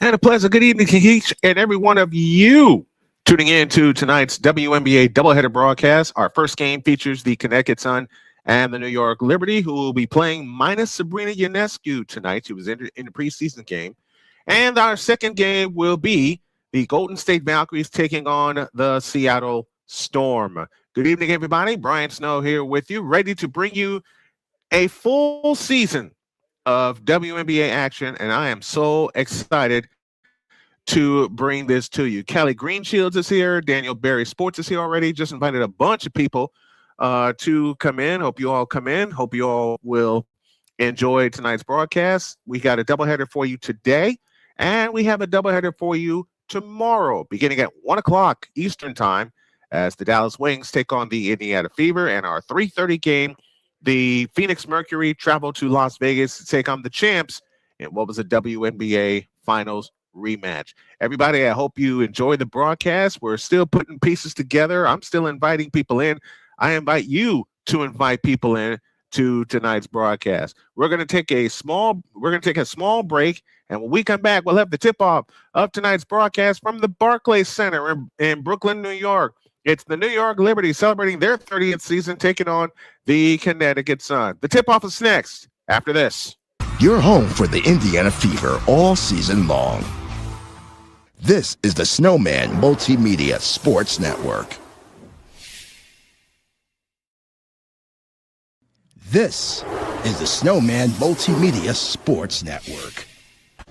And a pleasant good evening to each and every one of you tuning in to tonight's WNBA doubleheader broadcast. Our first game features the Connecticut Sun and the New York Liberty, who will be playing minus Sabrina Ionescu tonight. She was in the preseason game. And our second game will be the Golden State Valkyries taking on the Seattle Storm. Good evening, everybody. Brian Snow here with you, ready to bring you a full season of WNBA action, and I am so excited to bring this to you. Kelly Greenshields is here. Daniel Berry Sports is here already. Just invited a bunch of people to come in. Hope you all come in. Hope you all will enjoy tonight's broadcast. We got a doubleheader for you today, and we have a doubleheader for you tomorrow, beginning at 1 o'clock Eastern time, as the Dallas Wings take on the Indiana Fever, and our 3:30 game, the Phoenix Mercury travel to Las Vegas to take on the champs in what was a WNBA Finals rematch. Everybody, I hope you enjoy the broadcast. We're still putting pieces together. I'm still inviting people in. I invite you to invite people in to tonight's broadcast. We're going to take a small break, and when we come back, we'll have the tip-off of tonight's broadcast from the Barclays Center in Brooklyn, New York. It's the New York Liberty celebrating their 30th season, taking on the Connecticut Sun. The tip-off is next after this. You're home for the Indiana Fever all season long. This is the Snowman Multimedia Sports Network. This is the Snowman Multimedia Sports Network.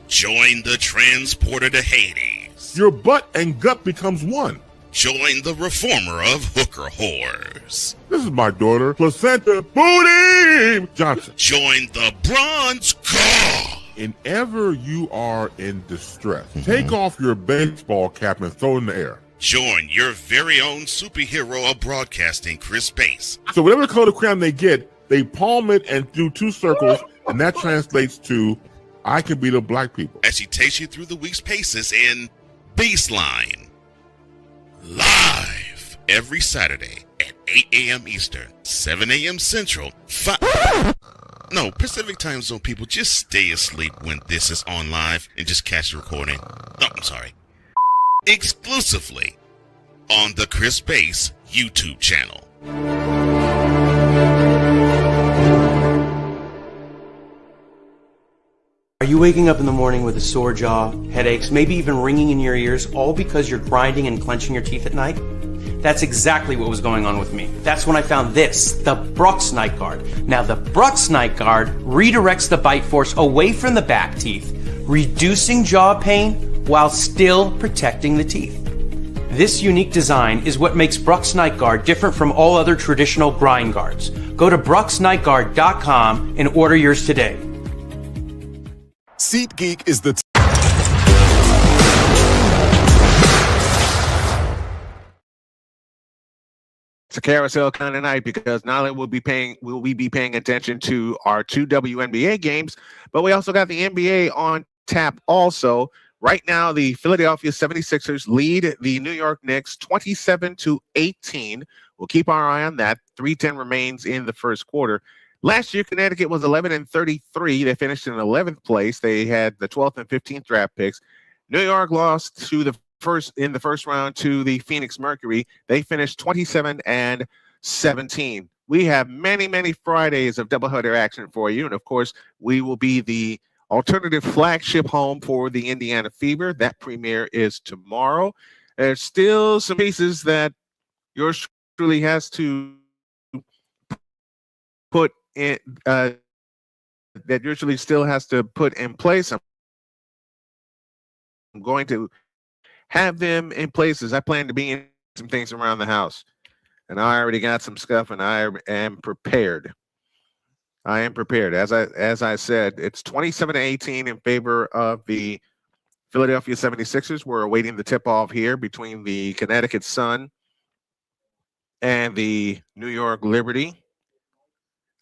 Join the transporter to Hades. Your butt and gut becomes one. Join the reformer of hooker whores. This is my daughter, Placenta Booty Johnson. Join the bronze god whenever you are in distress, take off your baseball cap and throw it in the air. Join your very own superhero of broadcasting, Chris Bass. So whatever color crayon they get, they palm it and do 2 circles, and that translates to, I can beat up black people. As he takes you through the week's paces in Baseline. Live every Saturday at 8 a.m. Eastern, 7 a.m. Central, Pacific time zone people, just stay asleep when this is on live and just catch the recording. Oh, I'm sorry. Exclusively on the Chris Bass YouTube channel. Are you waking up in the morning with a sore jaw, headaches, maybe even ringing in your ears, all because you're grinding and clenching your teeth at night? That's exactly what was going on with me. That's when I found this, the Brux Night Guard. Now, the Brux Night Guard redirects the bite force away from the back teeth, reducing jaw pain while still protecting the teeth. This unique design is what makes Brux Night Guard different from all other traditional grind guards. Go to BruxNightGuard.com and order yours today. SeatGeek is the It's a carousel kind of night because not only will we be paying attention to our 2 WNBA games, but we also got the NBA on tap also. Right now, the Philadelphia 76ers lead the New York Knicks 27-18. We'll keep our eye on that. 3:10 remains in the first quarter. Last year, Connecticut was 11-33. They finished in 11th place. They had the 12th and 15th draft picks. New York lost to the first round to the Phoenix Mercury. They finished 27-17. We have many Fridays of doubleheader action for you, and of course, we will be the alternative flagship home for the Indiana Fever. That premiere is tomorrow. There's still some pieces that yours truly has to put in, that usually still has to put in place. I'm going to have them in places. I plan to be in some things around the house, and I already got some stuff, and I am prepared. I am prepared. As I said, it's 27-18 in favor of the Philadelphia 76ers. We're awaiting the tip-off here between the Connecticut Sun and the New York Liberty.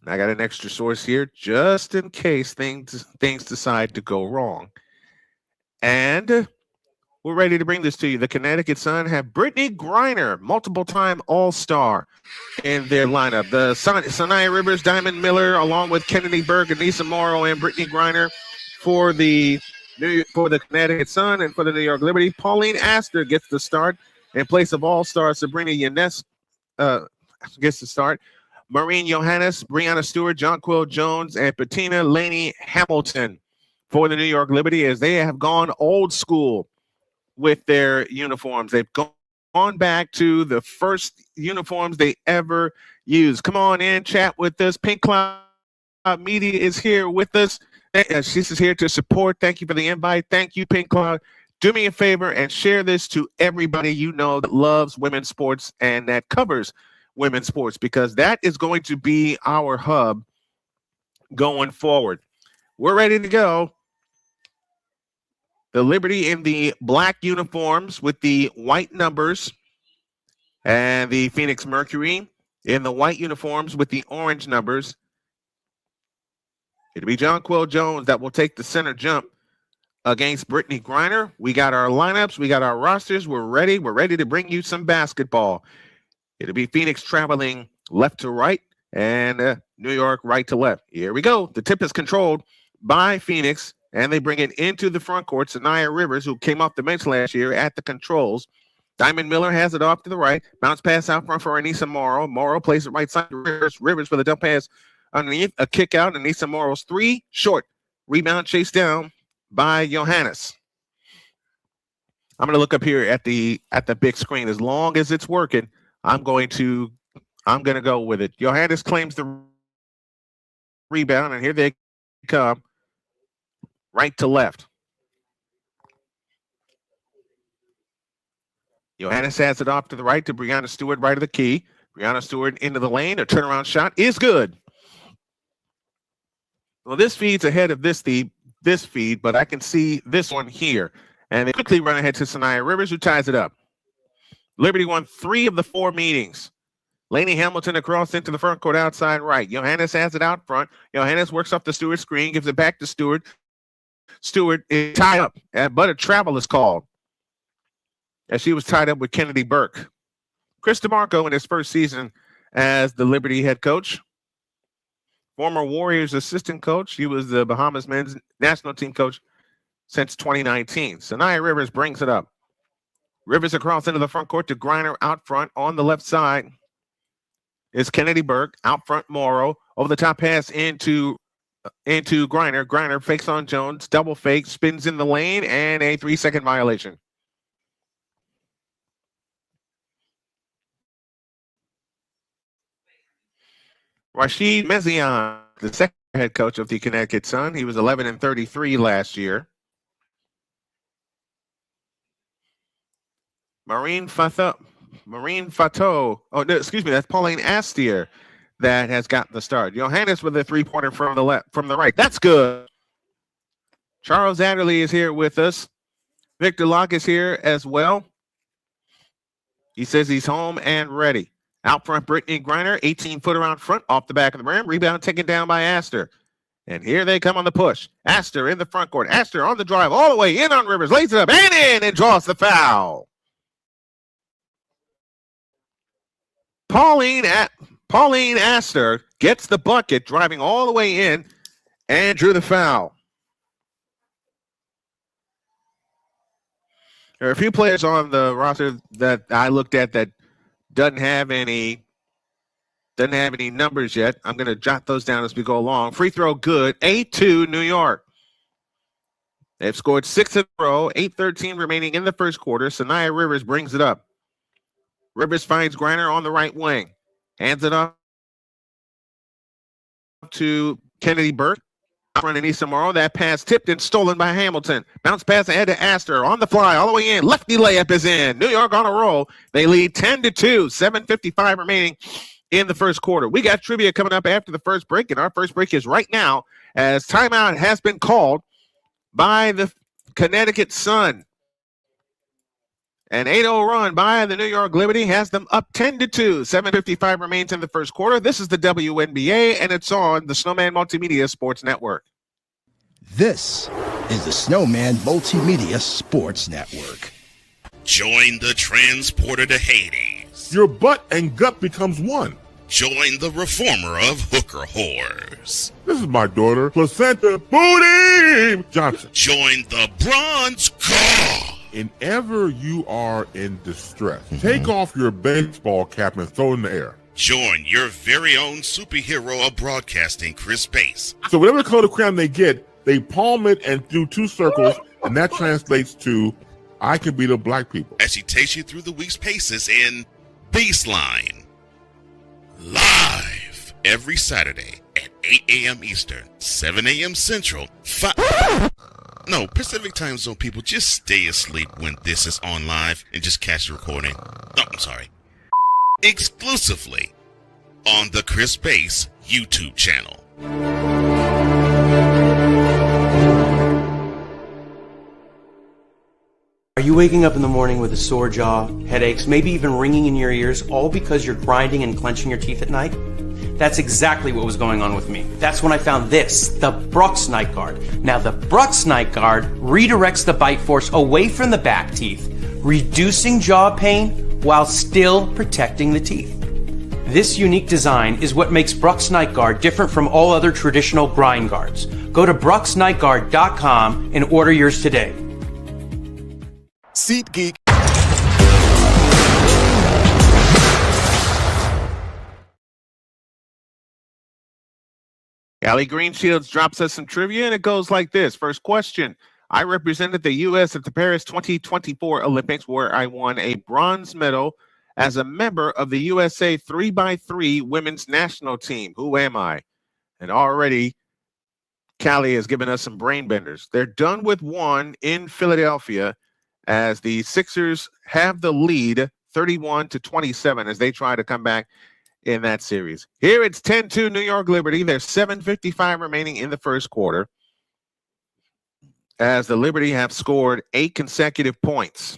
And I got an extra source here just in case things decide to go wrong. And we're ready to bring this to you. The Connecticut Sun have Brittney Griner, multiple-time All-Star, in their lineup. The Sanaya Rivers, Diamond Miller, along with Kennedy Berg, Anissa Morrow, and Brittney Griner for the Connecticut Sun. And for the New York Liberty, Pauline Astor gets the start in place of All-Star Sabrina Ionescu gets the start. Maureen Johannes, Brianna Stewart, Jonquil Jones, and Patina Laney Hamilton for the New York Liberty, as they have gone old school with their uniforms. They've gone back to the first uniforms they ever used. Come on in, chat with us. Pink Cloud Media is here with us. She's here to support. Thank you for the invite. Thank you, Pink Cloud. Do me a favor and share this to everybody you know that loves women's sports and that covers women's sports, because that is going to be our hub going forward. We're ready to go. The Liberty in the black uniforms with the white numbers, and the Phoenix Mercury in the white uniforms with the orange numbers. It'll be Jonquil Jones that will take the center jump against Brittney Griner. We got our lineups. We got our rosters. We're ready. We're ready to bring you some basketball. It'll be Phoenix traveling left to right and New York right to left. Here we go. The tip is controlled by Phoenix, and they bring it into the front court. Sanaya Rivers, who came off the bench last year, at the controls. Diamond Miller has it off to the right. Bounce pass out front for Anissa Morrow. Morrow plays it right side to Rivers. Rivers for the dump pass underneath. A kick out. Anissa Morrow's three. Short. Rebound chased down by Johannes. I'm going to look up here at the big screen. As long as it's working, I'm going to go with it. Johannes claims the rebound, and here they come. Right to left. Johannes has it off to the right to Brianna Stewart, right of the key. Brianna Stewart into the lane. A turnaround shot is good. Well, this feeds ahead of this. The this feed, but I can see this one here. And they quickly run ahead to Sanaya Rivers, who ties it up. Liberty won 3 of the 4 meetings. Lainey Hamilton across into the front court outside right. Johannes has it out front. Johannes works off the Stewart screen, gives it back to Stewart. Stewart is tied up, but a travel is called as she was tied up with Kennedy Burke. Chris DeMarco in his first season as the Liberty head coach. Former Warriors assistant coach. He was the Bahamas men's national team coach since 2019. Sanaya Rivers brings it up. Rivers across into the front court to Griner out front. On the left side is Kennedy Burke. Out front, Morrow. Over the top pass into Griner. Griner fakes on Jones. Double fake. Spins in the lane. And a 3-second violation. Rashid Mezian, the second head coach of the Connecticut Sun. He was 11-33 last year. Marine Fato. Oh, no, excuse me. That's Pauline Astier that has got the start. Johannes with a 3-pointer from the right. That's good. Charles Adderley is here with us. Victor Locke is here as well. He says he's home and ready. Out front, Brittney Griner, 18-footer out front, off the back of the rim. Rebound taken down by Aster. And here they come on the push. Aster in the front court. Aster on the drive all the way in on Rivers. Lays it up and in and draws the foul. Pauline Aster gets the bucket, driving all the way in and drew the foul. There are a few players on the roster that I looked at that doesn't have any numbers yet. I'm going to jot those down as we go along. Free throw good. 8-2 New York. They've scored 6 in a row. 8:13 remaining in the first quarter. Sanaya Rivers brings it up. Rivers finds Griner on the right wing. Hands it off to Kennedy Burke. Front Anissa Morrow. That pass tipped and stolen by Hamilton. Bounce pass ahead to Aster on the fly all the way in. Lefty layup is in. New York on a roll. They lead 10-2. 7:55 remaining in the first quarter. We got trivia coming up after the first break, and our first break is right now as timeout has been called by the Connecticut Sun. An 8-0 run by the New York Liberty has them up 10-2. 7:55 remains in the first quarter. This is the WNBA, and it's on the Snowman Multimedia Sports Network. This is the Snowman Multimedia Sports Network. Join the transporter to Hades. Your butt and gut becomes one. Join the reformer of hooker whores. This is my daughter, Placenta Booty Johnson. Join the bronze god. Whenever you are in distress, take off your baseball cap and throw it in the air. Join your very own superhero of broadcasting, Chris Bass. So whatever color crayon they get, they palm it and do 2 circles, and that translates to, I can beat up black people. As he takes you through the week's paces in Baseline. Live every Saturday at 8 a.m. Eastern, 7 a.m. Central, Pacific Time Zone people, just stay asleep when this is on live and just catch the recording. Exclusively on the Chris Bass YouTube channel. Are you waking up in the morning with a sore jaw, headaches, maybe even ringing in your ears, all because you're grinding and clenching your teeth at night? That's exactly what was going on with me. That's when I found this, the Brooks Night Guard. Now, the Brooks Night Guard redirects the bite force away from the back teeth, reducing jaw pain while still protecting the teeth. This unique design is what makes Brooks Night Guard different from all other traditional grind guards. Go to brooksnightguard.com and order yours today. SeatGeek. Allie Greenshields drops us some trivia, and it goes like this. First question. I represented the U.S. at the Paris 2024 Olympics, where I won a bronze medal as a member of the USA 3x3 women's national team. Who am I? And already, Callie has given us some brain benders. They're done with one in Philadelphia as the Sixers have the lead 31-27 as they try to come back in that series. Here it's 10-2 New York Liberty. There's 7:55 remaining in the first quarter. as the Liberty have scored 8 consecutive points.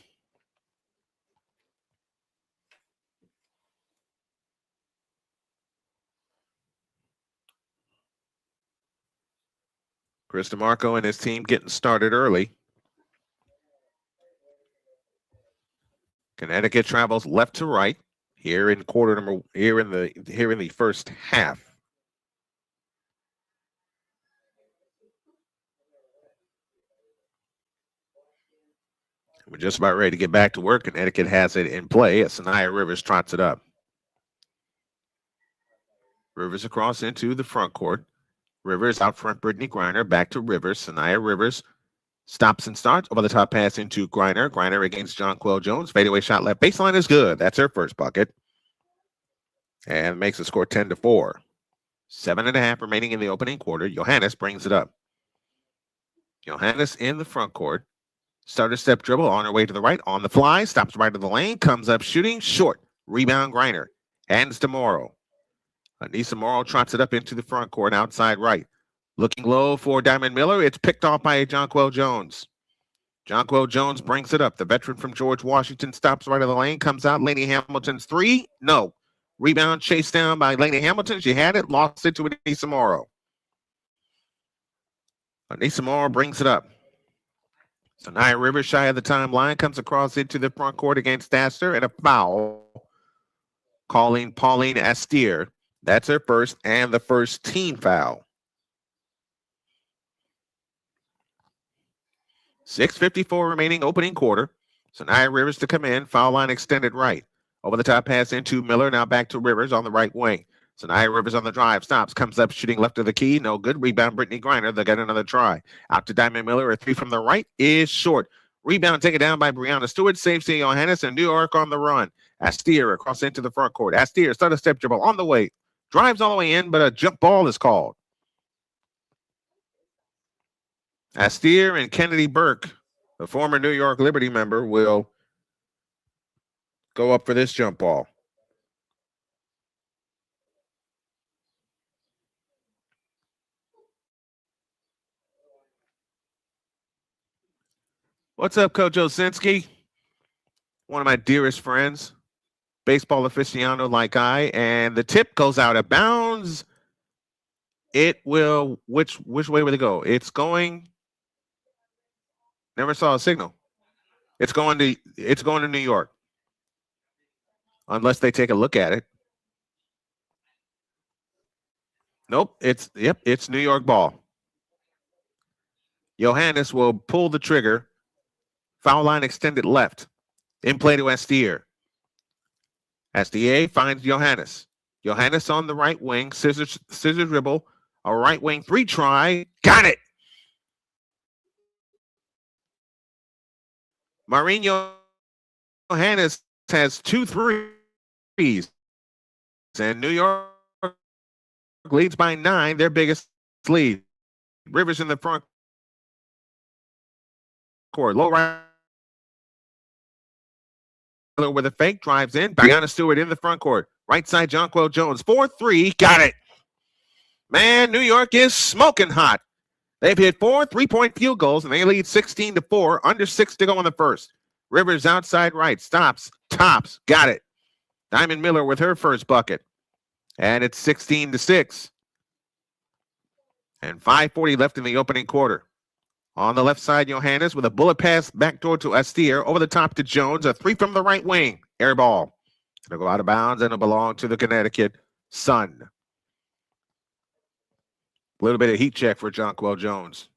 Chris DeMarco and his team getting started early. Connecticut travels left to right here in the first half. We're just about ready to get back to work. Connecticut has it in play as Sanaya Rivers trots it up. Rivers across into the front court. Rivers out front, Brittney Griner, back to Rivers. Sanaya Rivers stops and starts. Over the top pass into Griner. Griner against Jonquel Jones. Fadeaway shot left baseline is good. That's her first bucket. And makes the score 10-4. 7.5 remaining in the opening quarter. Johannes brings it up. Johannes in the front court. Starter step dribble on her way to the right. On the fly. Stops right of the lane. Comes up shooting. Short. Rebound Griner. Hands to Morrow. Anissa Morrow trots it up into the front court outside right. Looking low for Diamond Miller. It's picked off by Jonquel Jones. Jonquel Jones brings it up. The veteran from George Washington stops right of the lane. Comes out. Lainey Hamilton's three. No. Rebound chased down by Lainey Hamilton. She had it. Lost it to Anissa Morrow. Anissa Morrow brings it up. So Nia Rivers shy of the timeline. Comes across into the front court against Astor. And a foul. Calling Pauline Astier. That's her first and the first team foul. 6:54 remaining opening quarter. So Nia Rivers to come in. Foul line extended right. Over the top pass into Miller. Now back to Rivers on the right wing. So Nia Rivers on the drive. Stops. Comes up shooting left of the key. No good. Rebound Brittney Griner. They got another try. Out to Diamond Miller. A three from the right is short. Rebound taken down by Brianna Stewart. Saves to Johannes and New York on the run. Astier across into the front court. Astier started step dribble on the way. Drives all the way in, but a jump ball is called. Astier and Kennedy Burke, the former New York Liberty member, will go up for this jump ball. What's up, Coach Osinski? One of my dearest friends. Baseball aficionado like I, and the tip goes out of bounds. It will, which way will it go? It's going, never saw a signal. It's going to New York. Unless they take a look at it. Nope, it's New York ball. Johannes will pull the trigger. Foul line extended left. In play to Astier. Astier finds Johannes. Johannes on the right wing. Scissors dribble. A right wing three try. Got it. Maureen Johannes has 2 threes. And New York leads by 9. Their biggest lead. Rivers in the front court. Low right. With a fake, drives in. Brianna Stewart in the front court. Right side, Jonquel Jones. 4-3. Got it. Man, New York is smoking hot. They've hit 4 3-point field goals, and they lead 16-4. Under 6 to go in the first. Rivers outside right. Stops. Tops. Got it. Diamond Miller with her first bucket. And it's 16-6. And 5:40 left in the opening quarter. On the left side, Johannes with a bullet pass backdoor to Astier. Over the top to Jones. A three from the right wing. Air ball. It'll go out of bounds and it'll belong to the Connecticut Sun. A little bit of heat check for Jonquel Jones.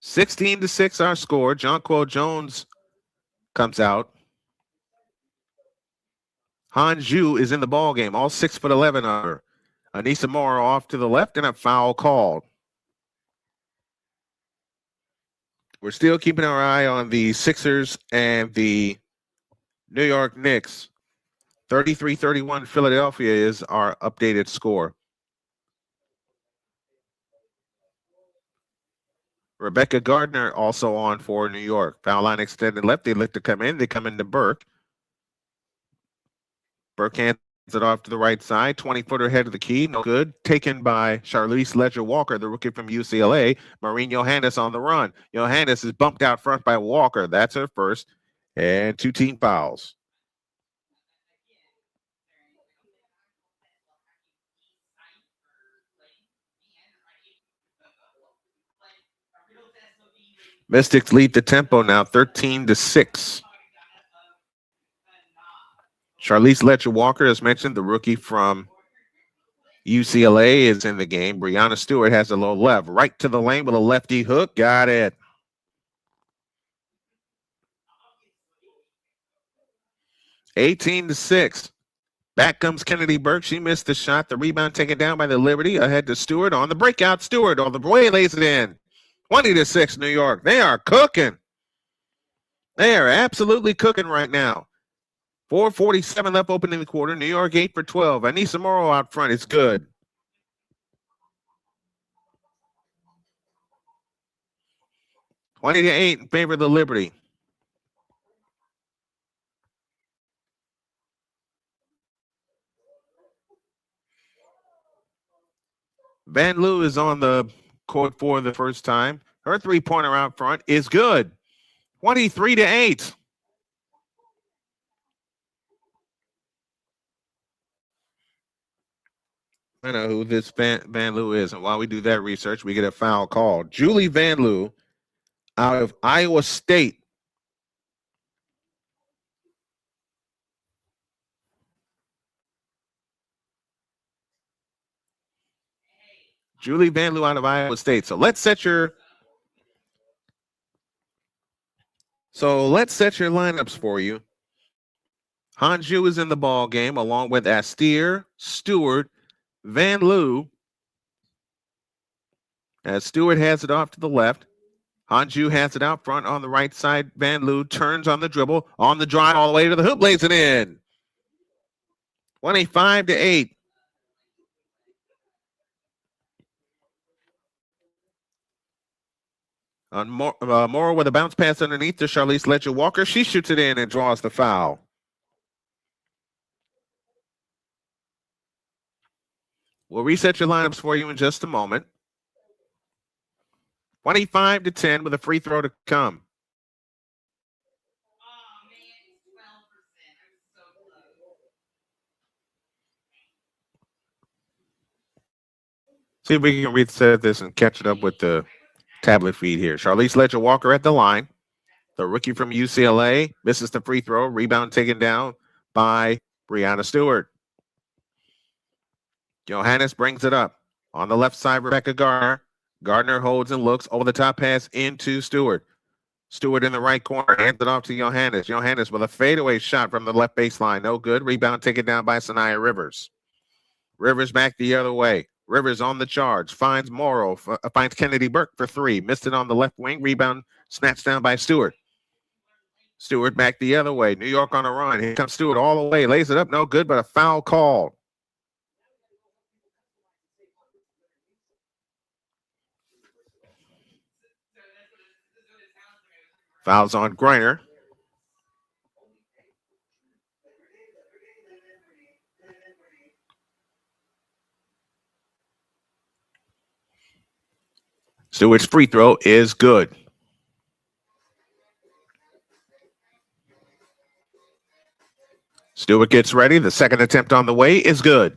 (16-6) our score. Jonquel Jones comes out. Han Zhu is in the ball game. All 6'11" are. Anissa Morrow off to the left and a foul called. We're still keeping our eye on the Sixers and the New York Knicks. 33-31 Philadelphia is our updated score. Rebecca Gardner also on for New York. Foul line extended left. They look to come in. They come into Burke. Burke hands it off to the right side. 20-footer head of the key. No good. Taken by Charlize Ledger-Walker, the rookie from UCLA. Maureen Johannes on the run. Johannes is bumped out front by Walker. That's her first. And 2 team fouls. Mystics lead the tempo now, 13-6. Charlize Ledger-Walker, as mentioned, the rookie from UCLA, is in the game. Brianna Stewart has a low left. Right to the lane with a lefty hook. Got it. (18-6). Back comes Kennedy Burke. She missed the shot. The rebound taken down by the Liberty. Ahead to Stewart on the breakout. Stewart all the way lays it in. 20-6 New York. They are cooking. They are absolutely cooking right now. 4:47 left opening the quarter. New York 8 for 12. Anissa Morrow out front. It's good. (20-8) in favor of the Liberty. Van Loo is on the court for the first time. Her three-pointer out front is good. 23-8. I know who this Van Loo is, and while we do that research, we get a foul call. Julie Van Loo out of Iowa State. Julie Van Loo out of Iowa State. So let's set your lineups for you. Hanju is in the ball game along with Astier, Stewart, Van Loo. As Stewart has it off to the left. Hanju has it out front on the right side. Van Loo turns on the dribble, on the drive all the way to the hoop, lays it in. 25-8. On Morrow with a bounce pass underneath to Charlize Ledger-Walker. She shoots it in and draws the foul. We'll reset your lineups for you in just a moment. 25-10 with a free throw to come. See if we can reset this and catch it up with the tablet feed here. Charlize Ledger-Walker at the line. The rookie from UCLA misses the free throw. Rebound taken down by Brianna Stewart. Johannes brings it up. On the left side, Rebecca Gardner. Gardner holds and looks over the top pass into Stewart. Stewart in the right corner, hands it off to Johannes. Johannes with a fadeaway shot from the left baseline. No good. Rebound taken down by Sanaya Rivers. Rivers back the other way. Rivers on the charge. Finds Morrow. Finds Kennedy Burke for three. Missed it on the left wing. Rebound snatched down by Stewart. Stewart back the other way. New York on a run. Here comes Stewart all the way. Lays it up. No good, but a foul call. Fouls on Griner. Stewart's free throw is good. Stewart gets ready. The second attempt on the way is good.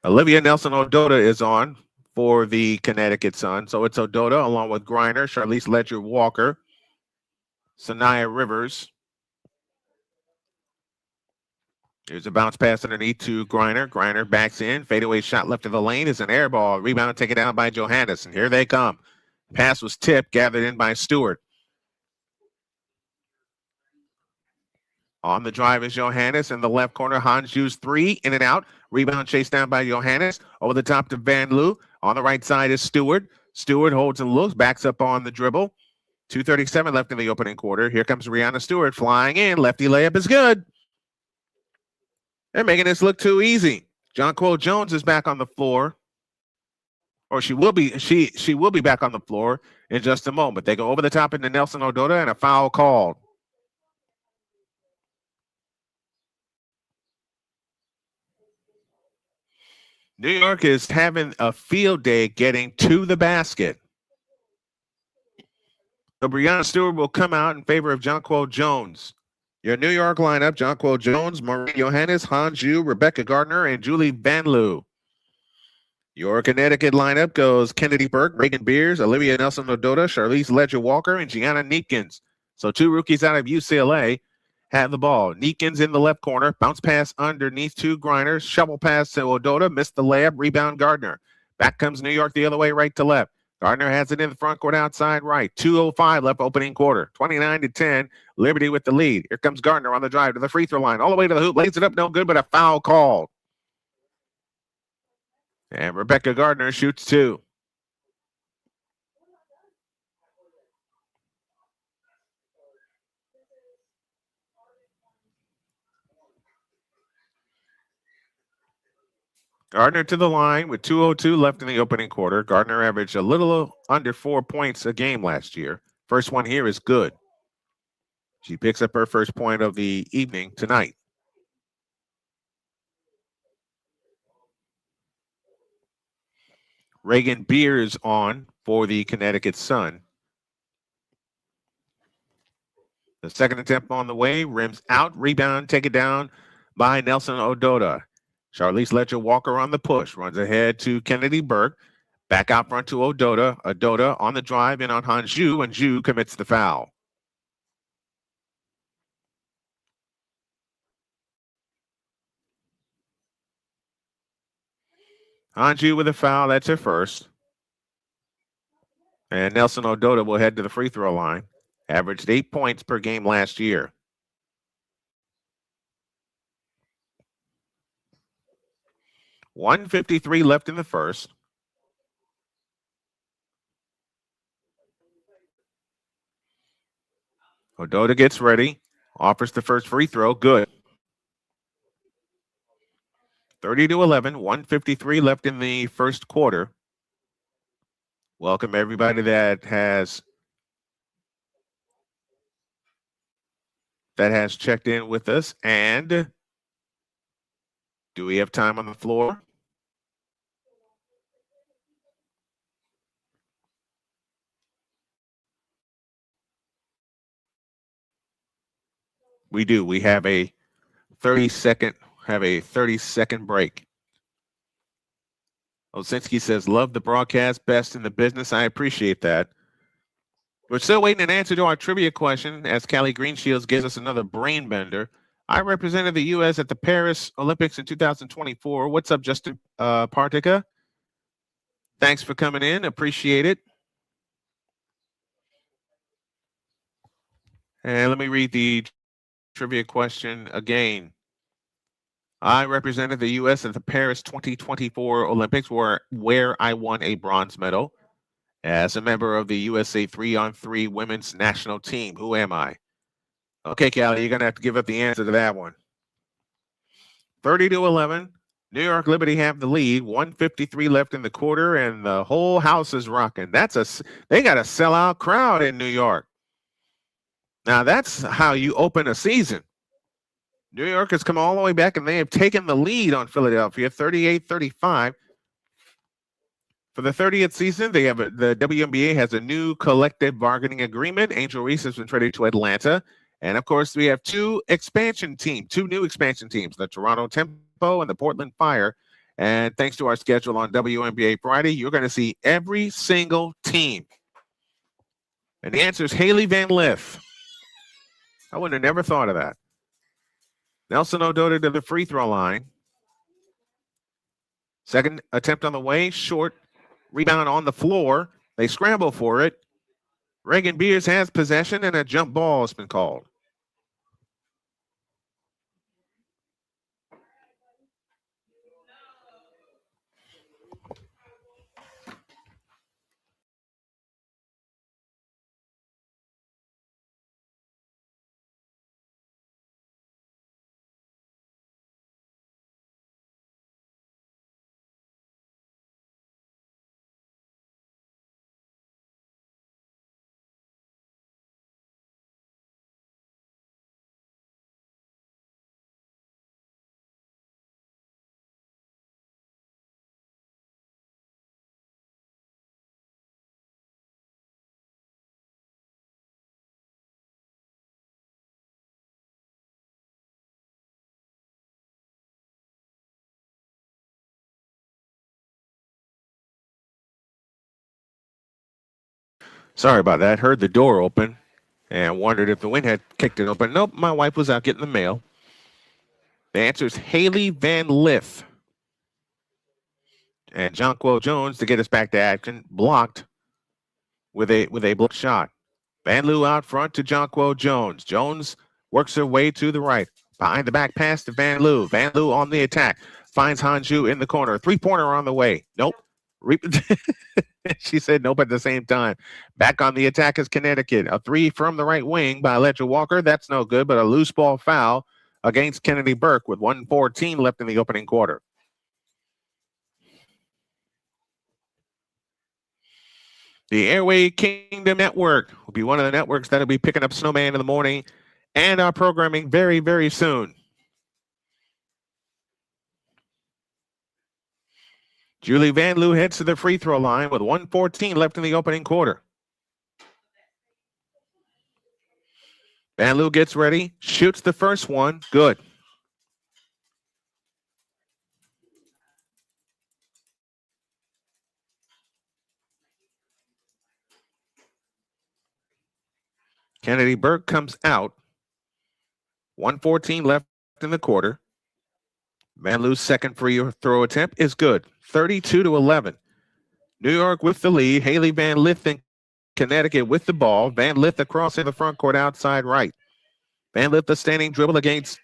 Olivia Nelson-Ododa is on for the Connecticut Sun. So it's Ododa along with Griner, Charlize Ledger-Walker, Sanaya Rivers. Here's a bounce pass underneath to Griner. Griner backs in. Fadeaway shot left of the lane is an air ball. Rebound taken down by Johannes. And here they come. Pass was tipped, gathered in by Stewart. On the drive is Johannes in the left corner. Hanju's three, in and out. Rebound chased down by Johannes. Over the top to Van Loo. On the right side is Stewart. Stewart holds and looks, backs up on the dribble. 2:37 left in the opening quarter. Here comes Brianna Stewart flying in. Lefty layup is good. They're making this look too easy. Jonquel Jones is back on the floor or she will be back on the floor in just a moment. They go over the top into Nelson Ododa, and a foul called. New York is having a field day getting to the basket. So Breanna Stewart will come out in favor of Jonquel Jones. Your New York lineup: Jonquel Jones, Maureen Johannes, Han Ju, Rebecca Gardner, and Julie Van Loo. Your Connecticut lineup goes Kennedy Burke, Reagan Beers, Olivia Nelson Ododa, Charlize Ledger-Walker, and Gianna Neekins. So 2 rookies out of UCLA have the ball. Neekins in the left corner, bounce pass underneath to Griner, shovel pass to Ododa, missed the layup, rebound Gardner. Back comes New York the other way, right to left. Gardner has it in the front court outside right. 2:05 left opening quarter. 29-10, Liberty with the lead. Here comes Gardner on the drive to the free throw line, all the way to the hoop, lays it up, no good, but a foul called. And Rebecca Gardner shoots 2. Gardner to the line with 2:02 left in the opening quarter. Gardner averaged a little under 4 points a game last year. First one here is good. She picks up her first point of the evening tonight. Reagan Beers on for the Connecticut Sun. The second attempt on the way, rims out, rebound, take it down by Nelson Ododa. Charlize Ledger-Walker on the push, runs ahead to Kennedy Burke, back out front to Ododa. Ododa on the drive in on Han Ju, and Ju commits the foul. Han Ju with a foul, that's her first. And Nelson Ododa will head to the free throw line. Averaged 8 points per game last year. .153 left in the first. Ododa gets ready, offers the first free throw, good. 30-11, 1:53 left in the first quarter. Welcome everybody that has checked in with us. And do we have time on the floor? We do. We have a 30-second break. Osinski says, love the broadcast, best in the business. I appreciate that. We're still waiting an answer to our trivia question as Callie Greenshields gives us another brain bender. I represented the U.S. at the Paris Olympics in 2024. What's up, Justin Partica? Thanks for coming in. Appreciate it. And let me read the trivia question again. I represented the U.S. at the Paris 2024 Olympics where I won a bronze medal. As a member of the USA 3-on-3 women's national team, who am I? Okay, Callie, you're going to have to give up the answer to that one. 30-11, New York Liberty have the lead. 1:53 left in the quarter, and the whole house is rocking. They got a sellout crowd in New York. Now, that's how you open a season. New York has come all the way back, and they have taken the lead on Philadelphia, 38-35. For the 30th season, the WNBA has a new collective bargaining agreement. Angel Reese has been traded to Atlanta. And, of course, we have two new expansion teams, the Toronto Tempo and the Portland Fire. And thanks to our schedule on WNBA Friday, you're going to see every single team. And the answer is Haley Van Lith. I would have never thought of that. Nelson Ododa to the free throw line. Second attempt on the way, short. Rebound on the floor. They scramble for it. Reagan Beers has possession, and a jump ball has been called. Sorry about that. Heard the door open and wondered if the wind had kicked it open. Nope, my wife was out getting the mail. The answer is Haley Van Lith. And Jonquil Jones, to get us back to action, blocked with a block shot. Van Loo out front to Jonquil Jones. Jones works her way to the right. Behind the back pass to Van Loo. Van Loo on the attack. Finds Hanju in the corner. Three-pointer on the way. Nope. She said nope at the same time. Back on the attack is Connecticut. A three from the right wing by Ledger Walker. That's no good, but a loose ball foul against Kennedy Burke with 1:14 left in the opening quarter. The Airway Kingdom Network will be one of the networks that will be picking up Snowman in the morning and our programming very, very soon. Julie Van Loo heads to the free throw line with 1:14 left in the opening quarter. Van Loo gets ready, shoots the first one, good. Kennedy Burke comes out. 1:14 left in the quarter. Van Loo's second free throw attempt is good. 32-11. New York with the lead. Haley Van Lith in Connecticut with the ball. Van Lith across in the front court outside right. Van Lith a standing dribble against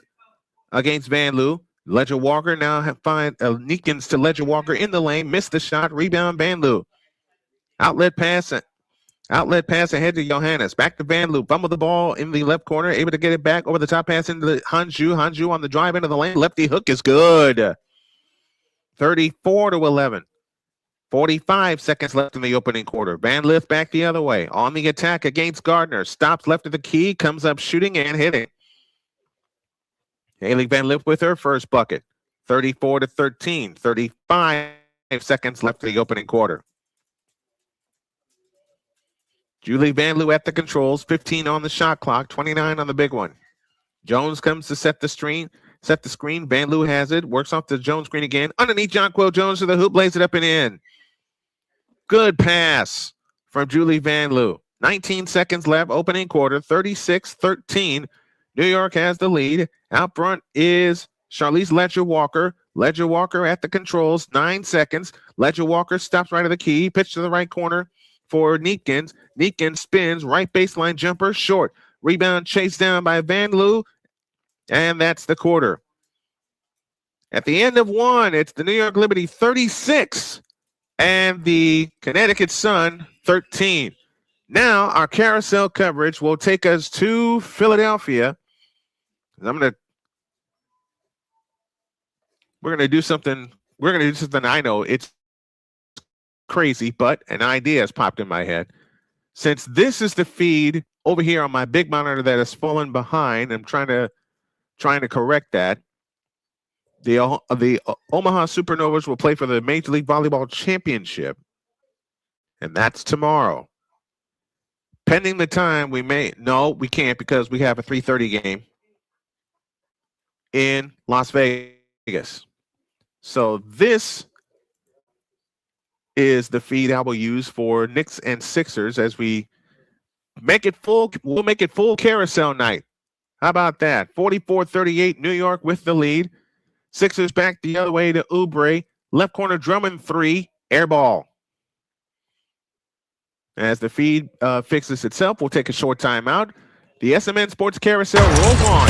Van Loo. Ledger Walker now find Neekins to Ledger Walker in the lane. Missed the shot. Rebound Van Loo. Outlet pass ahead to Johannes. Back to Van Loo. Fumble the ball in the left corner. Able to get it back over the top pass into the Hanju. Hanju on the drive into the lane. Lefty hook is good. 34-11. 45 seconds left in the opening quarter. Van Lith back the other way. On the attack against Gardner. Stops left of the key. Comes up shooting and hitting. Haley Van Lith with her first bucket. 34-13. 35 seconds left in the opening quarter. Julie Van Loo at the controls, 15 on the shot clock, 29 on the big one. Jones comes to set the screen. Van Loo has it, works off the Jones screen again. Underneath Jonquil Jones to the hoop, lays it up and in. Good pass from Julie Van Loo. 19 seconds left, opening quarter, 36-13. New York has the lead. Out front is Charlize Ledger Walker. Ledger Walker at the controls, 9 seconds. Ledger Walker stops right of the key, pitch to the right corner for Neekins. Neekins spins, right baseline jumper, short. Rebound chased down by Van Loo, and that's the quarter. At the end of one, it's the New York Liberty 36 and the Connecticut Sun 13. Now our carousel coverage will take us to Philadelphia. We're gonna do something I know it's crazy, but an idea has popped in my head. Since this is the feed over here on my big monitor that has fallen behind, I'm trying to correct that. The Omaha Supernovas will play for the Major League Volleyball Championship, and that's tomorrow. Pending the time, we can't because we have a 3:30 game in Las Vegas. So this is the feed I will use for Knicks and Sixers as we make it full. We'll make it full carousel night. How about that? 44-38, New York with the lead. Sixers back the other way to Oubre. Left corner Drummond 3, air ball. As the feed fixes itself, we'll take a short timeout. The SMN Sports Carousel rolls on.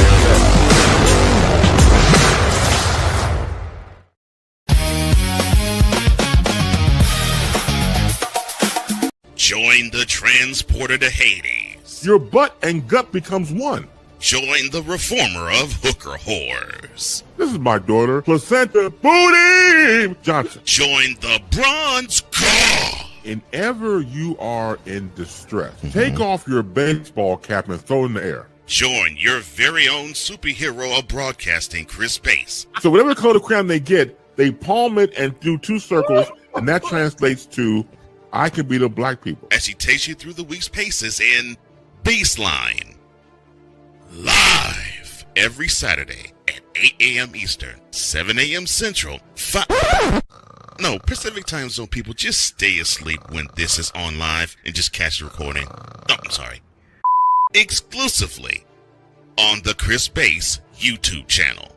Join the transporter to Hades. Your butt and gut becomes one. Join the reformer of hooker whores. This is my daughter, Placenta Booty Johnson. Join the bronze claw. Whenever you are in distress, take off your baseball cap and throw it in the air. Join your very own superhero of broadcasting, Chris Bass. So whatever color crayon they get, they palm it and do 2 circles, and that translates to I can beat up black people. As he takes you through the week's paces in Baseline. Live every Saturday at 8 a.m. Eastern, 7 a.m. Central, 5 No, Pacific Time Zone people, just stay asleep when this is on live and just catch the recording. Oh, I'm sorry. Exclusively on the Chris Base YouTube channel.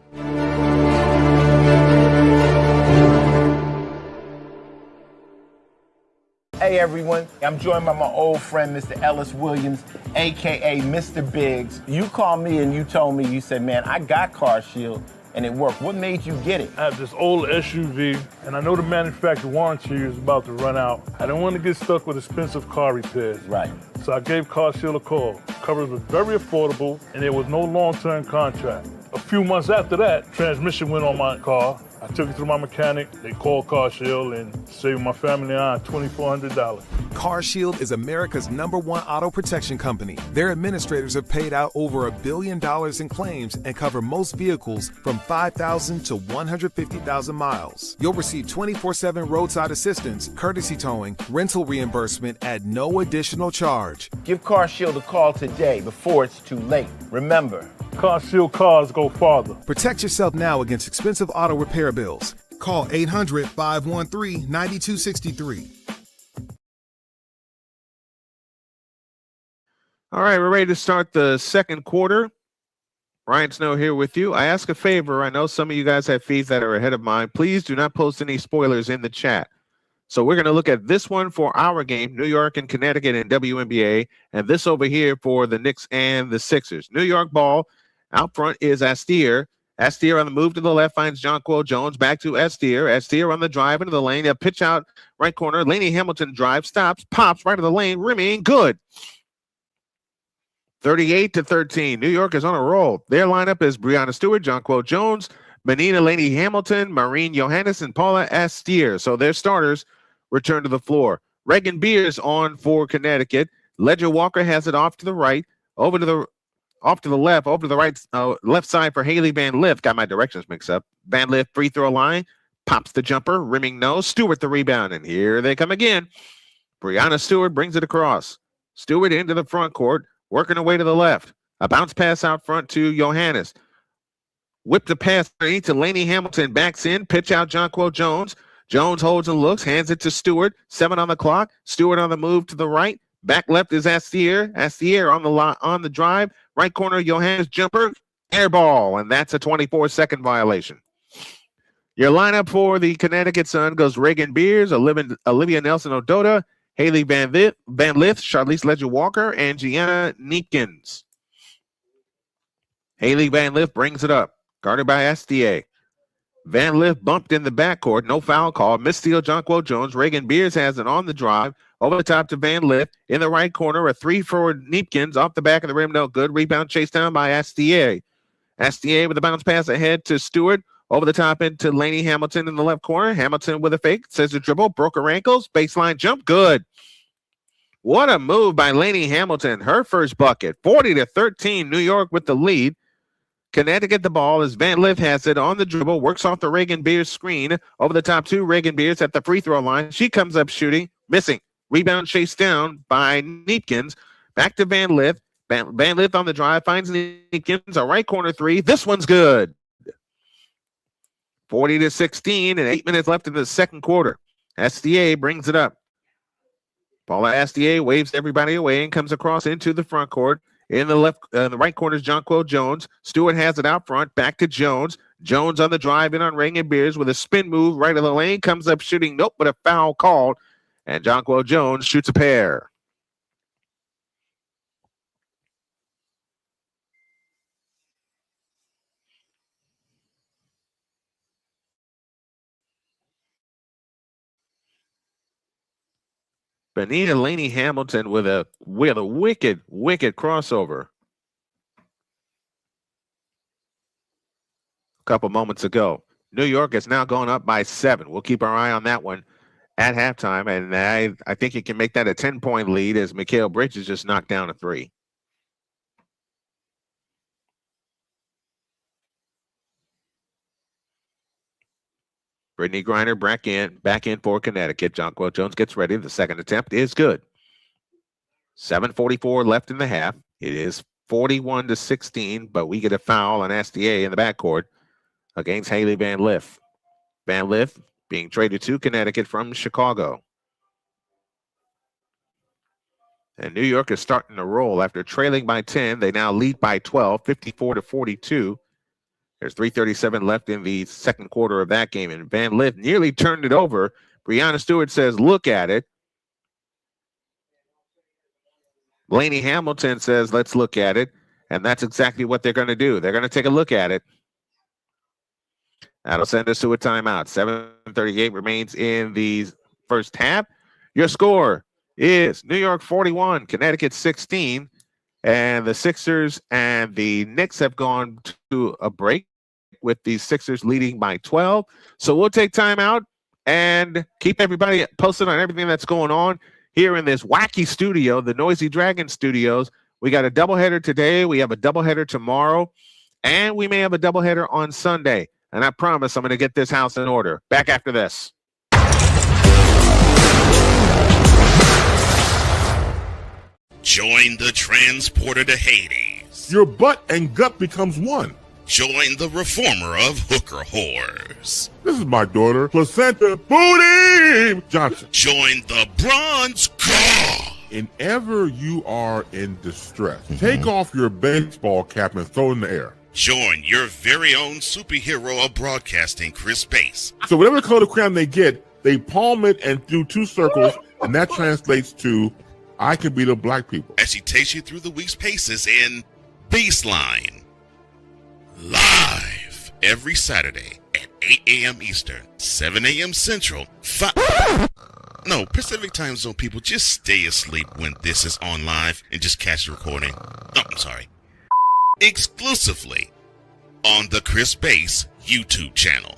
Hey everyone, I'm joined by my old friend, Mr. Ellis Williams, AKA Mr. Biggs. You called me and you told me, you said, man, I got Car Shield and it worked. What made you get it? I have this old SUV and I know the manufacturer warranty is about to run out. I didn't want to get stuck with expensive car repairs. Right. So I gave Car Shield a call. Coverage was very affordable and there was no long-term contract. A few months after that, transmission went on my car. I took it to my mechanic, they called Car Shield and saved my family and I $2,400. Car Shield is America's #1 auto protection company. Their administrators have paid out over $1 billion in claims and cover most vehicles from 5,000 to 150,000 miles. You'll receive 24/7 roadside assistance, courtesy towing, rental reimbursement at no additional charge. Give Car Shield a call today before it's too late. Remember, Car Shield cars go farther. Protect yourself now against expensive auto repair bills. Call 800-513-9263. All right, we're ready to start the second quarter. Ryan Snow here with you. I ask a favor. I know some of you guys have feeds that are ahead of mine. Please do not post any spoilers in the chat. So we're going to look at this one for our game, New York and Connecticut in WNBA, and this over here for the Knicks and the Sixers. New York ball. Out front is Astier. Astier on the move to the left finds Jonquel Jones. Back to Astier. Astier on the drive into the lane. A pitch out right corner. Lainey Hamilton drives, stops, pops right to the lane. Rimming, good. 38-13. New York is on a roll. Their lineup is Breanna Stewart, Jonquel Jones, Menina Lainey Hamilton, Maureen Johannes, and Paula Astier. So their starters return to the floor. Reagan Beers on for Connecticut. Ledger Walker has it off to the right, off to the left, over to the right, left side for Haley Van Lith. Got my directions mixed up. Van Lith free throw line, pops the jumper, rimming no. Stewart the rebound, and here they come again. Breanna Stewart brings it across. Stewart into the front court, working away to the left. A bounce pass out front to Johannes. Whipped a pass to Lainey Hamilton, backs in, pitch out Jonquel Jones. Jones holds and looks, hands it to Stewart. 7 on the clock. Stewart on the move to the right. Back left is Astier. Astier on the drive. Right corner, Johannes jumper. Air ball, and that's a 24-second violation. Your lineup for the Connecticut Sun goes Reagan Beers, Olivia Nelson-Ododa, Haley Van Lith, Charlize Ledger-Walker, and Gianna Neepkins. Haley Van Lith brings it up. Guarded by Astier. Van Lith bumped in the backcourt. No foul call. Missteal Jonquel Jones. Reagan Beers has it on the drive. Over the top to Van Lith. In the right corner, a 3 for Neepkins. Off the back of the rim, no good. Rebound chased down by Astier. Astier with a bounce pass ahead to Stewart. Over the top into Lainey Hamilton in the left corner. Hamilton with a fake. Says a dribble. Broke her ankles. Baseline jump. Good. What a move by Lainey Hamilton. Her first bucket. 40-13. New York with the lead. Connecticut the ball as Van Lith has it on the dribble, works off the Reagan Beers screen. Over the top to Reagan Beers at the free throw line. She comes up shooting, missing. Rebound chased down by Neepkins. Back to Van Lith. Van Lith on the drive, finds Neepkins, a right corner 3. This one's good. 40-16 and 8 minutes left in the second quarter. Astier brings it up. Paula Astier waves everybody away and comes across into the front court. In the right corner is Jonquel Jones. Stewart has it out front. Back to Jones. Jones on the drive in on Reagan Beers with a spin move right of the lane. Comes up shooting. Nope, but a foul called. And Jonquel Jones shoots a pair. Benita Lainey Hamilton with a wicked crossover. A couple moments ago. New York has now gone up by 7. We'll keep our eye on that one at halftime, and I think you can make that a 10-point lead as Mikal Bridges just knocked down a 3. Brittney Griner back in for Connecticut. Jonquel Jones gets ready. The second attempt is good. 7:44 left in the half. It is 41-16, but we get a foul on Astier in the backcourt against Haley Van Lith. Van Lith being traded to Connecticut from Chicago. And New York is starting to roll after trailing by 10. They now lead by 12, 54-42. There's 3:37 left in the second quarter of that game, and Van Lith nearly turned it over. Breanna Stewart says, look at it. Blaney Hamilton says, let's look at it. And that's exactly what they're going to do. They're going to take a look at it. That'll send us to a timeout. 7:38 remains in the first half. Your score is New York 41, Connecticut 16. And the Sixers and the Knicks have gone to a break with the Sixers leading by 12. So we'll take time out and keep everybody posted on everything that's going on here in this wacky studio, the Noisy Dragon Studios. We got a doubleheader today. We have a doubleheader tomorrow, and we may have a doubleheader on Sunday. And I promise I'm going to get this house in order. Back after this. Join the transporter to Hades. Your butt and gut becomes one. Join the reformer of hooker whores. This is my daughter, Placenta Booty Johnson. Join the bronze claw. Whenever you are in distress, take off your baseball cap and throw it in the air. Join your very own superhero of broadcasting, Chris Bass. So whatever color crayon they get, they palm it and do two circles, and that translates to, I can beat up black people. As she takes you through the week's paces in Baseline. Live every Saturday at 8 a.m. Eastern, 7 a.m. Central, Pacific time zone people, just stay asleep when this is on live and just catch the recording. Exclusively on the Chris Bass YouTube channel.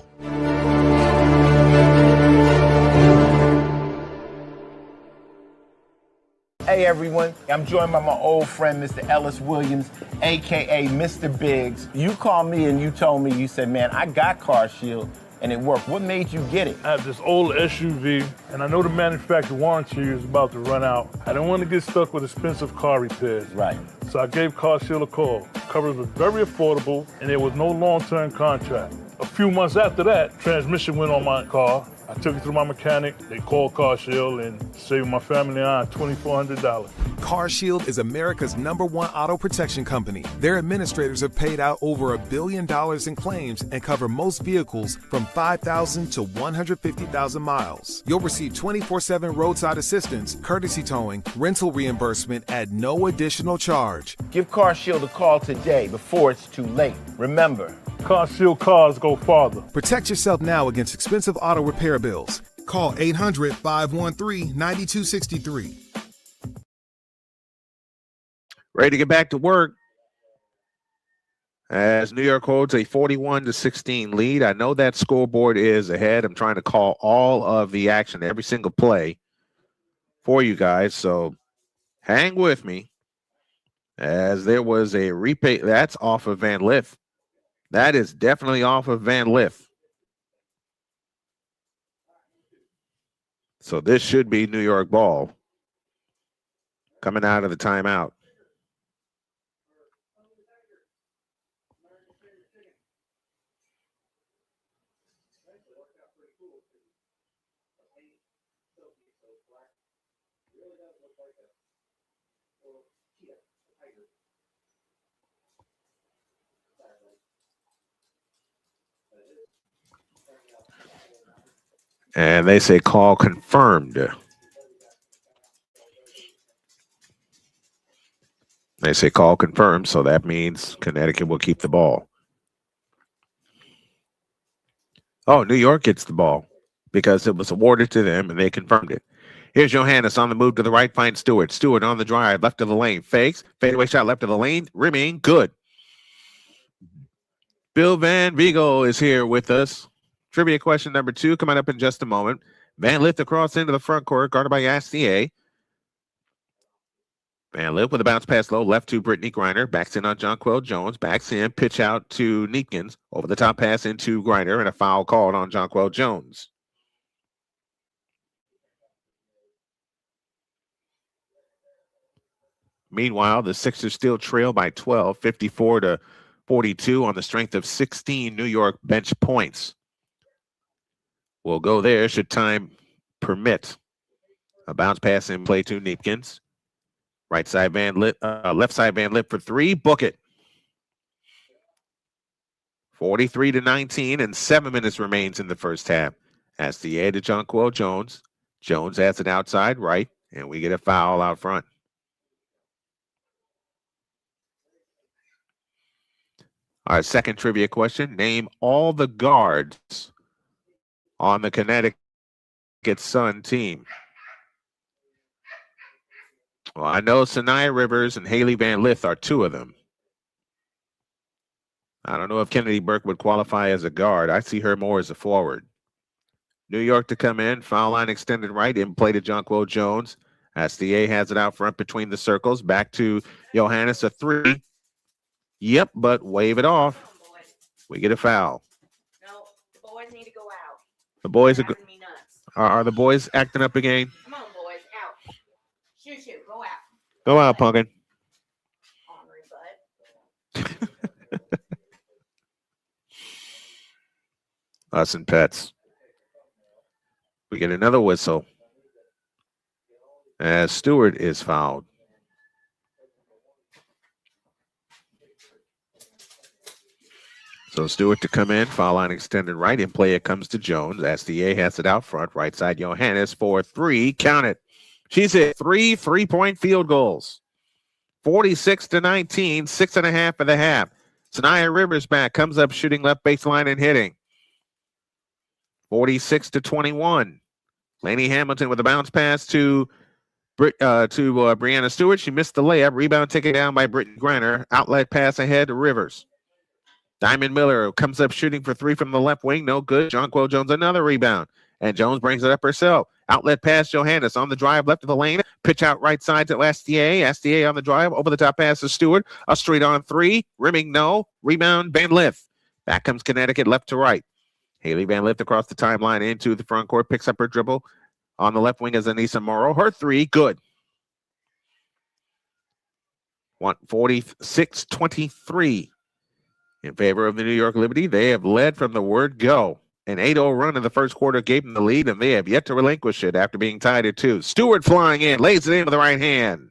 Hey everyone, I'm joined by my old friend, Mr. Ellis Williams, AKA Mr. Biggs. You called me and you told me, you said, man, I got Car Shield and it worked. What made you get it? I have this old SUV, and I know the manufacturer warranty is about to run out. I don't want to get stuck with expensive car repairs. Right. So I gave Car Shield a call. Coverage was very affordable, and there was no long-term contract. A few months after that, transmission went on my car. I took it to my mechanic. They called Car Shield and saved my family and I $2,400. Car Shield is America's #1 auto protection company. Their administrators have paid out over $1 billion in claims and cover most vehicles from 5,000 to 150,000 miles. You'll receive 24/7 roadside assistance, courtesy towing, rental reimbursement at no additional charge. Give Car Shield a call today before it's too late. Remember, Car Shield cars go farther. Protect yourself now against expensive auto repair bills. Call 800-513-9263. Ready to get back to work as New York holds a 41-16 lead. I know that scoreboard is ahead. I'm trying to call all of the action, every single play for you guys. So hang with me as there was a replay. That's off of Van Lith. That is definitely off of Van Lith. So this should be New York ball coming out of the timeout. And they say call confirmed. They say call confirmed, so that means Connecticut will keep the ball. Oh, New York gets the ball because it was awarded to them and they confirmed it. Here's Johannes on the move to the right, finds Stewart. Stewart on the drive, left of the lane, fakes, fadeaway shot left of the lane, rimming, good. Bill Van Vigo is here with us. Trivia question number 2 coming up in just a moment. Van Lith across into the front court, guarded by Astier. Van Lith with a bounce pass low, left to Brittney Griner. Backs in on Jonquel Jones. Backs in, pitch out to Neekins. Over the top pass into Griner, and a foul called on Jonquel Jones. Meanwhile, the Sixers still trail by 12, 54-42 on the strength of 16 New York bench points. will go there should time permit. A bounce pass in play to Neepkins. Right side band lit, left side band lit for three. Book it. 43-19 and 7 minutes remains in the first half. That's the aid to Jonquel Jones. Jones has it outside right, and we get a foul out front. Our second trivia question. Name all the guards on the Connecticut Sun team. Well, I know Sanaya Rivers and Haley Van Lith are two of them. I don't know if Kennedy Burke would qualify as a guard. I see her more as a forward. New York to come in. Foul line extended right. In play to Jonquel Jones. SDA has it out front between the circles. Back to Johannes, a three. Yep, but wave it off. We get a foul. No, the boys need to go out. The boys Are are the boys acting up again? Come on, boys, out. Shoot, go out. Go out, Pumpkin. Ornery butt. Us and pets. We get another whistle as Stewart is fouled. So Stewart to come in, foul line extended right. In play, it comes to Jones. SDA has it out front. Right side, Johannes for three. Count it. She's hit three-point field goals. 46-19, 6.5 for the half. Sanaya Rivers back, comes up shooting left baseline and hitting. 46-21. Laney Hamilton with a bounce pass to Brianna Stewart. She missed the layup. Rebound taken down by Brittney Griner. Outlet pass ahead to Rivers. Diamond Miller comes up shooting for three from the left wing. No good. Jonquel Jones another rebound. And Jones brings it up herself. Outlet pass Johannes on the drive left of the lane. Pitch out right side to SDA. SDA on the drive. Over the top pass to Stewart. A straight on three. Rimming no. Rebound Van Lith. Back comes Connecticut left to right. Haley Van Lith across the timeline into the front court. Picks up her dribble. On the left wing is Anissa Morrow. Her three. Good. 46-23. In favor of the New York Liberty, they have led from the word go. An 8-0 run in the first quarter gave them the lead, and they have yet to relinquish it after being tied at 2. Stewart flying in, lays it in with the right hand.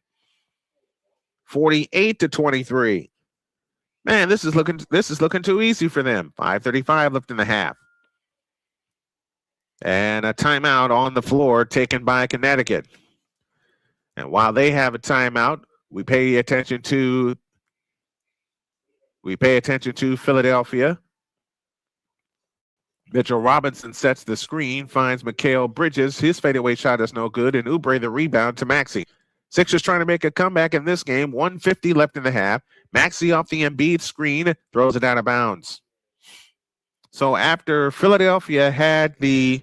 48-23. Man, this is looking too easy for them. 5:35 left in the half. And a timeout on the floor taken by Connecticut. And while they have a timeout, we pay attention to Philadelphia. Mitchell Robinson sets the screen, finds Mikal Bridges. His fadeaway shot is no good, and Oubre the rebound to Maxey. Sixers trying to make a comeback in this game. 1:50 left in the half. Maxey off the Embiid screen, throws it out of bounds. So after Philadelphia had the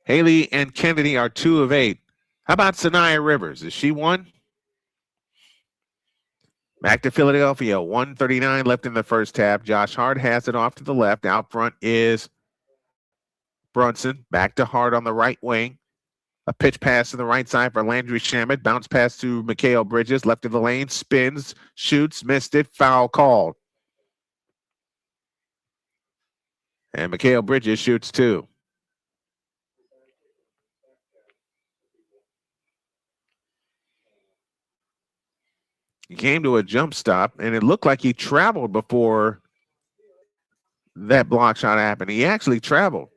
Haley and Kennedy are 2 of 8. How about Sanaya Rivers? Is she one? Back to Philadelphia, 1:39 left in the first half. Josh Hart has it off to the left. Out front is Brunson. Back to Hart on the right wing. A pitch pass to the right side for Landry Shamet. Bounce pass to Mikal Bridges. Left of the lane. Spins. Shoots. Missed it. Foul called. And Mikal Bridges shoots 2. He came to a jump stop, and it looked like he traveled before that block shot happened. He actually traveled.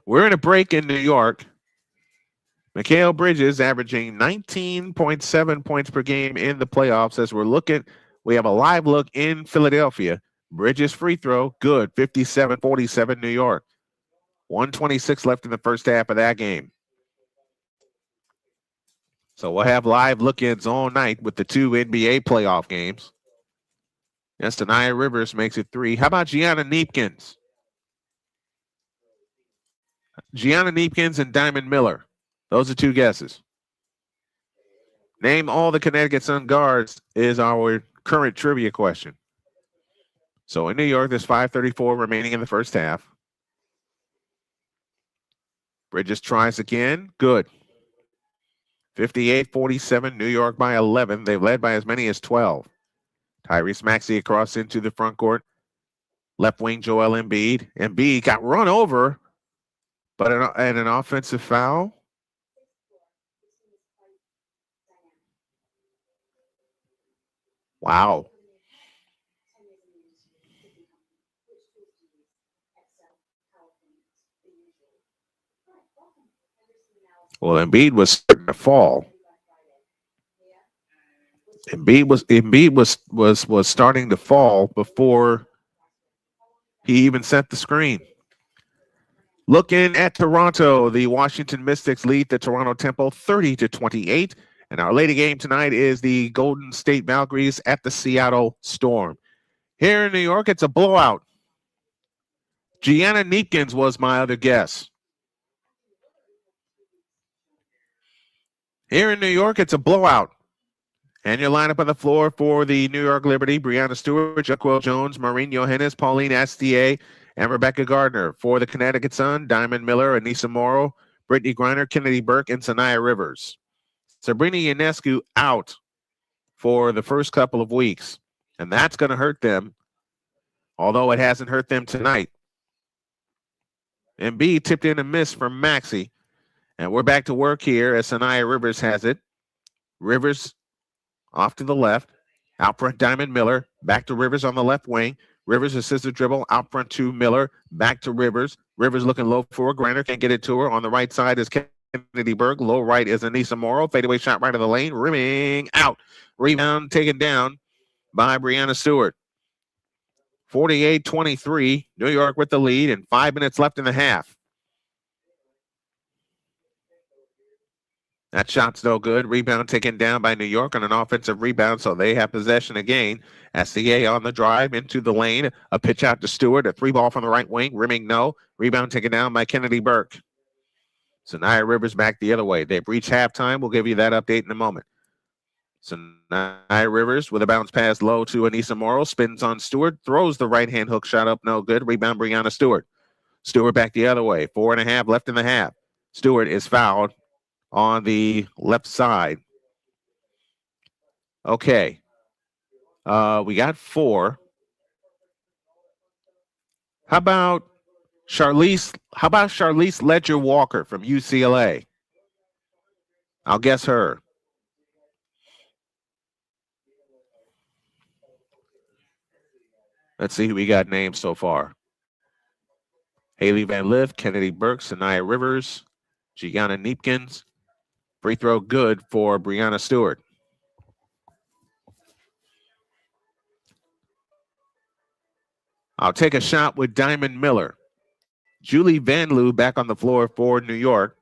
We're in a break in New York. Mikal Bridges averaging 19.7 points per game in the playoffs. As we have a live look in Philadelphia. Bridges free throw, good, 57-47 New York. 1:26 left in the first half of that game. So we'll have live look-ins all night with the 2 NBA playoff games. Yes, Sanaya Rivers makes it 3. How about Gianna Neepkins? Gianna Neepkins and Diamond Miller. Those are 2 guesses. Name all the Connecticut Sun guards is our current trivia question. So in New York, there's 5:34 remaining in the first half. Bridges tries again. Good. 58-47, New York by 11. They've led by as many as 12. Tyrese Maxey across into the front court. Left wing Joel Embiid. Embiid got run over, but an offensive foul. Wow. Well, Embiid was starting to fall. Embiid was starting to fall before he even set the screen. Looking at Toronto, the Washington Mystics lead the Toronto Temple 30-28. And our lady game tonight is the Golden State Valkyries at the Seattle Storm. Here in New York, it's a blowout. Gianna Neepkins was my other guess. Here in New York, it's a blowout. And your lineup on the floor for the New York Liberty: Breanna Stewart, Jaquel Jones, Maureen Johannes, Pauline Astier, and Rebecca Gardner. For the Connecticut Sun: Diamond Miller, Anissa Morrow, Brittney Griner, Kennedy Burke, and Sanaya Rivers. Sabrina Ionescu out for the first couple of weeks, and that's going to hurt them, although it hasn't hurt them tonight. Embiid tipped in a miss from Maxey, and we're back to work here as Sanaya Rivers has it. Rivers off to the left, out front Diamond Miller, back to Rivers on the left wing. Rivers assists the dribble, out front to Miller, back to Rivers. Rivers looking low for Griner, can't get it to her. On the right side is Kennedy Burke, low right is Anissa Morrow. Fadeaway shot right of the lane, rimming out. Rebound taken down by Breanna Stewart. 48-23, New York with the lead, and 5 minutes left in the half. That shot's no good. Rebound taken down by New York on an offensive rebound, so they have possession again. SCA on the drive into the lane. A pitch out to Stewart. A three ball from the right wing. Rimming no. Rebound taken down by Kennedy Burke. Sanaya Rivers back the other way. They've reached halftime. We'll give you that update in a moment. Sanaya Rivers with a bounce pass low to Anissa Morrow. Spins on Stewart. Throws the right-hand hook shot up. No good. Rebound Breanna Stewart. Stewart back the other way. 4.5 left in the half. Stewart is fouled on the left side. Okay. We got 4. How about Charlize Ledger Walker from UCLA? I'll guess her. Let's see who we got named so far. Haley Van Lith, Kennedy Burke, Sanaya Rivers, Gianna Neepkins. Free throw good for Breanna Stewart. I'll take a shot with Diamond Miller. Julie Van Loo back on the floor for New York.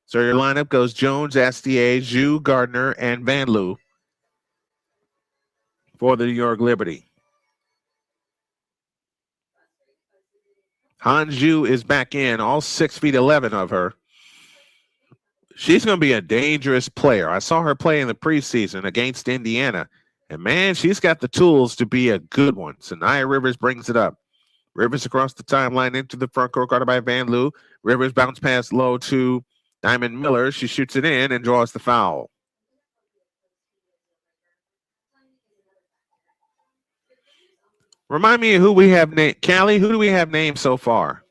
So your lineup goes Jones, Astier, Zhu, Gardner, and Van Loo for the New York Liberty. Han Zhu is back in, all 6'11" of her. She's going to be a dangerous player. I saw her play in the preseason against Indiana, and man, she's got the tools to be a good one. Sanaya Rivers brings it up. Rivers across the timeline into the front court, guarded by Van Loo. Rivers bounce pass low to Diamond Miller. She shoots it in and draws the foul. Remind me of who we have named. Callie, who do we have named so far?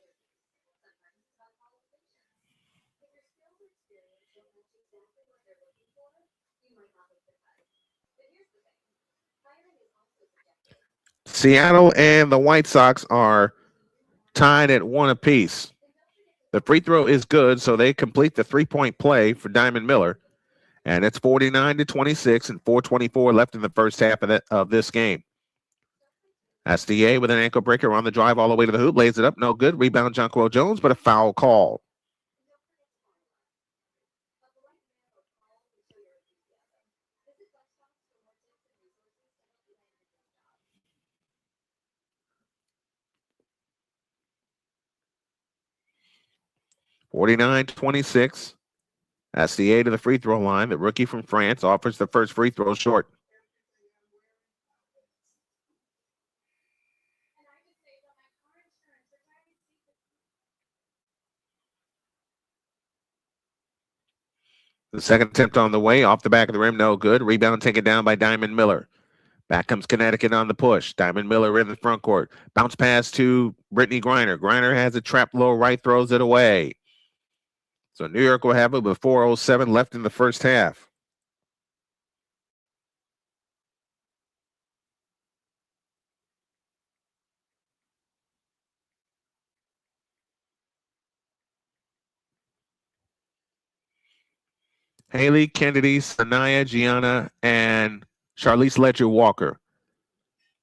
Seattle and the White Sox are tied at 1 apiece. The free throw is good, so they complete the three-point play for Diamond Miller. And it's 49-26 and 4:24 left in the first half of this game. SDA with an ankle breaker on the drive all the way to the hoop. Lays it up, no good. Rebound, Jaquel Jones, but a foul call. (49-26). SDA to the free throw line. The rookie from France offers the first free throw short. The second attempt on the way, off the back of the rim, no good. Rebound taken down by Diamond Miller. Back comes Connecticut on the push. Diamond Miller in the front court. Bounce pass to Brittney Griner. Griner has a trap low right, throws it away. So New York will have it with 4:07 left in the first half. Haley, Kennedy, Sanaya, Gianna, and Charlize Ledger-Walker.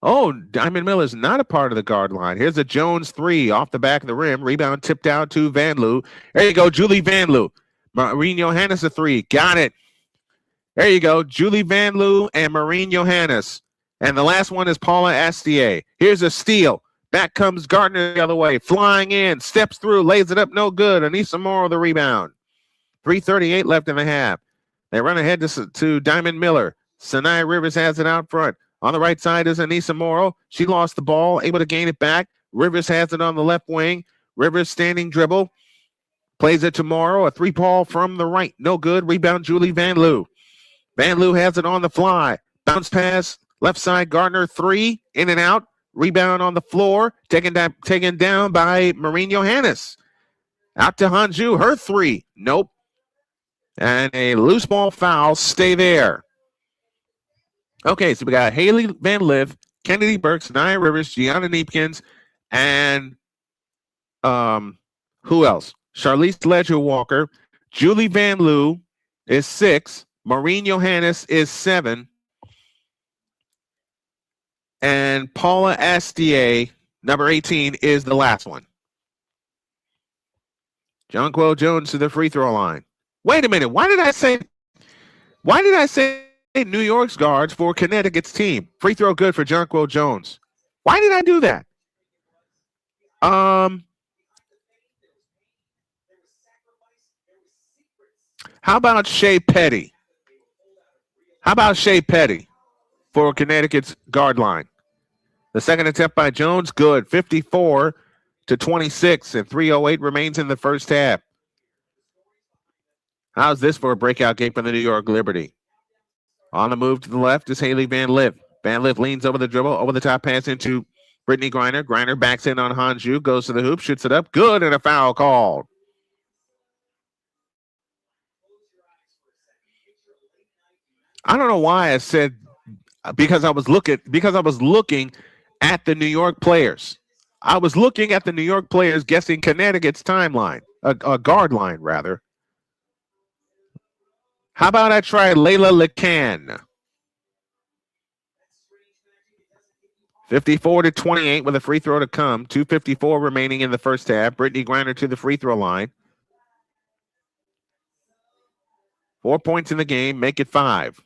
Oh, Diamond Miller's not a part of the guard line. Here's a Jones three off the back of the rim. Rebound tipped out to Van Loo. There you go, Julie Van Loo. Marine Johannes a three. Got it. There you go, Julie Van Loo and Marine Johannes. And the last one is Paula Astier. Here's a steal. Back comes Gardner the other way. Flying in, steps through, lays it up, no good. Anissa Morrow the rebound. 3:38 left in the half. They run ahead to Diamond Miller. Sanaya Rivers has it out front. On the right side is Anissa Morrow. She lost the ball, able to gain it back. Rivers has it on the left wing. Rivers standing dribble. Plays it to Morrow. A three-ball from the right. No good. Rebound Julie Van Loo. Van Loo has it on the fly. Bounce pass. Left side. Gardner three. In and out. Rebound on the floor. Taken down by Marine Johannes. Out to Hanju. Her three. Nope. And a loose ball foul. Stay there. Okay, so we got Haley Van Liv, Kennedy Burks, Nia Rivers, Gianna Neepkins, and who else? Charlize Ledger-Walker. Julie Van Loo is 6. Maureen Johannes is 7. And Paula Astier, number 18, is the last one. Jonquel Jones to the free throw line. Wait a minute. Why did I say New York's guards for Connecticut's team? Free throw good for Jonquel Jones. Why did I do that? How about Shea Petty? For Connecticut's guard line? The second attempt by Jones, good. 54-26, and 3:08 remains in the first half. How's this for a breakout game for the New York Liberty? On the move to the left is Haley Van Liv. Van Liv leans over the dribble, over the top pass into Brittney Griner. Griner backs in on Hanju, goes to the hoop, shoots it up. Good, and a foul called. I don't know why I said because I was looking at the New York players. I was looking at the New York players guessing Connecticut's timeline, a guard line rather. How about I try Layla LeCan? 54-28 with a free throw to come. 2:54 remaining in the first half. Brittney Griner to the free throw line. 4 points in the game, make it 5.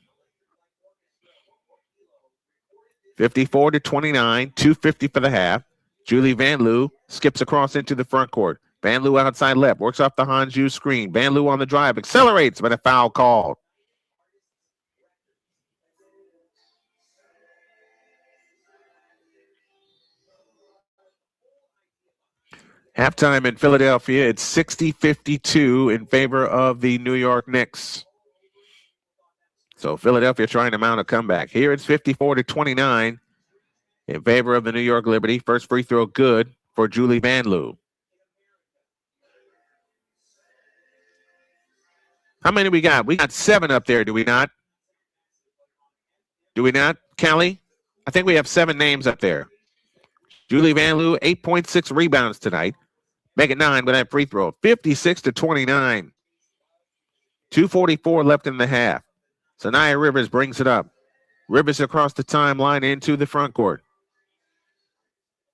54-29, 2:50 for the half. Julie Van Loo skips across into the front court. Van Loo outside left, works off the Hanju screen. Van Loo on the drive, accelerates, but a foul called. Halftime in Philadelphia, it's 60-52 in favor of the New York Knicks. So Philadelphia trying to mount a comeback. Here it's 54-29 in favor of the New York Liberty. First free throw good for Julie Van Loo. How many we got? We got 7 up there, do we not? Do we not, Callie? I think we have 7 names up there. Julie Van Loo, 8.6 rebounds tonight. Make it 9 with that free throw. 56-29. 2:44 left in the half. Sanaya Rivers brings it up. Rivers across the timeline into the front court.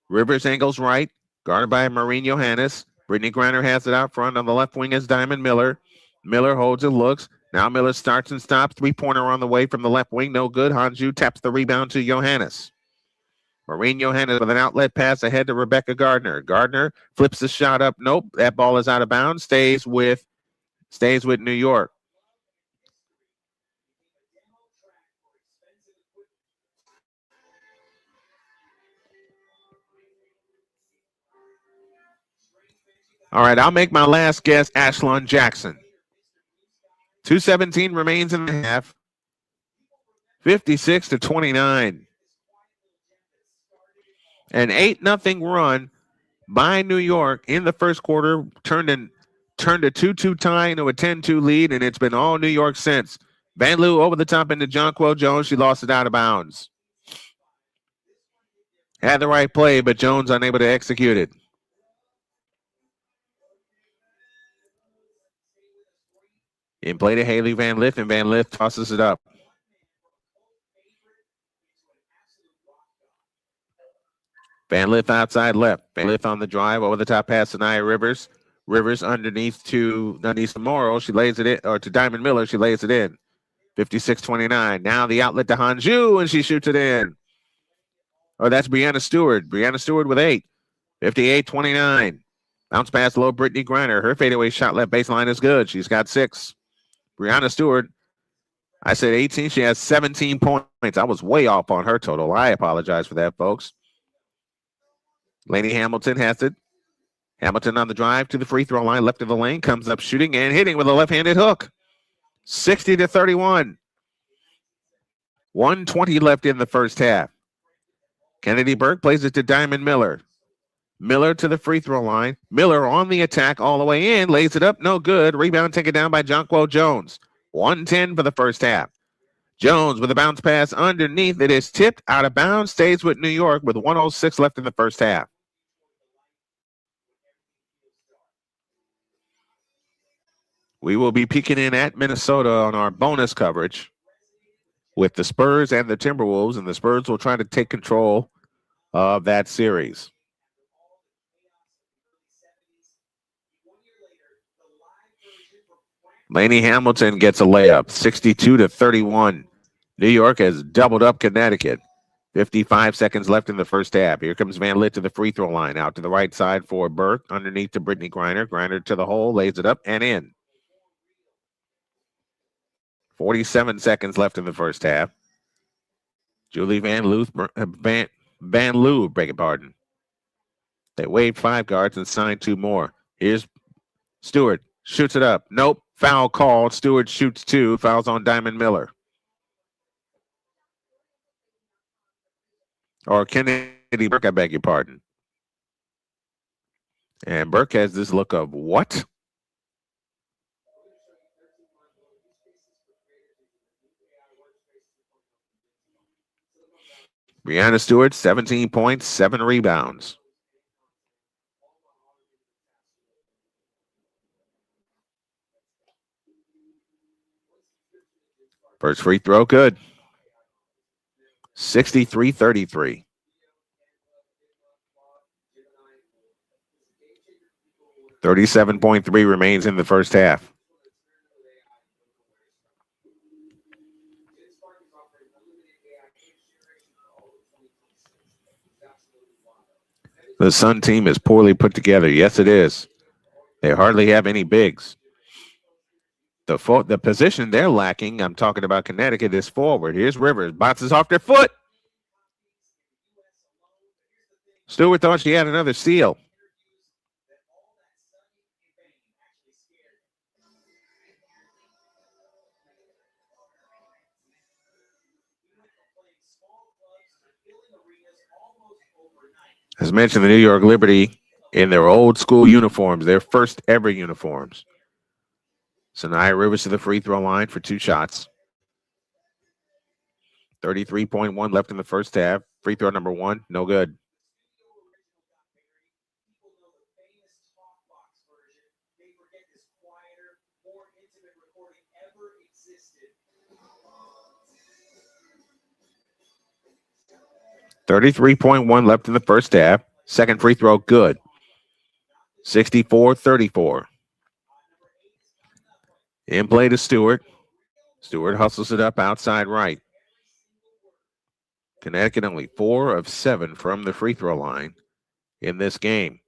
Rivers angles right, guarded by Maureen Johannes. Brittney Griner has it out front. On the left wing is Diamond Miller. Miller holds and looks. Now Miller starts and stops. Three-pointer on the way from the left wing. No good. Hanju taps the rebound to Johannes. Maureen Johannes with an outlet pass ahead to Rebecca Gardner. Gardner flips the shot up. Nope. That ball is out of bounds. Stays with New York. All right, I'll make my last guess, Ashlon Jackson. 2:17 remains in the half. 56-29. An 8-0 run by New York in the first quarter turned a 2-2 tie into a 10-2 lead, and it's been all New York since. Van Loo over the top into Jonquel Jones. She lost it out of bounds. Had the right play, but Jones unable to execute it. In play to Haley Van Lith, and Van Lith tosses it up. Van Lith outside left. Van Lith on the drive, over the top pass to Nia Rivers. Rivers underneath to Morrow. She lays it in, or to Diamond Miller. She lays it in. 56-29. Now the outlet to Hanju, and she shoots it in. Oh, that's Brianna Stewart. Brianna Stewart with 8. 58-29. Bounce pass low, Brittney Griner. Her fadeaway shot left baseline is good. She's got 6. Brianna Stewart, I said 18. She has 17 points. I was way off on her total. I apologize for that, folks. Lainey Hamilton has it. Hamilton on the drive to the free throw line, left of the lane, comes up shooting and hitting with a left-handed hook. 60-31. 1:20 left in the first half. Kennedy Burke plays it to Diamond Miller. Miller to the free throw line. Miller on the attack all the way in, lays it up, no good. Rebound taken down by Jonquel Jones. 1:10 for the first half. Jones with a bounce pass underneath. It is tipped out of bounds, stays with New York with 1:06 left in the first half. We will be peeking in at Minnesota on our bonus coverage with the Spurs and the Timberwolves, and the Spurs will try to take control of that series. Lainey Hamilton gets a layup, 62-31. New York has doubled up Connecticut. 55 seconds left in the first half. Here comes Van Lith to the free throw line, out to the right side for Burke, underneath to Brittney Griner. Griner to the hole, lays it up and in. 47 seconds left in the first half. Julie Van Loo, beg your pardon. They waived 5 guards and signed 2 more. Here's Stewart, shoots it up. Nope, foul called. Stewart shoots 2, fouls on Diamond Miller. Or Kennedy Burke, I beg your pardon. And Burke has this look of what? Brianna Stewart, 17 points, 7 rebounds. First free throw, good. 63-33. $37.3 remains in the first half. The Sun team is poorly put together. Yes, it is. They hardly have any bigs. The position they're lacking, I'm talking about Connecticut, is forward. Here's Rivers. Bounces off their foot. Stewart thought she had another steal. As mentioned, the New York Liberty in their old school uniforms, their first ever uniforms. So Nia Rivers to the free throw line for 2 shots. 33.1 left in the first half. Free throw number 1, no good. $33.1 left in the first half. Second free throw, good. 64-34. In play to Stewart. Stewart hustles it up outside right. Connecticut only 4 of 7 from the free throw line in this game.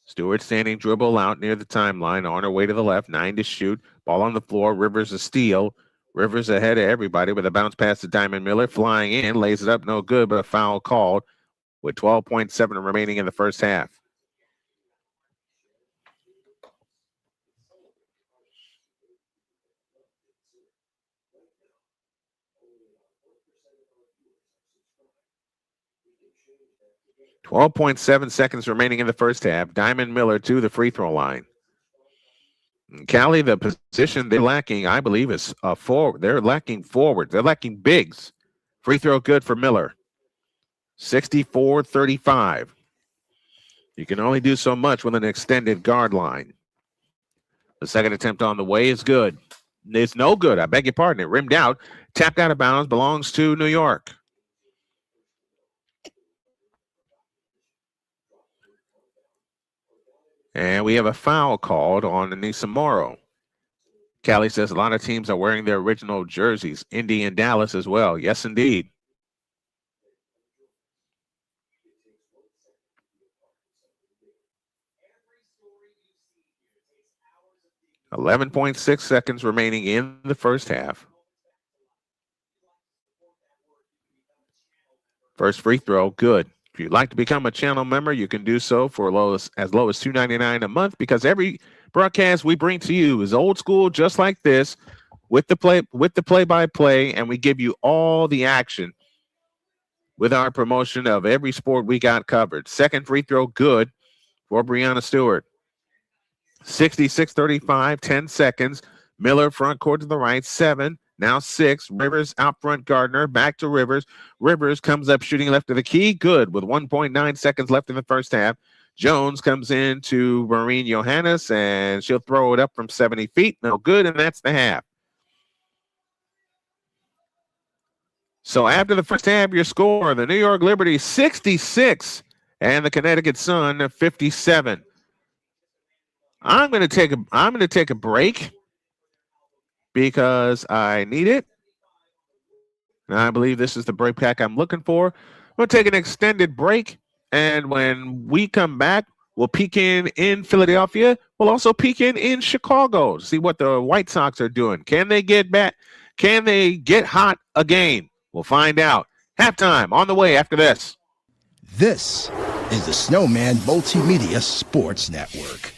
Stewart standing dribble out near the timeline, on her way to the left, 9 to shoot. Ball on the floor, Rivers a steal. Rivers ahead of everybody with a bounce pass to Diamond Miller, flying in, lays it up, no good, but a foul called with 12.7 remaining in the first half. 12.7 seconds remaining in the first half. Diamond Miller to the free throw line. Callie, the position they're lacking, I believe, is forward. They're lacking forward. They're lacking bigs. Free throw good for Miller. 64-35. You can only do so much with an extended guard line. The second attempt on the way is good. It's no good. I beg your pardon. It rimmed out. Tapped out of bounds. Belongs to New York. And we have a foul called on Anissa Morrow. Callie says a lot of teams are wearing their original jerseys. Indy and Dallas as well. Yes, indeed. .6 seconds remaining in the first half. First free throw, good. If you'd like to become a channel member, you can do so for as low as $2.99 a month, because every broadcast we bring to you is old school, just like this, with the play-by-play, and we give you all the action with our promotion of every sport we got covered. Second free throw, good for Breanna Stewart. 66-35, 10 seconds. Miller front court to the right, 7. Now 6. Rivers out front, Gardner. Back to Rivers. Rivers comes up shooting left of the key. Good with 1.9 seconds left in the first half. Jones comes in to Maureen Johannes, and she'll throw it up from 70 feet. No good, and that's the half. So after the first half, your score, the New York Liberty 66 and the Connecticut Sun 57. I'm going to take a break because I need it. And I believe this is the break pack I'm looking for. I'm going to take an extended break, and when we come back, we'll peek in Philadelphia. We'll also peek in Chicago to see what the White Sox are doing. Can they get back? Can they get hot again? We'll find out. Halftime on the way after this. This is the Snowman Multimedia Sports Network.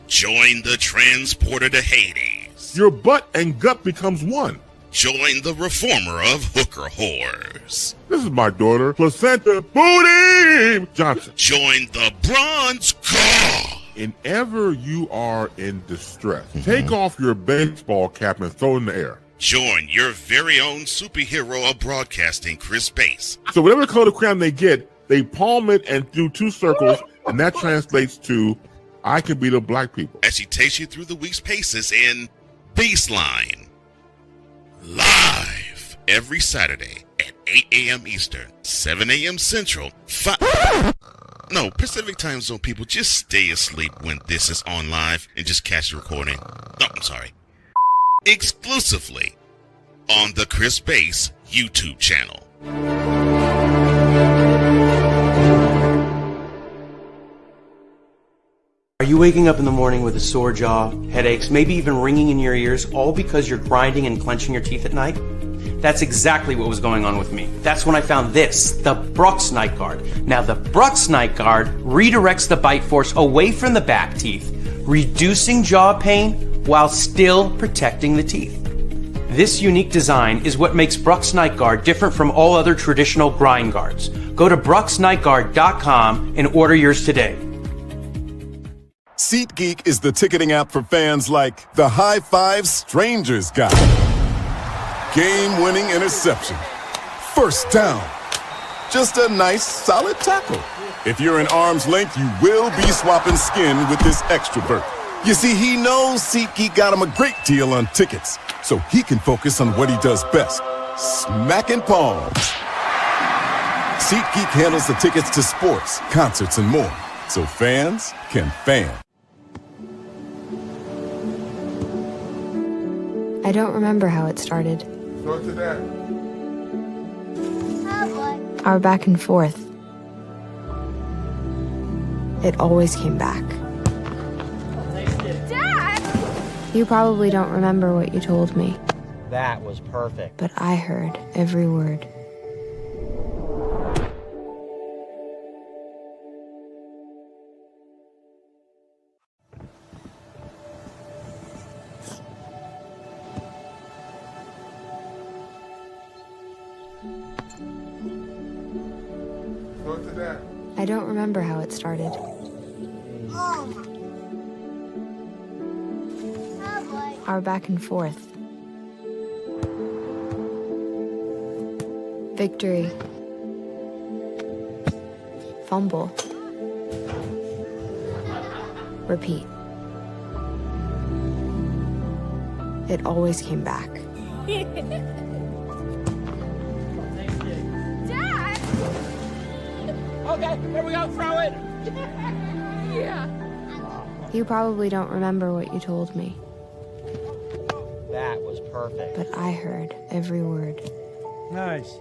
Join the transporter to Hades. Your butt and gut becomes one. Join the reformer of hooker whores. This is my daughter, Placenta Booty Johnson. Join the bronze car. Whenever you are in distress, take off your baseball cap and throw it in the air. Join your very own superhero of broadcasting, Chris Bass. So whatever color crayon they get, they palm it and do 2 circles, and that translates to I can beat up black people. As she takes you through the week's paces in Baseline. Live every Saturday at 8 a.m. Eastern, 7 a.m. Central, Pacific time zone people, just stay asleep when this is on live and just catch the recording. Exclusively on the Chris Bass YouTube channel. Are you waking up in the morning with a sore jaw, headaches, maybe even ringing in your ears, all because you're grinding and clenching your teeth at night? That's exactly what was going on with me. That's when I found this, the Brux Night Guard. Now, the Brux Night Guard redirects the bite force away from the back teeth, reducing jaw pain while still protecting the teeth. This unique design is what makes Brux Night Guard different from all other traditional grind guards. Go to BruxNightGuard.com and order yours today. SeatGeek is the ticketing app for fans like the high five strangers got, game-winning interception, first down, just a nice solid tackle. If you're in arm's length, you will be swapping skin with this extrovert. You see, he knows SeatGeek got him a great deal on tickets, so he can focus on what he does best, smacking palms. SeatGeek handles the tickets to sports, concerts, and more, so fans can fan. I don't remember how it started. Go to that. Our back and forth. It always came back. Dad! You probably don't remember what you told me. That was perfect. But I heard every word. I don't remember how it started. Our back and forth. Victory. Fumble. Repeat. It always came back. Dad! Okay, here we go, throw it! Yeah. You probably don't remember what you told me, That was perfect. but I heard every word. Nice.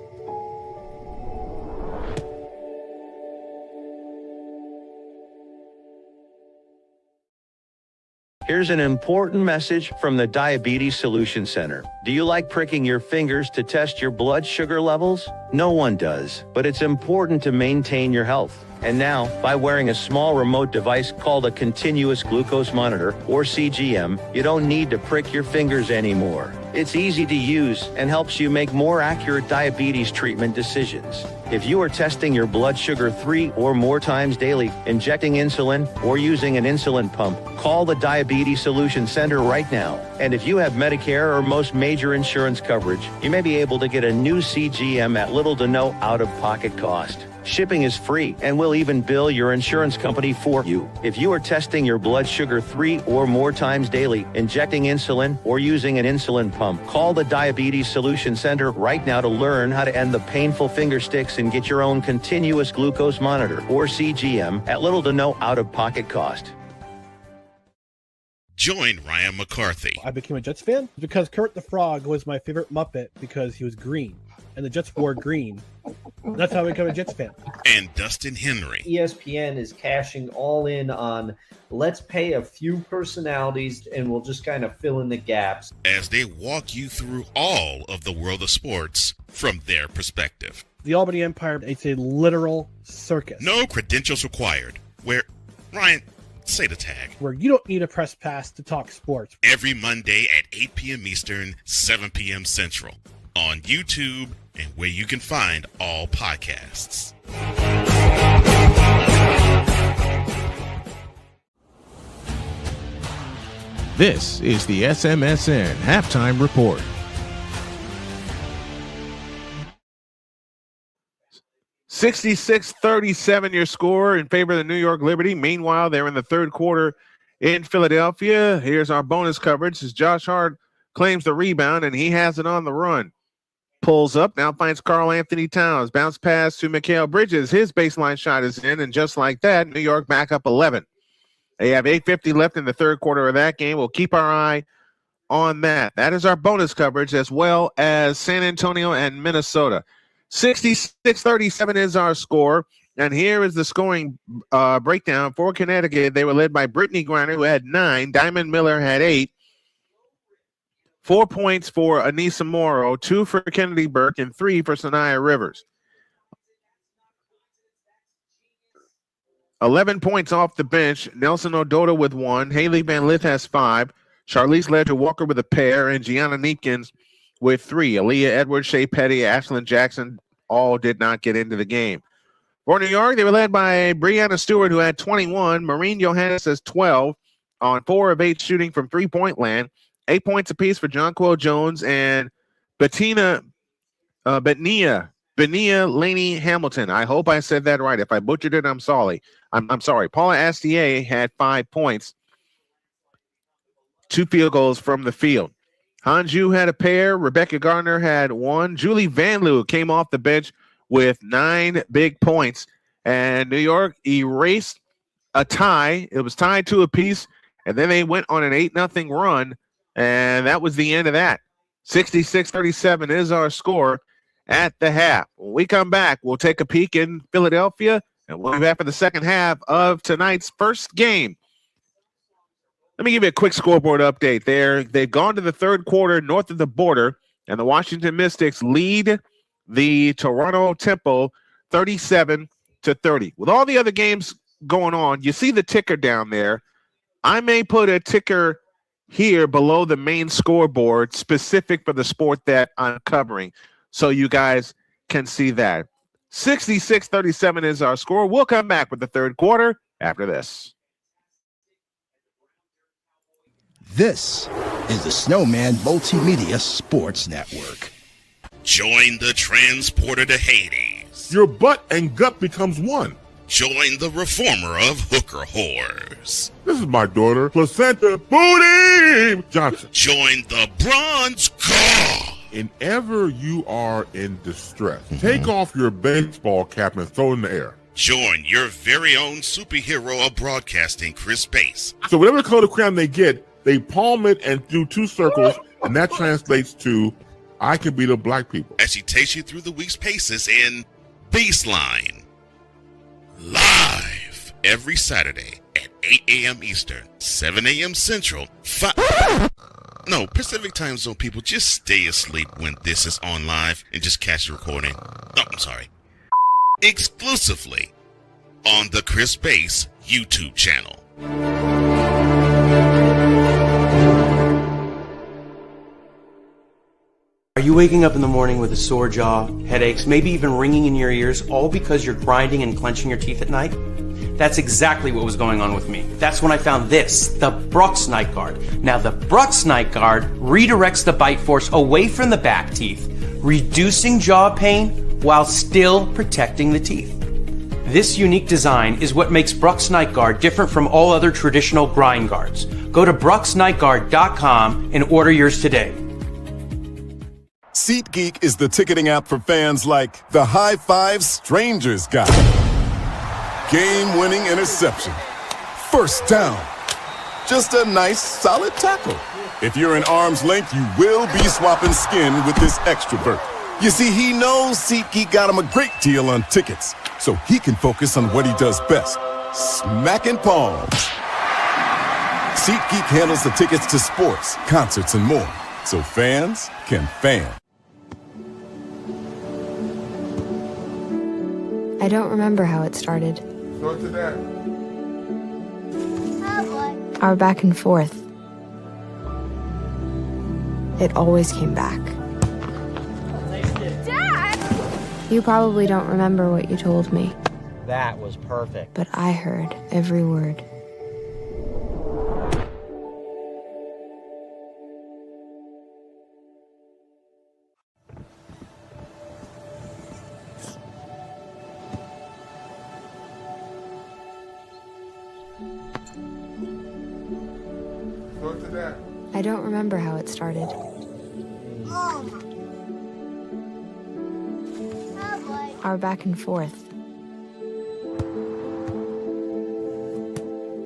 Here's an important message from the Diabetes Solution Center. Do you like pricking your fingers to test your blood sugar levels? No one does, but it's important to maintain your health. And now, by wearing a small remote device called a continuous glucose monitor, or CGM, you don't need to prick your fingers anymore. It's easy to use and helps you make more accurate diabetes treatment decisions. If you are testing your blood sugar 3 or more times daily, injecting insulin, or using an insulin pump, call the Diabetes Solution Center right now. And if you have Medicare or most major insurance coverage, you may be able to get a new CGM at little to no out-of-pocket cost. Shipping is free and we'll even bill your insurance company for you. If you are testing your blood sugar 3 or more times daily, injecting insulin, or using an insulin pump, call the Diabetes Solution Center right now to learn how to end the painful finger sticks and get your own continuous glucose monitor, or CGM, at little to no out-of-pocket cost. Join Ryan McCarthy I became a Jets fan because Kermit the Frog was my favorite Muppet because he was green, and the Jets wore green. That's how I became a Jets fan. and Dustin Henry ESPN is cashing all in on let's pay a few personalities and we'll just kind of fill in the gaps as they walk you through all of the world of sports from their perspective. The Albany Empire, it's a literal circus. No credentials required. Where, Ryan, say the tag. Where you don't need a press pass to talk sports. Every Monday at 8 p.m. Eastern, 7 p.m. Central. On YouTube and where you can find all podcasts. This is the SMSN Halftime Report. $66-37 your score in favor of the New York Liberty. Meanwhile, they're in the third quarter in Philadelphia. Here's our bonus coverage as Josh Hart claims the rebound, and he has it on the run. Pulls up, now finds Karl Anthony Towns. Bounce pass to Mikal Bridges. His baseline shot is in, and just like that, New York back up 11. They have 8:50 left in the third quarter of that game. We'll keep our eye on that. That is our bonus coverage, as well as San Antonio and Minnesota. 66-37 is our score, and here is the scoring breakdown for Connecticut. They were led by Brittney Griner, who had 9. Diamond Miller had 8. 4 points for Anissa Morrow, 2 for Kennedy Burke, and 3 for Sanaya Rivers. 11 points off the bench. Nelson Ododa with 1. Haley Van Lith has 5. Charlize Ledger-Walker with a pair, and Gianna Neepkins with 3. Aaliyah Edwards, Shea Petty, Ashlyn Jackson all did not get into the game. For New York, they were led by Breanna Stewart, who had 21. Maureen Johannes has 12 on 4 of 8 shooting from three-point land. 8 points apiece for Jonquil Jones and Benia Laney Hamilton. I hope I said that right. If I butchered it, I'm sorry. I'm sorry. Paula Astier had 5 points. 2 field goals from the field. Hanju had a pair. Rebecca Gardner had 1. Julie Van Loo came off the bench with 9 big points. And New York erased a tie. It was tied 2 apiece. And then they went on an 8-0 run. And that was the end of that. 66-37 is our score at the half. When we come back, we'll take a peek in Philadelphia, and we'll be back for the second half of tonight's first game. Let me give you a quick scoreboard update there. They've gone to the third quarter north of the border, and the Washington Mystics lead the Toronto Temple 37-30. With all the other games going on, you see the ticker down there. I may put a ticker here below the main scoreboard specific for the sport that I'm covering, so you guys can see that. 66-37 is our score. We'll come back with the third quarter after this. This is the Snowman Multimedia Sports Network. Join the transporter to Hades. Your butt and gut becomes one. Join the reformer of hooker whores. This is my daughter, Placenta Booty Johnson. Join the bronze car. And ever you are in distress, take off your baseball cap and throw it in the air. Join your very own superhero of broadcasting, Chris Bass. So whatever color crayon they get, they palm it and do two circles, and that translates to, I can be the black people. As she takes you through the week's paces in Baseline. Live every Saturday at 8 a.m. Eastern, 7 a.m. Central, Pacific Time Zone people, just stay asleep when this is on live and just catch the recording. Exclusively on the Chris Bass YouTube channel. Are you waking up in the morning with a sore jaw, headaches, maybe even ringing in your ears, all because you're grinding and clenching your teeth at night? That's exactly what was going on with me. That's when I found this, the Brooks Night Guard. Now, the Brooks Night Guard redirects the bite force away from the back teeth, reducing jaw pain while still protecting the teeth. This unique design is what makes Brooks Night Guard different from all other traditional grind guards. Go to brooksnightguard.com and order yours today. SeatGeek is the ticketing app for fans like the High Five Strangers guy. Game-winning interception. First down. Just a nice, solid tackle. If you're in arm's length, you will be swapping skin with this extrovert. You see, he knows SeatGeek got him a great deal on tickets, so he can focus on what he does best, smacking palms. SeatGeek handles the tickets to sports, concerts, and more, so fans can fan. I don't remember how it started. Go to that. Our back and forth. It always came back. Dad! You probably don't remember what you told me, That was perfect. but I heard every word. Go to that. I don't remember how it started. Our back and forth.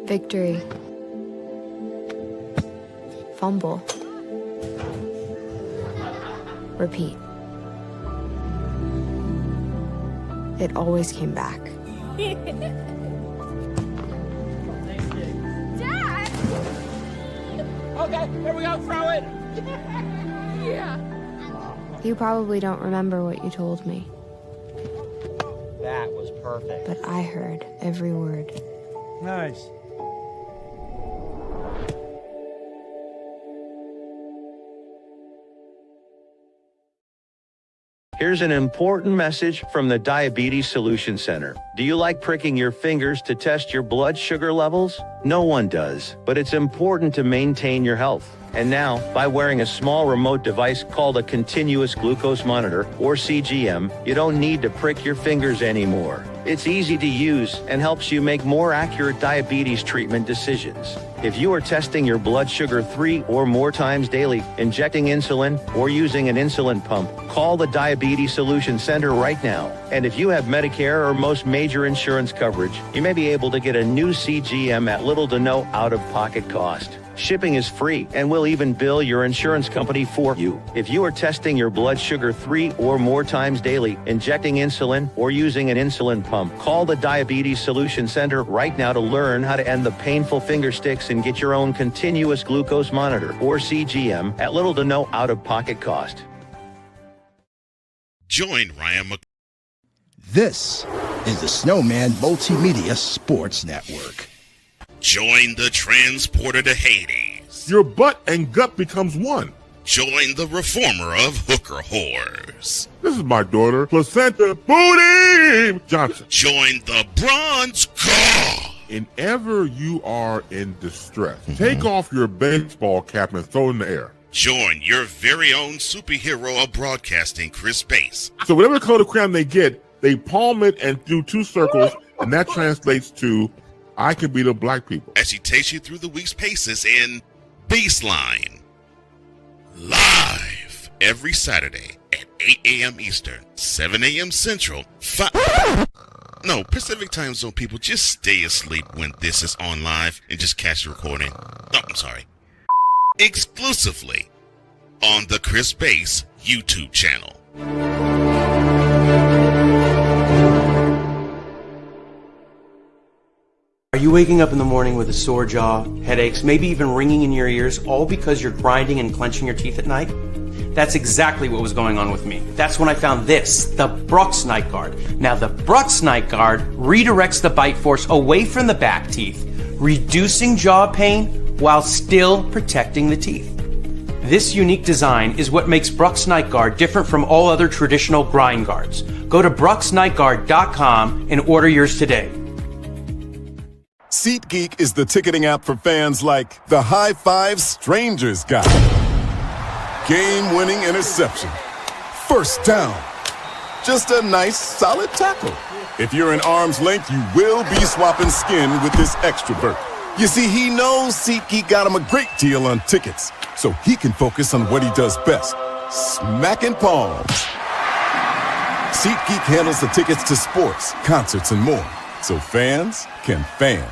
Victory. Fumble. Repeat. It always came back. Dad! Okay, here we go, throw it! Yeah. You probably don't remember what you told me, That was perfect. but I heard every word. Nice. Here's an important message from the Diabetes Solution Center. Do you like pricking your fingers to test your blood sugar levels? No one does, but it's important to maintain your health. And now, by wearing a small remote device called a continuous glucose monitor, or CGM, you don't need to prick your fingers anymore. It's easy to use and helps you make more accurate diabetes treatment decisions. If you are testing your blood sugar 3 or more times daily, injecting insulin, or using an insulin pump, call the Diabetes Solution Center right now. And if you have Medicare or most major insurance coverage, you may be able to get a new CGM at little to no out-of-pocket cost. Shipping is free, and we'll even bill your insurance company for you. If you are testing your blood sugar 3 or more times daily, injecting insulin, or using an insulin pump, call the Diabetes Solution Center right now to learn how to end the painful finger sticks and get your own continuous glucose monitor, or CGM, at little to no out-of-pocket cost. Join Ryan Mc... This is the Snowman Multimedia Sports Network. Join the transporter to Hades. Your butt and gut becomes one. Join the reformer of hooker whores. This is my daughter, Placenta Booty Johnson. Join the bronze car. Whenever you are in distress, take off your baseball cap and throw it in the air. Join your very own superhero of broadcasting, Chris Bass. So whatever color crayon they get, they palm it and do two circles, and that translates to, I can beat up black people. As she takes you through the week's paces in Baseline. Live every Saturday at 8 a.m. Eastern, 7 a.m. Central, No, Pacific Time Zone people, just stay asleep when this is on live and just catch the recording. Oh, I'm sorry. Exclusively on the Chris Bass YouTube channel. Are you waking up in the morning with a sore jaw, headaches, maybe even ringing in your ears, all because you're grinding and clenching your teeth at night? That's exactly what was going on with me. That's when I found this, the Brooks Night Guard. Now, the Brooks Night Guard redirects the bite force away from the back teeth, reducing jaw pain while still protecting the teeth. This unique design is what makes Brooks Night Guard different from all other traditional grind guards. Go to brooksnightguard.com and order yours today. SeatGeek is the ticketing app for fans like the High Five Strangers guy. Game-winning interception. First down. Just a nice, solid tackle. If you're in arm's length, you will be swapping skin with this extrovert. You see, he knows SeatGeek got him a great deal on tickets, so he can focus on what he does best, smacking palms. SeatGeek handles the tickets to sports, concerts, and more, so fans can fan.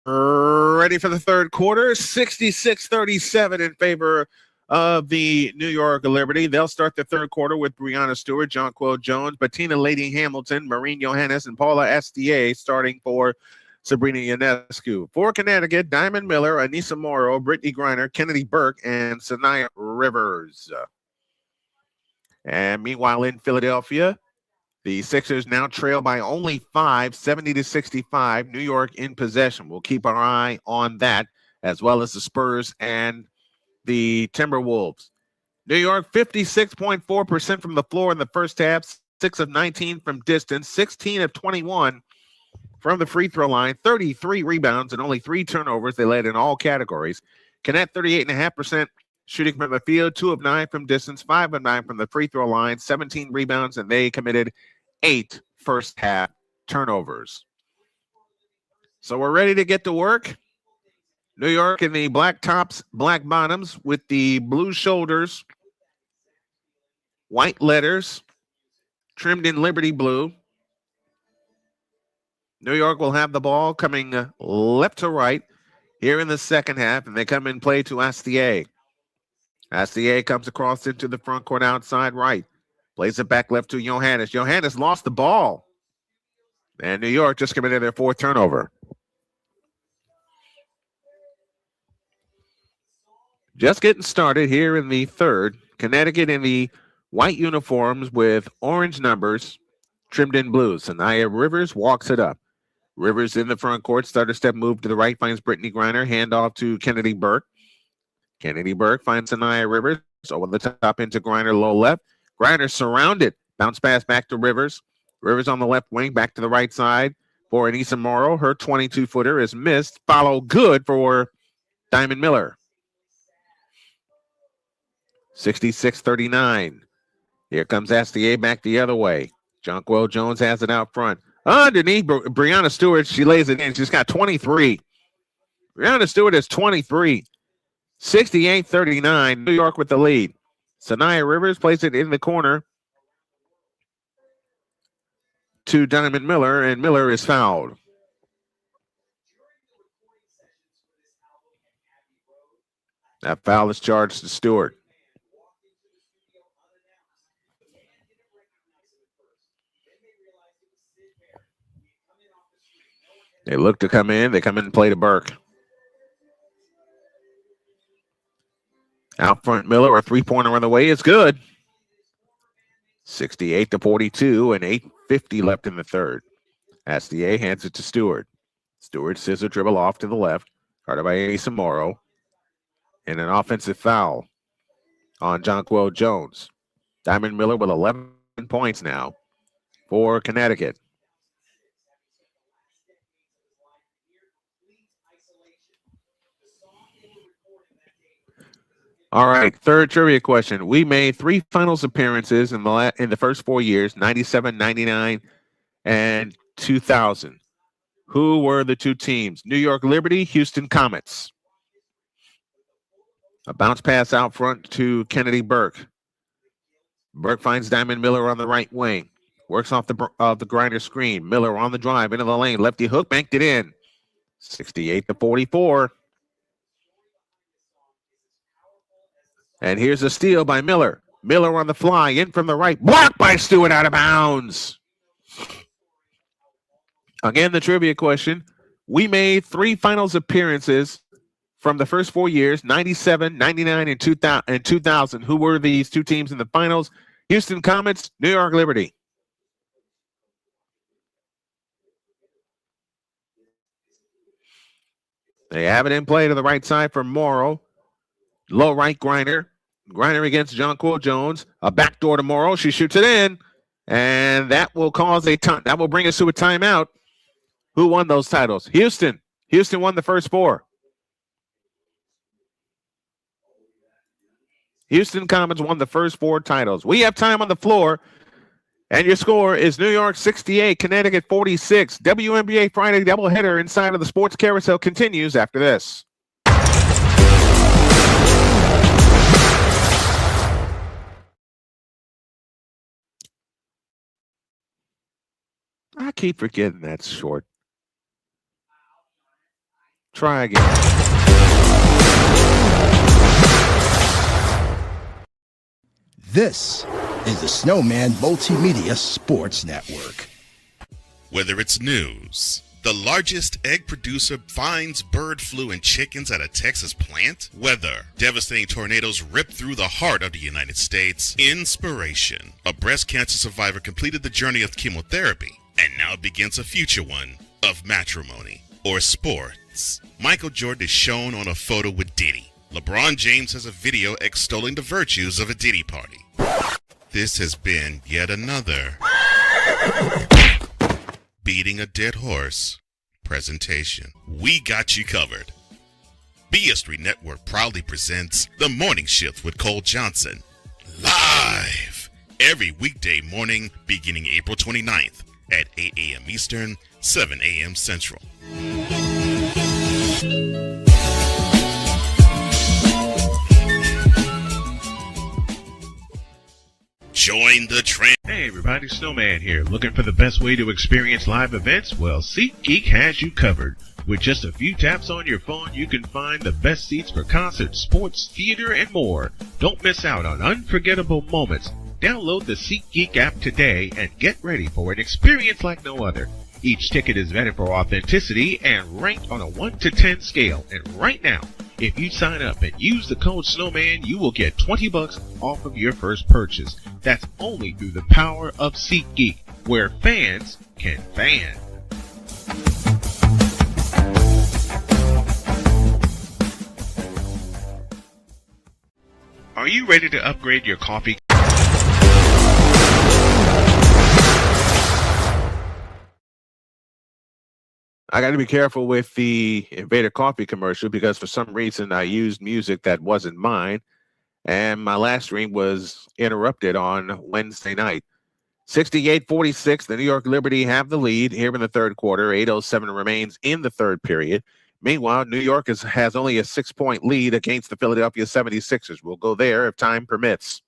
Ready for the third quarter, 66-37 in favor of the New York Liberty. They'll start the third quarter with Brianna Stewart, Jonquil Jones, Bettina Lady Hamilton, Maureen Johannes, and Paula Estier starting for Sabrina Ionescu. For Connecticut, Diamond Miller, Anissa Morrow, Brittney Griner, Kennedy Burke, and Sanaya Rivers. And meanwhile in Philadelphia, the Sixers now trail by only 5, 70-65. New York in possession. We'll keep our eye on that, as well as the Spurs and the Timberwolves. New York, 56.4% from the floor in the first half, 6 of 19 from distance, 16 of 21 from the free throw line, 33 rebounds, and only 3 turnovers. They led in all categories. Connect, 38.5% shooting from the field, 2 of 9 from distance, 5 of 9 from the free throw line, 17 rebounds, and they committed 8 first half turnovers. So we're ready to get to work. New York in the black tops, black bottoms with the blue shoulders, white letters, trimmed in Liberty blue. New York will have the ball coming left to right here in the second half, and they come in play to Estier. Estier comes across into the front court outside right. Plays it back left to Johannes. Johannes lost the ball. And New York just committed their 4th turnover. Just getting started here in the third. Connecticut in the white uniforms with orange numbers trimmed in blue. Sanaya Rivers walks it up. Rivers in the front court. Starter step move to the right. Finds Brittney Griner. Handoff to Kennedy Burke. Kennedy Burke finds Sanaya Rivers. Over the top into Griner, low left. Griner surrounded. Bounce pass back to Rivers. Rivers on the left wing. Back to the right side for Anissa Morrow. Her 22-footer is missed. Follow good for Diamond Miller. 66-39. Here comes Estier back the other way. Jonquil Jones has it out front. Underneath, Brianna Stewart, she lays it in. She's got 23. Brianna Stewart is 23. 68-39. New York with the lead. Sanaya Rivers plays it in the corner to Diamond Miller, and Miller is fouled. That foul is charged to Stewart. They look to come in. They come in and play to Burke. Out front, Miller, a 3-pointer on the way. It's good. 68-42 and 8:50 left in the third. Estier hands it to Stewart. Stewart scissor dribble off to the left, guarded by Asa Morrow. And an offensive foul on Jonquel Jones. Diamond Miller with 11 points now for Connecticut. All right, third trivia question. We made 3 finals appearances in the first 4 years, 97, 99, and 2000. Who were the 2 teams? New York Liberty, Houston Comets. A bounce pass out front to Kennedy Burke. Burke finds Diamond Miller on the right wing. Works off the Griner screen. Miller on the drive into the lane. Lefty hook, banked it in. 68-44. And here's a steal by Miller. Miller on the fly, in from the right. Blocked by Stewart, out of bounds. Again, the trivia question. We made 3 finals appearances from the first 4 years, 97, 99, and 2000. Who were these 2 teams in the finals? Houston Comets, New York Liberty. They have it in play to the right side for Morrow. Low right, Griner. Griner against Jonquel Jones. A backdoor to Morrow. She shoots it in. And that will cause that will bring us to a timeout. Who won those titles? Houston. Houston won the first 4. Houston Comets won the first 4 titles. We have time on the floor. And your score is New York 68, Connecticut 46. WNBA Friday doubleheader inside of the Sports Carousel continues after this. I keep forgetting that's short. Try again. This is the Snowman Multimedia Sports Network. Whether it's news, the largest egg producer finds bird flu in chickens at a Texas plant, weather, devastating tornadoes rip through the heart of the United States, inspiration, a breast cancer survivor completed the journey of chemotherapy and now begins a future one of matrimony or sports. Michael Jordan is shown on a photo with Diddy. LeBron James has a video extolling the virtues of a Diddy party. This has been yet another beating a dead horse presentation. We got you covered. BS3 Network proudly presents The Morning Shift with Cole Johnson, live every weekday morning beginning April 29th at 8 a.m. Eastern, 7 a.m. Central. Join the trend. Hey everybody, Snowman here. Looking for the best way to experience live events? Well, SeatGeek has you covered. With just a few taps on your phone, you can find the best seats for concerts, sports, theater, and more. Don't miss out on unforgettable moments. Download the SeatGeek app today and get ready for an experience like no other. Each ticket is vetted for authenticity and ranked on a 1 to 10 scale. And right now, if you sign up and use the code Snowman, you will get $20 off of your first purchase. That's only through the power of SeatGeek, where fans can fan. Are you ready to upgrade your coffee? I got to be careful with the Invader Coffee commercial because for some reason I used music that wasn't mine, and my last stream was interrupted on Wednesday night. 68-46, the New York Liberty have the lead here in the third quarter. 8:07 remains in the third period. Meanwhile, New York has only a 6-point lead against the Philadelphia 76ers. We'll go there if time permits.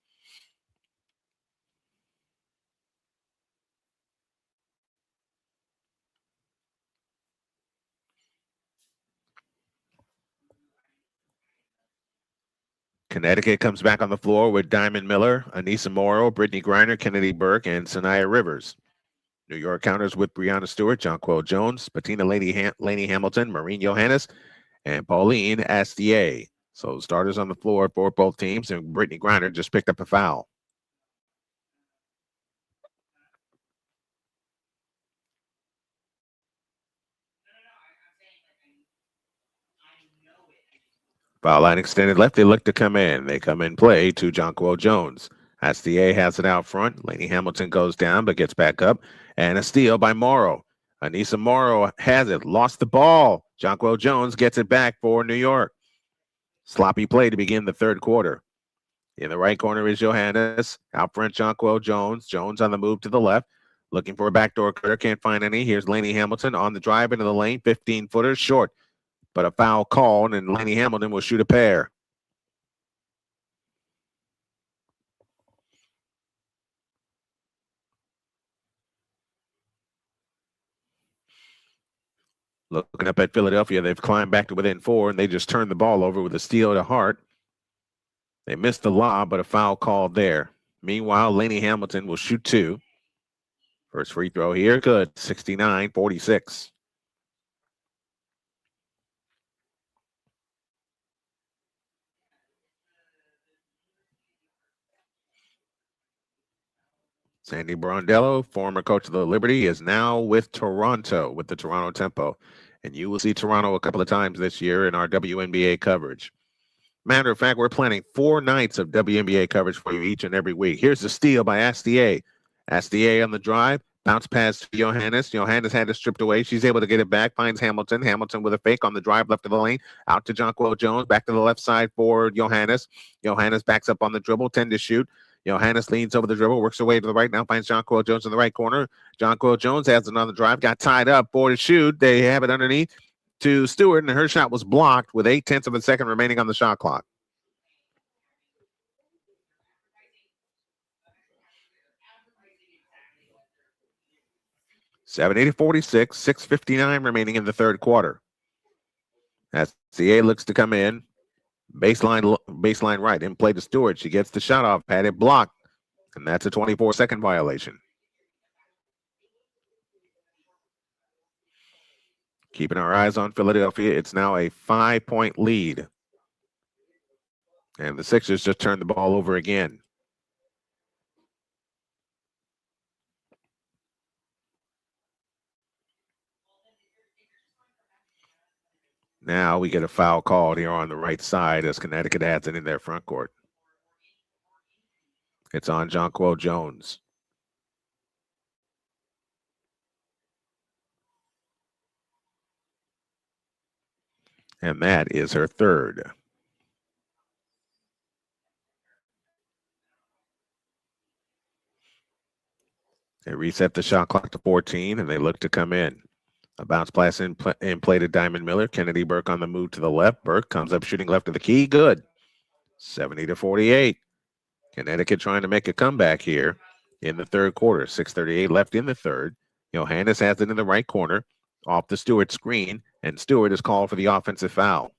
Connecticut comes back on the floor with Diamond Miller, Anissa Morrow, Brittney Griner, Kennedy Burke, and Sanaya Rivers. New York counters with Breonna Stewart, Jonquel Jones, Patina Laney Hamilton, Maureen Johannes, and Pauline Astier. So starters on the floor for both teams, and Brittney Griner just picked up a foul. Foul line extended left. They look to come in. They come in play to Jonquil Jones. SDA has it out front. Lainey Hamilton goes down but gets back up. And a steal by Morrow. Anissa Morrow has it. Lost the ball. Jonquil Jones gets it back for New York. Sloppy play to begin the third quarter. In the right corner is Johannes. Out front, Jonquil Jones. Jones on the move to the left. Looking for a backdoor cutter. Can't find any. Here's Lainey Hamilton on the drive into the lane. 15-footer short. But a foul called, and Lainey Hamilton will shoot a pair. Looking up at Philadelphia, they've climbed back to within 4, and they just turned the ball over with a steal to Hart. They missed the lob, but a foul called there. Meanwhile, Lainey Hamilton will shoot 2. First free throw here, good, 69-46. Sandy Brondello, former coach of the Liberty, is now with Toronto, with the Toronto Tempo. And you will see Toronto a couple of times this year in our WNBA coverage. Matter of fact, we're planning 4 nights of WNBA coverage for you each and every week. Here's the steal by SDA. SDA on the drive, bounce pass to Johannes. Johannes had it stripped away. She's able to get it back, finds Hamilton. Hamilton with a fake on the drive left of the lane. Out to Jonquil Jones, back to the left side for Johannes. Johannes backs up on the dribble, 10 to shoot. Johannes leans over the dribble, works her way to the right, now finds Jonquil Jones in the right corner. Jonquil Jones has another drive, got tied up for the shoot. They have it underneath to Stewart, and her shot was blocked with 0.8 of a second remaining on the shot clock. (70-46), 6:59 remaining in the third quarter. SCA looks to come in. Baseline right, in play to Stewart. She gets the shot off, had it blocked, and that's a 24-second violation. Keeping our eyes on Philadelphia, it's now a 5-point lead. And the Sixers just turned the ball over again. Now we get a foul called here on the right side as Connecticut adds it in their front court. It's on Jonquil Jones. And that is her third. They reset the shot clock to 14, and they look to come in. A bounce pass in play to Diamond Miller. Kennedy Burke on the move to the left. Burke comes up shooting left of the key. Good. 70-48. Connecticut trying to make a comeback here in the third quarter. 6:38 left in the third. Johannes has it in the right corner off the Stewart screen, and Stewart is called for the offensive foul.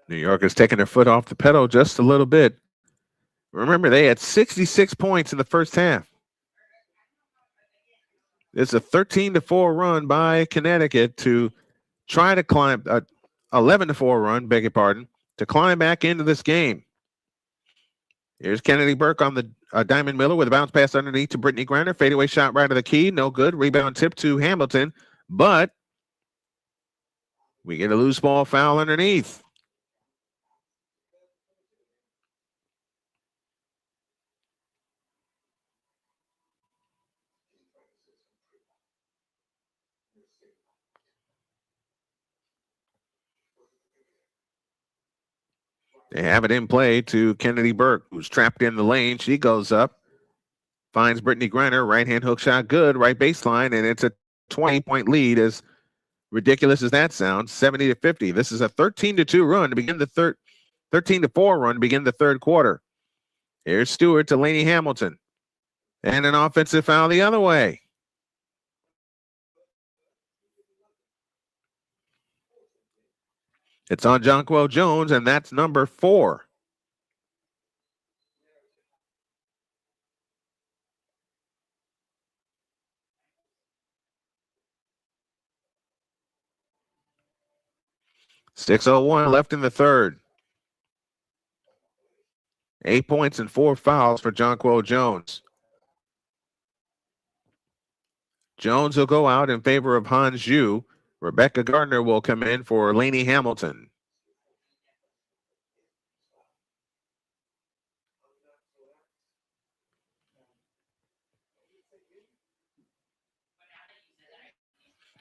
New York is taking their foot off the pedal just a little bit. Remember, they had 66 points in the first half. It's a 13-4 run by Connecticut to try to climb, 11-4 run, beg your pardon, to climb back into this game. Here's Kennedy Burke on the Diamond Miller with a bounce pass underneath to Brittney Griner. Fadeaway shot right of the key, no good. Rebound tip to Hamilton, but we get a loose ball foul underneath. They have it in play to Kennedy Burke, who's trapped in the lane. She goes up, finds Brittney Griner, right-hand hook shot, good, right baseline, and it's a 20-point lead. As ridiculous as that sounds, 70-50. This is a 13-2 run to begin the 13-4 run to begin the third quarter. Here's Stewart to Lainey Hamilton, and an offensive foul the other way. It's on Jonquil Jones, and that's number 4. .601 left in the third. 8 points and 4 fouls for Jonquil Jones. Jones will go out in favor of Han Zhu. Rebecca Gardner will come in for Lainey Hamilton.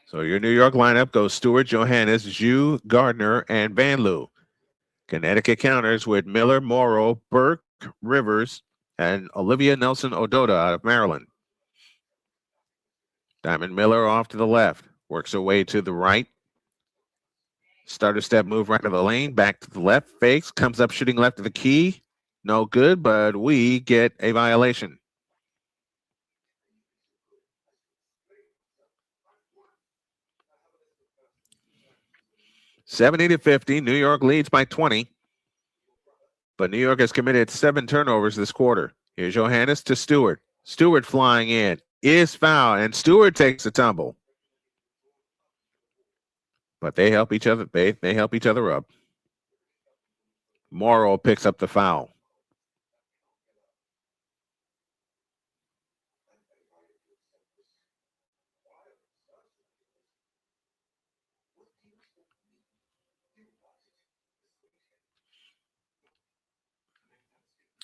So your New York lineup goes Stewart, Johannes, Zhu, Gardner, and Van Loo. Connecticut counters with Miller, Morrow, Burke, Rivers, and Olivia Nelson Ododa out of Maryland. Diamond Miller off to the left, works her way to the right. Starter step move right to the lane, back to the left, fakes, comes up shooting left of the key. No good, but we get a violation. $70-50. New York leads by 20. But New York has committed 7 turnovers this quarter. Here's Johannes to Stewart. Stewart flying in. Is fouled, and Stewart takes a tumble. But they help each other. They help each other up. Morrow picks up the foul.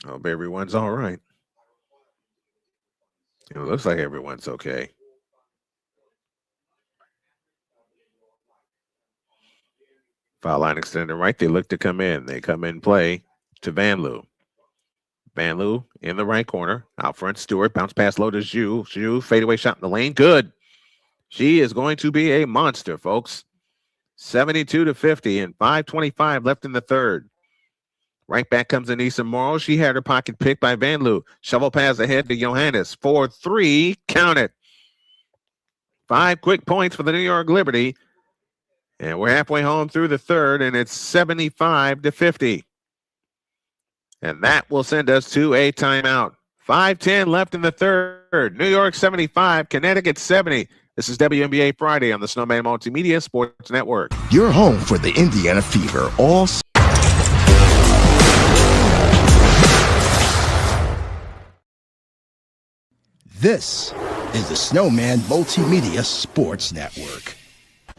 Hope everyone's all right. It looks like everyone's okay. Foul line extended right. They look to come in. They come in play to Van Loo. Van Loo in the right corner. Out front, Stewart. Bounce pass low to Zhu. Zhu, fadeaway shot in the lane. Good. She is going to be a monster, folks. 72-50 and 5:25 left in the third. Right back comes Anissa Morrow. She had her pocket picked by Van Loo. Shovel pass ahead to Johannes. 4-3. Count it. 5 quick points for the New York Liberty. And we're halfway home through the third, and it's 75-50. And that will send us to a timeout. 5:10 left in the third. New York 75, Connecticut 70. This is WNBA Friday on the Snowman Multimedia Sports Network. You're home for the Indiana Fever all. This is the Snowman Multimedia Sports Network.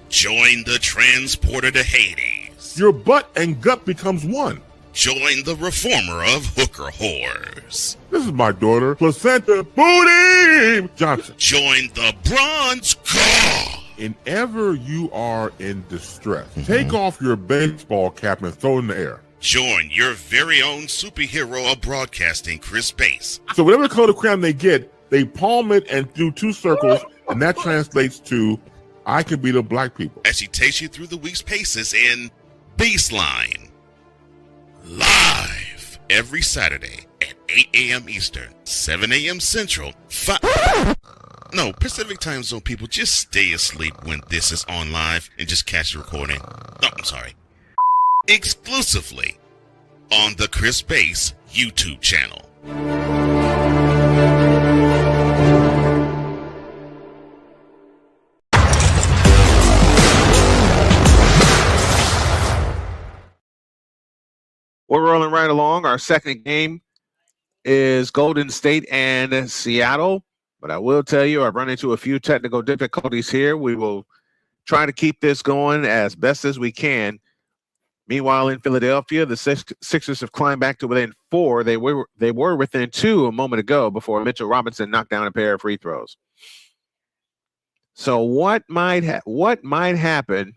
Join the transporter to Hades. Your butt and gut becomes one. Join the reformer of hooker whores. This is my daughter, Placenta Booty Johnson. Join the bronze car. Whenever you are in distress, take off your baseball cap and throw it in the air. Join your very own superhero of broadcasting, Chris Bass. So whatever color crayon they get, they palm it and do 2 circles, and that translates to, I can beat up black people. As she takes you through the week's paces in Baseline. Live every Saturday at 8 a.m. Eastern, 7 a.m. Central, Pacific time zone people, just stay asleep when this is on live and just catch the recording. No, I'm sorry. Exclusively on the Chris Bass YouTube channel. We're rolling right along. Our second game is Golden State and Seattle. But I will tell you, I've run into a few technical difficulties here. We will try to keep this going as best as we can. Meanwhile, in Philadelphia, the Sixers have climbed back to within 4. They were within 2 a moment ago before Mitchell Robinson knocked down a pair of free throws. So what might happen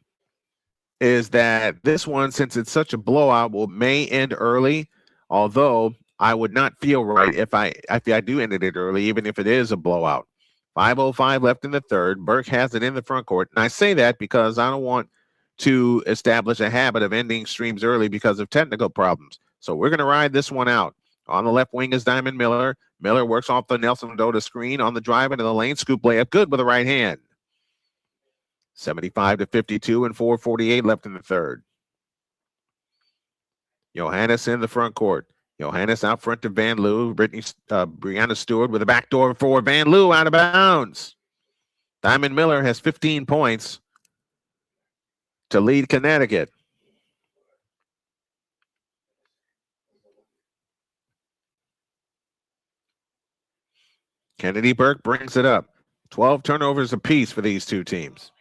is that this one, since it's such a blowout, may end early. Although I would not feel right if I do end it early, even if it is a blowout. 5:05 left in the third. Burke has it in the front court, and I say that because I don't want to establish a habit of ending streams early because of technical problems. So we're going to ride this one out. On the left wing is Diamond Miller. Miller works off the Nelson Dota screen on the drive into the lane. Scoop layup, good with the right hand. 75-52 and 4:48 left in the third. Johannes in the front court. Johannes out front to Van Loo. Brianna Stewart with a backdoor for Van Loo out of bounds. Diamond Miller has 15 points to lead Connecticut. Kennedy Burke brings it up. 12 turnovers apiece for these two teams.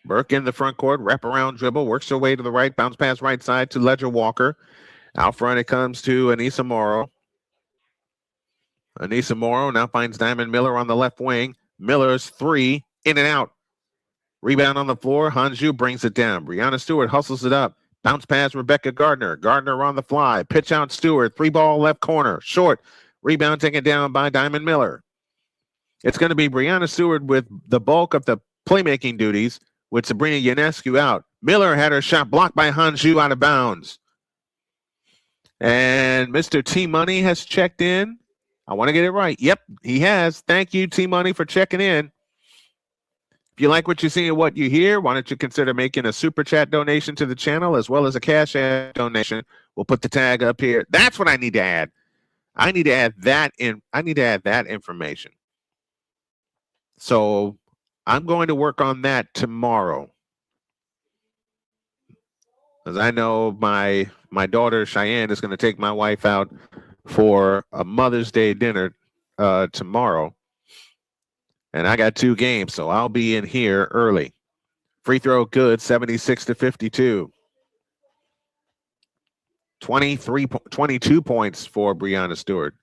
Burke in the front court, wraparound dribble, works her way to the right, bounce pass right side to Ledger Walker. Out front it comes to Anissa Morrow. Anissa Morrow now finds Diamond Miller on the left wing. Miller's three, in and out. Rebound on the floor. Hanju brings it down. Brianna Stewart hustles it up. Bounce pass Rebecca Gardner. Gardner on the fly. Pitch out Stewart. 3-ball left corner. Short. Rebound taken down by Diamond Miller. It's going to be Brianna Stewart with the bulk of the playmaking duties with Sabrina Ionescu out. Miller had her shot blocked by Hanju out of bounds. And Mr. T-Money has checked in. I want to get it right. Yep, he has. Thank you, T-Money, for checking in. If you like what you see and what you hear, why don't you consider making a super chat donation to the channel as well as a cash app donation. We'll put the tag up here. That's what I need to add. I need to add that information. So I'm going to work on that tomorrow. Because I know my daughter Cheyenne is going to take my wife out for a Mother's Day dinner tomorrow. And I got 2 games, so I'll be in here early. Free throw good, 76-52. 22 points for Brianna Stewart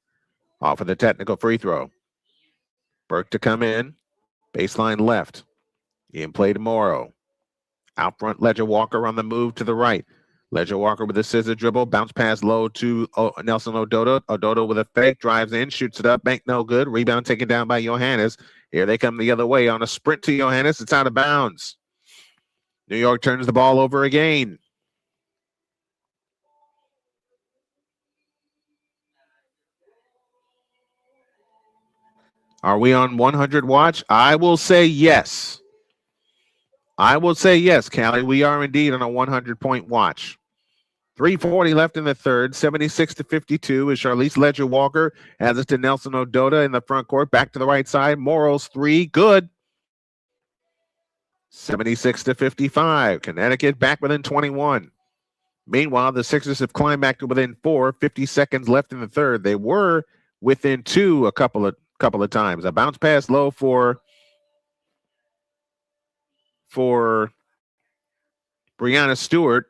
off of the technical free throw. Burke to come in. Baseline left. In play to Morrow. Out front, Ledger Walker on the move to the right. Ledger Walker with a scissor dribble. Bounce pass low to Nelson Ododo. Ododo with a fake. Drives in. Shoots it up. Bank no good. Rebound taken down by Johannes. Here they come the other way on a sprint to Johannes. It's out of bounds. New York turns the ball over again. Are we on 100 watch? I will say yes. I will say yes, Callie. We are indeed on a 100-point watch. 3:40 left in the third, 76-52 is Charlize Ledger Walker. Has it to Nelson Ododa in the front court. Back to the right side. Morrow's three, good. 76-55. Connecticut back within 21. Meanwhile, the Sixers have climbed back to within 4. 50 seconds left in the third. They were within 2 a couple of times. A bounce pass low for Brianna Stewart.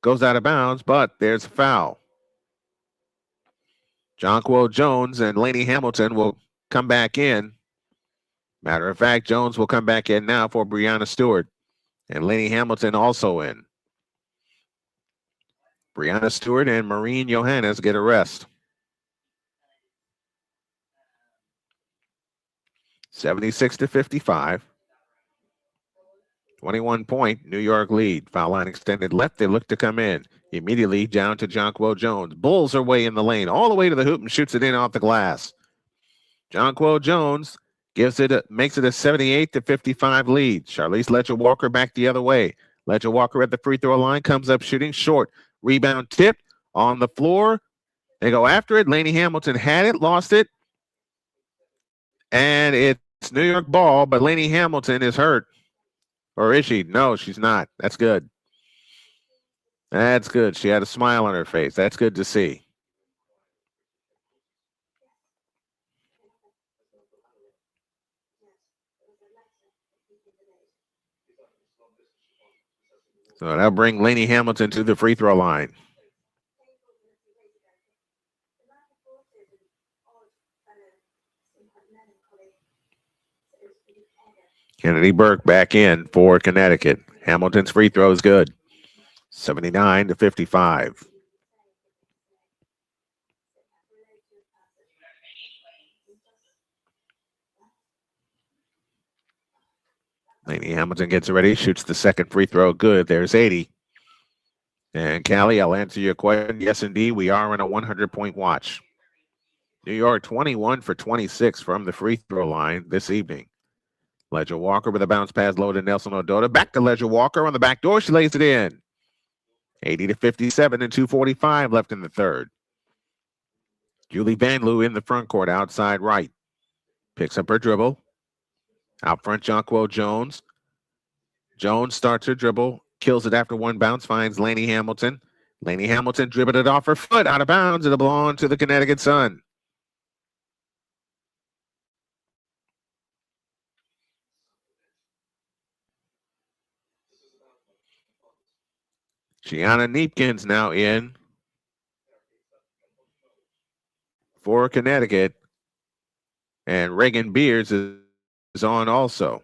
Goes out of bounds, but there's a foul. Jonquil Jones and Lainey Hamilton will come back in. Matter of fact, Jones will come back in now for Brianna Stewart. And Lainey Hamilton also in. Brianna Stewart and Maureen Johannes get a rest. 76-55. 21-point New York lead. Foul line extended left. They look to come in. Immediately down to Jonquil Jones. Bulls are way in the lane. All the way to the hoop and shoots it in off the glass. Jonquil Jones makes it a 78-55 lead. Charlize Ledger Walker back the other way. Ledger Walker at the free throw line. Comes up shooting short. Rebound tipped on the floor. They go after it. Lainey Hamilton had it. Lost it. And it's New York ball, but Lainey Hamilton is hurt. Or is she? No, she's not. That's good. That's good. She had a smile on her face. That's good to see. So that'll bring Lainey Hamilton to the free throw line. Kennedy Burke back in for Connecticut. Hamilton's free throw is good. 79-55. Lainey Hamilton gets ready, shoots the second free throw. Good. There's 80. And Callie, I'll answer your question. Yes, indeed, we are on a 100-point watch. New York 21 for 26 from the free throw line this evening. Ledger Walker with a bounce pass low to Nelson Ododa. Back to Ledger Walker on the back door. She lays it in. 80-57 and 2:45 left in the third. Julie Van Loo in the front court, outside right. Picks up her dribble. Out front, Jonquil Jones. Jones starts her dribble. Kills it after one bounce. Finds Lainey Hamilton. Lainey Hamilton dribbled it off her foot. Out of bounds. It'll belong to the Connecticut Sun. Gianna Neepkins now in for Connecticut. And Reagan Beers is on also.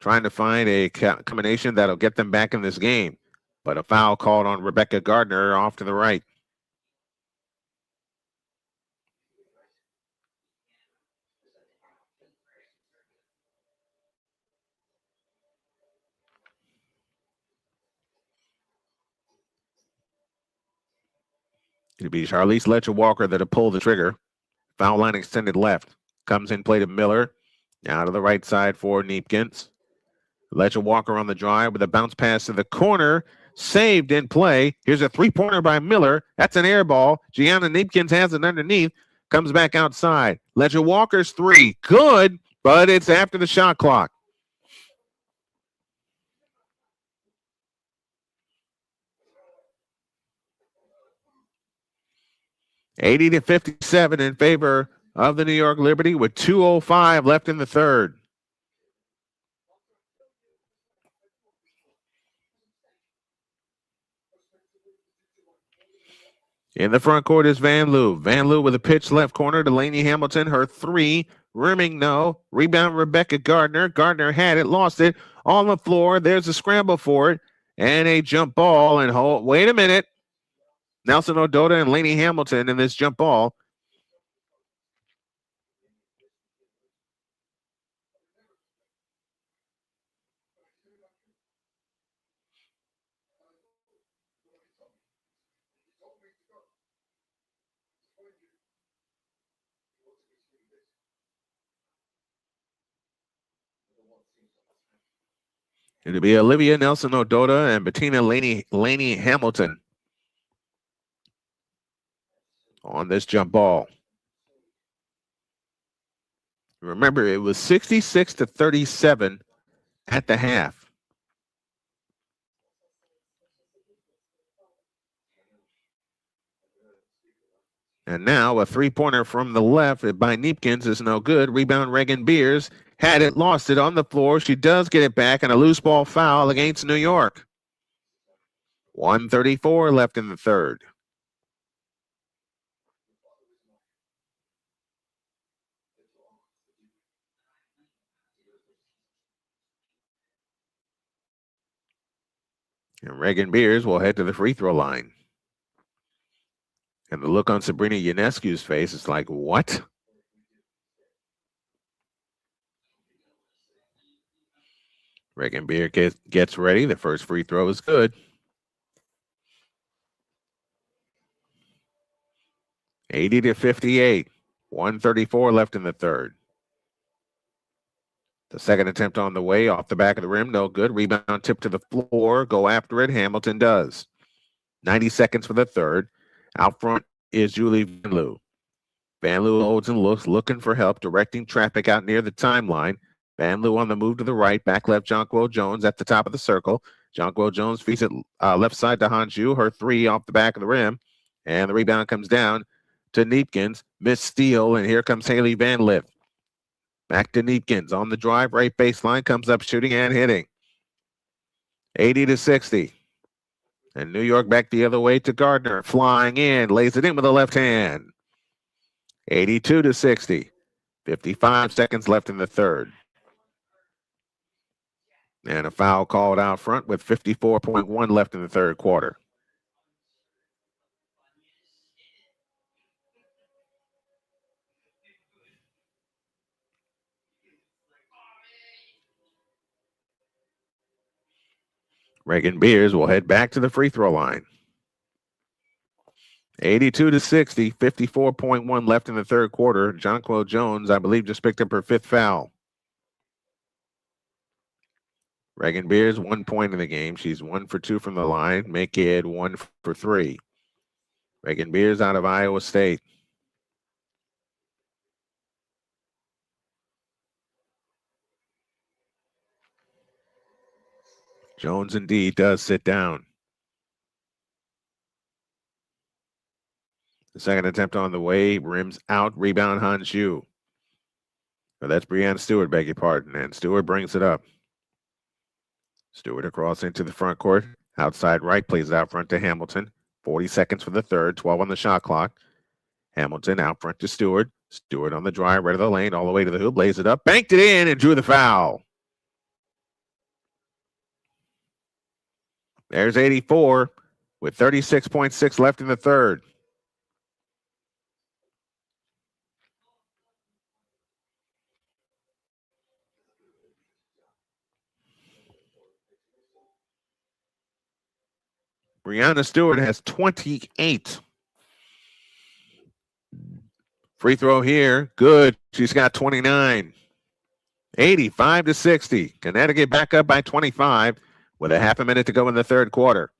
Trying to find a combination that'll get them back in this game. But a foul called on Rebecca Gardner off to the right. It'll be Charlize Letcher-Walker that'll pull the trigger. Foul line extended left. Comes in play to Miller. Now to the right side for Neepkins. Letcher-Walker on the drive with a bounce pass to the corner. Saved in play. Here's a three-pointer by Miller. That's an air ball. Gianna Neepkins has it underneath. Comes back outside. Letcher-Walker's three. Good, but it's after the shot clock. $80-57 in favor of the New York Liberty with 2:05 left in the third. In the front court is Van Loo. Van Loo with a pitch left corner to Lainey Hamilton. Her three. Rimming no. Rebound Rebecca Gardner. Gardner had it, lost it. On the floor. There's a scramble for it. And a jump ball. And wait a minute. Nelson Ododa and Lainey Hamilton in this jump ball. It'll be Olivia Nelson Ododa and Bettina Lainey Hamilton on this jump ball. Remember, it was 66-37 at the half. And now a three-pointer from the left by Neepkins is no good. Rebound Reagan Beers. Had it, lost it on the floor. She does get it back, and a loose ball foul against New York. 1:34 left in the third. And Reagan Beers will head to the free throw line. And the look on Sabrina Ionescu's face is like, what? Reagan Beer gets ready. The first free throw is good. 80-58. 1:34 left in the third. The second attempt on the way, off the back of the rim, no good. Rebound tip to the floor. Go after it. Hamilton does. 90 seconds for the third. Out front is Julie Van Loo. Van Loo holds and looks, looking for help, directing traffic out near the timeline. Van Loo on the move to the right. Back left, Jonquil Jones at the top of the circle. Jonquil Jones feeds it left side to Hanju. Her three off the back of the rim. And the rebound comes down to Neepkins. Missed steal, and here comes Haley Van Lith. Back to Neepkins on the drive, right baseline, comes up shooting and hitting. 80-60. And New York back the other way to Gardner. Flying in, lays it in with the left hand. 82-60. 55 seconds left in the third. And a foul called out front with 54.1 left in the third quarter. Reagan Beers will head back to the free throw line. 82-60, 54.1 left in the third quarter. Jonquil Jones, I believe, just picked up her fifth foul. Reagan Beers, 1 point in the game. She's 1 for 2 from the line. Make it 1 for 3. Reagan Beers out of Iowa State. Jones indeed does sit down. The second attempt on the way, rims out, rebound Hanju. So that's Breanna Stewart, beg your pardon, and Stewart brings it up. Stewart across into the front court. Outside right, plays it out front to Hamilton. 40 seconds for the third, 12 on the shot clock. Hamilton out front to Stewart. Stewart on the drive, right of the lane, all the way to the hoop, lays it up, banked it in, and drew the foul. There's 84 with 36.6 left in the third. Brianna Stewart has 28. Free throw here, good. She's got 29. 85-60. Connecticut back up by 25 with a half a minute to go in the third quarter.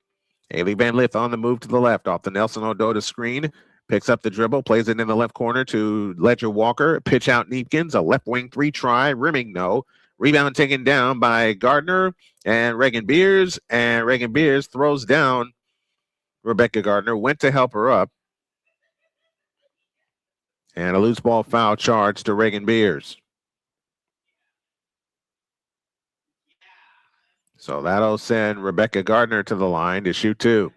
Haley Van Lith on the move to the left off the Nelson Ododa screen. Picks up the dribble, plays it in the left corner to Ledger Walker. Pitch out Neepkins, a left wing three try, rimming no. Rebound taken down by Gardner and Reagan Beers. And Reagan Beers throws down Rebecca Gardner, went to help her up. And a loose ball foul charge to Reagan Beers. So that'll send Rebecca Gardner to the line to shoot two.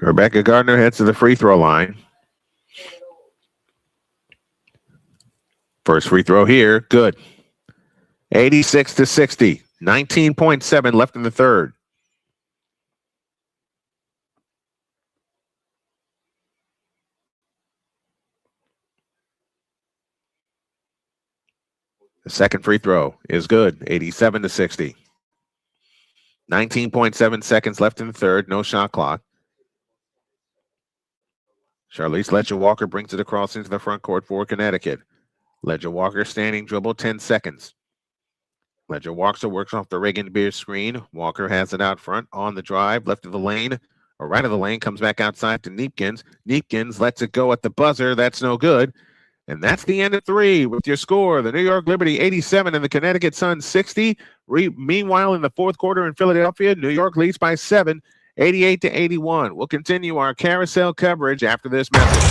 Rebecca Gardner heads to the free throw line. First free throw here, good. 86-60. 19.7 left in the third. The second free throw is good. 87-60. 19.7 seconds left in the third. No shot clock. Charlize Ledger-Walker brings it across into the front court for Connecticut. Ledger-Walker standing dribble, 10 seconds. Ledger-Walker works off the Reagan Beers screen. Walker has it out front on the drive, left of the lane, or right of the lane, comes back outside to Neepkins. Neepkins lets it go at the buzzer. That's no good. And that's the end of three with your score. The New York Liberty 87 and the Connecticut Sun 60. Meanwhile, in the fourth quarter in Philadelphia, New York leads by 7. 88-81. We'll continue our carousel coverage after this message.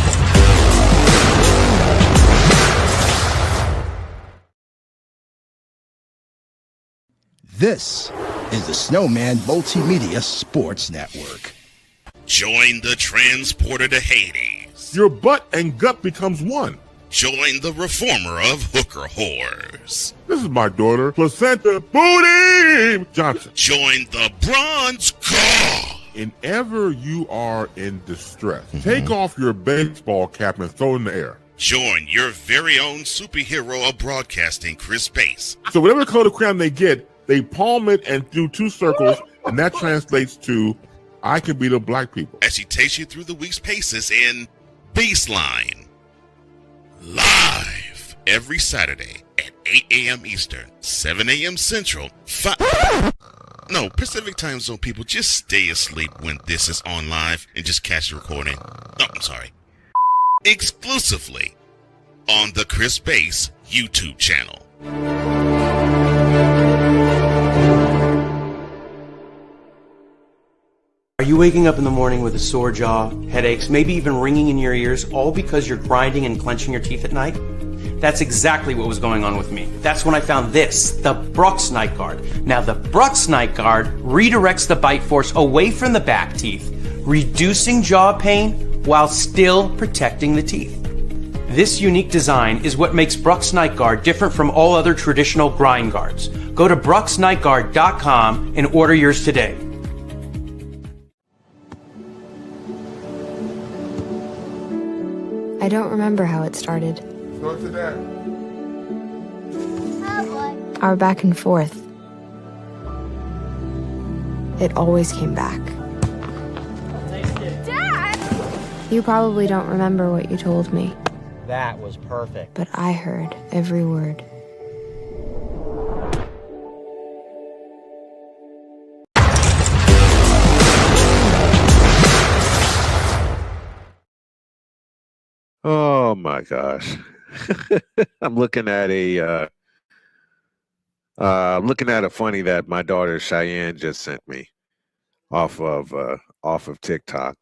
This is the Snowman Multimedia Sports Network. Join the transporter to Hades. Your butt and gut becomes one. Join the reformer of hooker whores. This is my daughter, Placenta Booty Johnson. Join the bronze car. Whenever you are in distress, take off your baseball cap and throw it in the air. Join your very own superhero of broadcasting, Chris Bass. So whatever color crayon they get, they palm it and do two circles, and that translates to, I can beat up black people. As she takes you through the week's paces in Baseline. Live every Saturday at 8 a.m. Eastern, 7 a.m. Central, Pacific time zone people, just stay asleep when this is on live and just catch the recording. Exclusively on the Chris Bass YouTube channel. Are you waking up in the morning with a sore jaw, headaches, maybe even ringing in your ears, all because you're grinding and clenching your teeth at night? That's exactly what was going on with me. That's when I found this, the Brooks Night Guard. Now, the Brooks Night Guard redirects the bite force away from the back teeth, reducing jaw pain while still protecting the teeth. This unique design is what makes Brooks Night Guard different from all other traditional grind guards. Go to brooksnightguard.com and order yours today. I don't remember how it started. Go to that. Our back and forth. It always came back. Dad! You probably don't remember what you told me, That was perfect. but I heard every word. Oh my gosh. I'm looking at a funny that my daughter Cheyenne just sent me off of TikTok.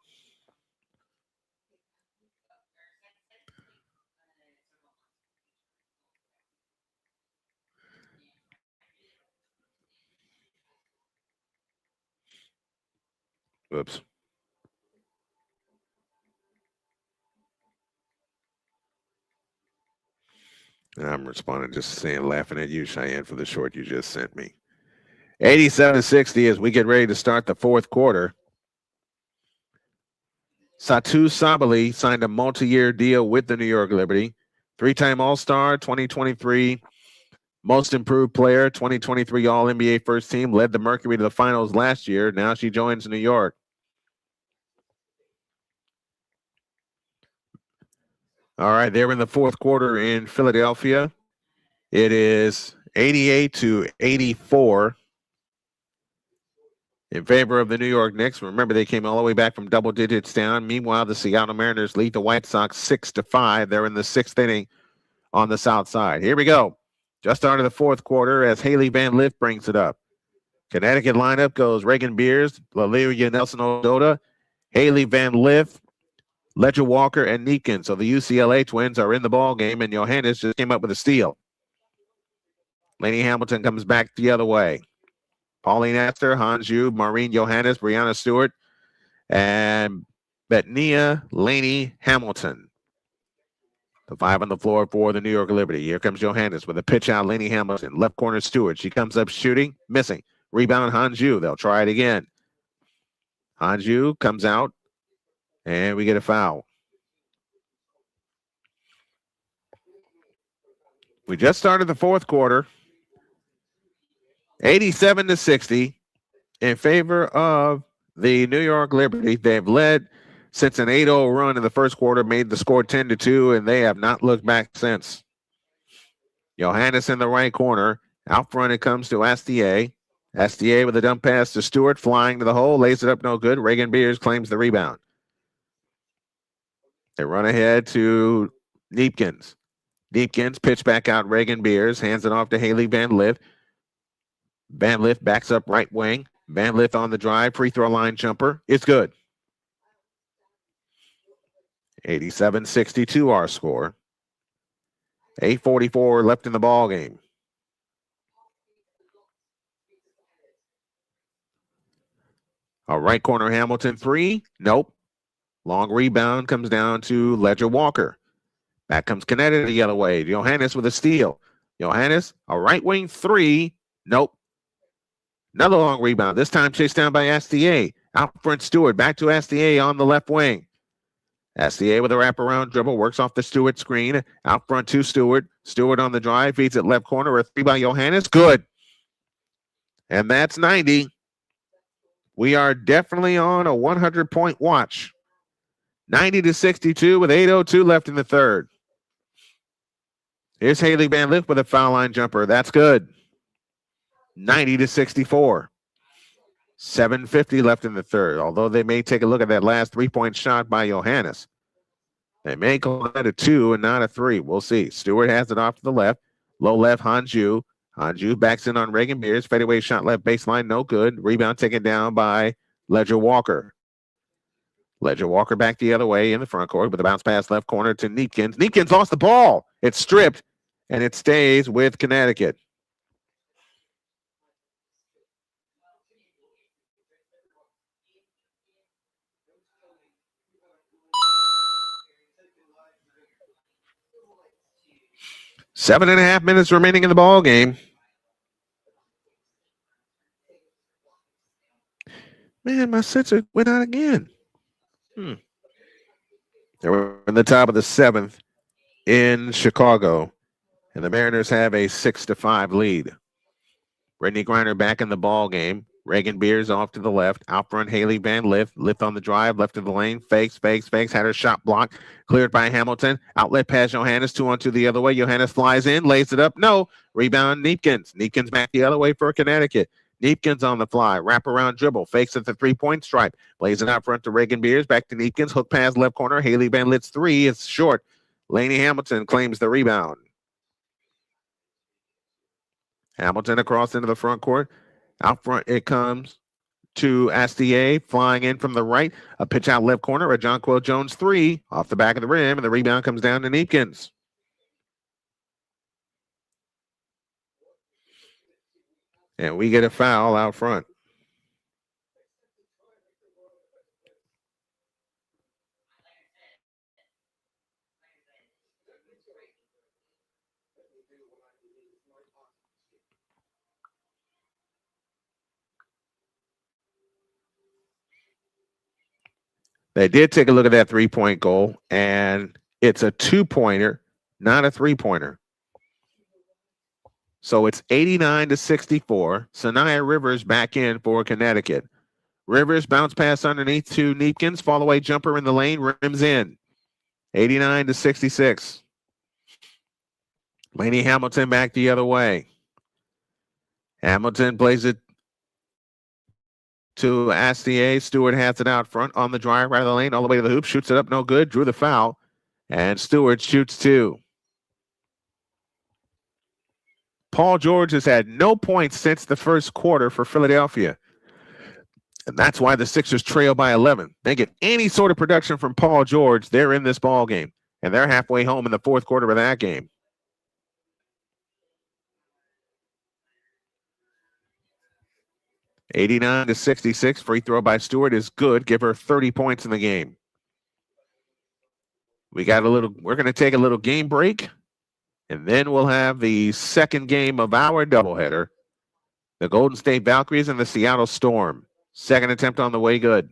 Oops. And I'm responding, just saying, laughing at you, Cheyenne, for the short you just sent me. 87-60 as we get ready to start the fourth quarter. Satou Sabally signed a multi-year deal with the New York Liberty. Three-time All-Star, 2023 Most Improved Player, 2023 All-NBA First Team, led the Mercury to the finals last year. Now she joins New York. All right, they're in the fourth quarter in Philadelphia. It is 88-84 in favor of the New York Knicks. Remember, they came all the way back from double digits down. Meanwhile, the Seattle Mariners lead the White Sox 6-5. They're in the sixth inning on the south side. Here we go. Just started the fourth quarter as Haley Van Lith brings it up. Connecticut lineup goes Reagan Beers, Laleria Nelson-Ododa, Haley Van Lith, Ledger Walker, and Neepkin. So the UCLA twins are in the ball game, and Johannes just came up with a steal. Lainey Hamilton comes back the other way. Pauline Esther, Hans Yu, Maureen Johannes, Brianna Stewart, and Betnia Lainey Hamilton. The five on the floor for the New York Liberty. Here comes Johannes with a pitch out. Lainey Hamilton, left corner Stewart. She comes up shooting, missing. Rebound Hans Yu. They'll try it again. Hans Yu comes out, and we get a foul. We just started the fourth quarter. 87-60 in favor of the New York Liberty. They've led since an 8-0 run in the first quarter, made the score 10-2, and they have not looked back since. Johannes in the right corner. Out front it comes to Astier. Astier with a dump pass to Stewart, flying to the hole, lays it up no good. Reagan Beers claims the rebound. They run ahead to Neepkins. Neepkins pitch back out Reagan Beers, hands it off to Haley Van Lith. Van Lith backs up right wing. Van Lith on the drive, free throw line jumper. It's good. 87-62 our score. 8:44 left in the ball game. A right corner Hamilton three. Nope. Long rebound comes down to Ledger Walker. Back comes Connecticut the other way. Johannes with a steal. Johannes, a right wing three. Nope. Another long rebound. This time chased down by Astier. Out front Stewart. Back to Astier on the left wing. Astier with a wraparound dribble. Works off the Stewart screen. Out front to Stewart. Stewart on the drive. Feeds it left corner. A three by Johannes. Good. And that's 90. We are definitely on a 100-point watch. 90-62 with 8:02 left in the third. Here's Haley Van Lith with a foul line jumper. That's good. 90-64. 7:50 left in the third. Although they may take a look at that last three-point shot by Johannes. They may call that a 2 and not a 3. We'll see. Stewart has it off to the left. Low left, Hans Yu. Hans Yu backs in on Reagan Beers. Fadeaway shot left baseline, no good. Rebound taken down by Ledger Walker. Ledger Walker back the other way in the front court with a bounce pass left corner to Neepkins. Neepkins lost the ball. It's stripped, and it stays with Connecticut. Seven and a half minutes remaining in the ball game. Man, my sensor went out again. They're in the top of the seventh in Chicago, and the Mariners have a 6-5 lead. Brittney Griner back in the ball game. Reagan Beers off to the left. Out front, Haley Van Lith. Lith on the drive, left of the lane. Fakes. Had her shot blocked. Cleared by Hamilton. Outlet pass Johannes. 2-on-2 the other way. Johannes flies in, lays it up. No. Rebound Neepkins. Neepkins back the other way for Connecticut. Neepkins on the fly. Wraparound dribble. Fakes at the three-point stripe. Plays it out front to Reagan Beers. Back to Neepkins. Hook pass left corner. Haley Van Lit's three is short. Lainey Hamilton claims the rebound. Hamilton across into the front court. Out front it comes to Astier, flying in from the right. A pitch out left corner, a Jonquil Jones three off the back of the rim, and the rebound comes down to Neepkins. And we get a foul out front. They did take a look at that three-point goal, and it's a two-pointer, not a three-pointer. So it's 89-64. Sanaya Rivers back in for Connecticut. Rivers bounce pass underneath to Neepkins. Fall away jumper in the lane, rims in. 89-66. Lainey Hamilton back the other way. Hamilton plays it to Astier. Stewart has it out front on the drive, right of the lane, all the way to the hoop. Shoots it up, no good. Drew the foul. And Stewart shoots two. Paul George has had no points since the first quarter for Philadelphia. And that's why the Sixers trail by 11. They get any sort of production from Paul George, they're in this ball game. And they're halfway home in the fourth quarter of that game. (89-66). Free throw by Stewart is good. Give her 30 points in the game. We're going to take a little game break, and then we'll have the second game of our doubleheader. The Golden State Valkyries and the Seattle Storm. Second attempt on the way, good.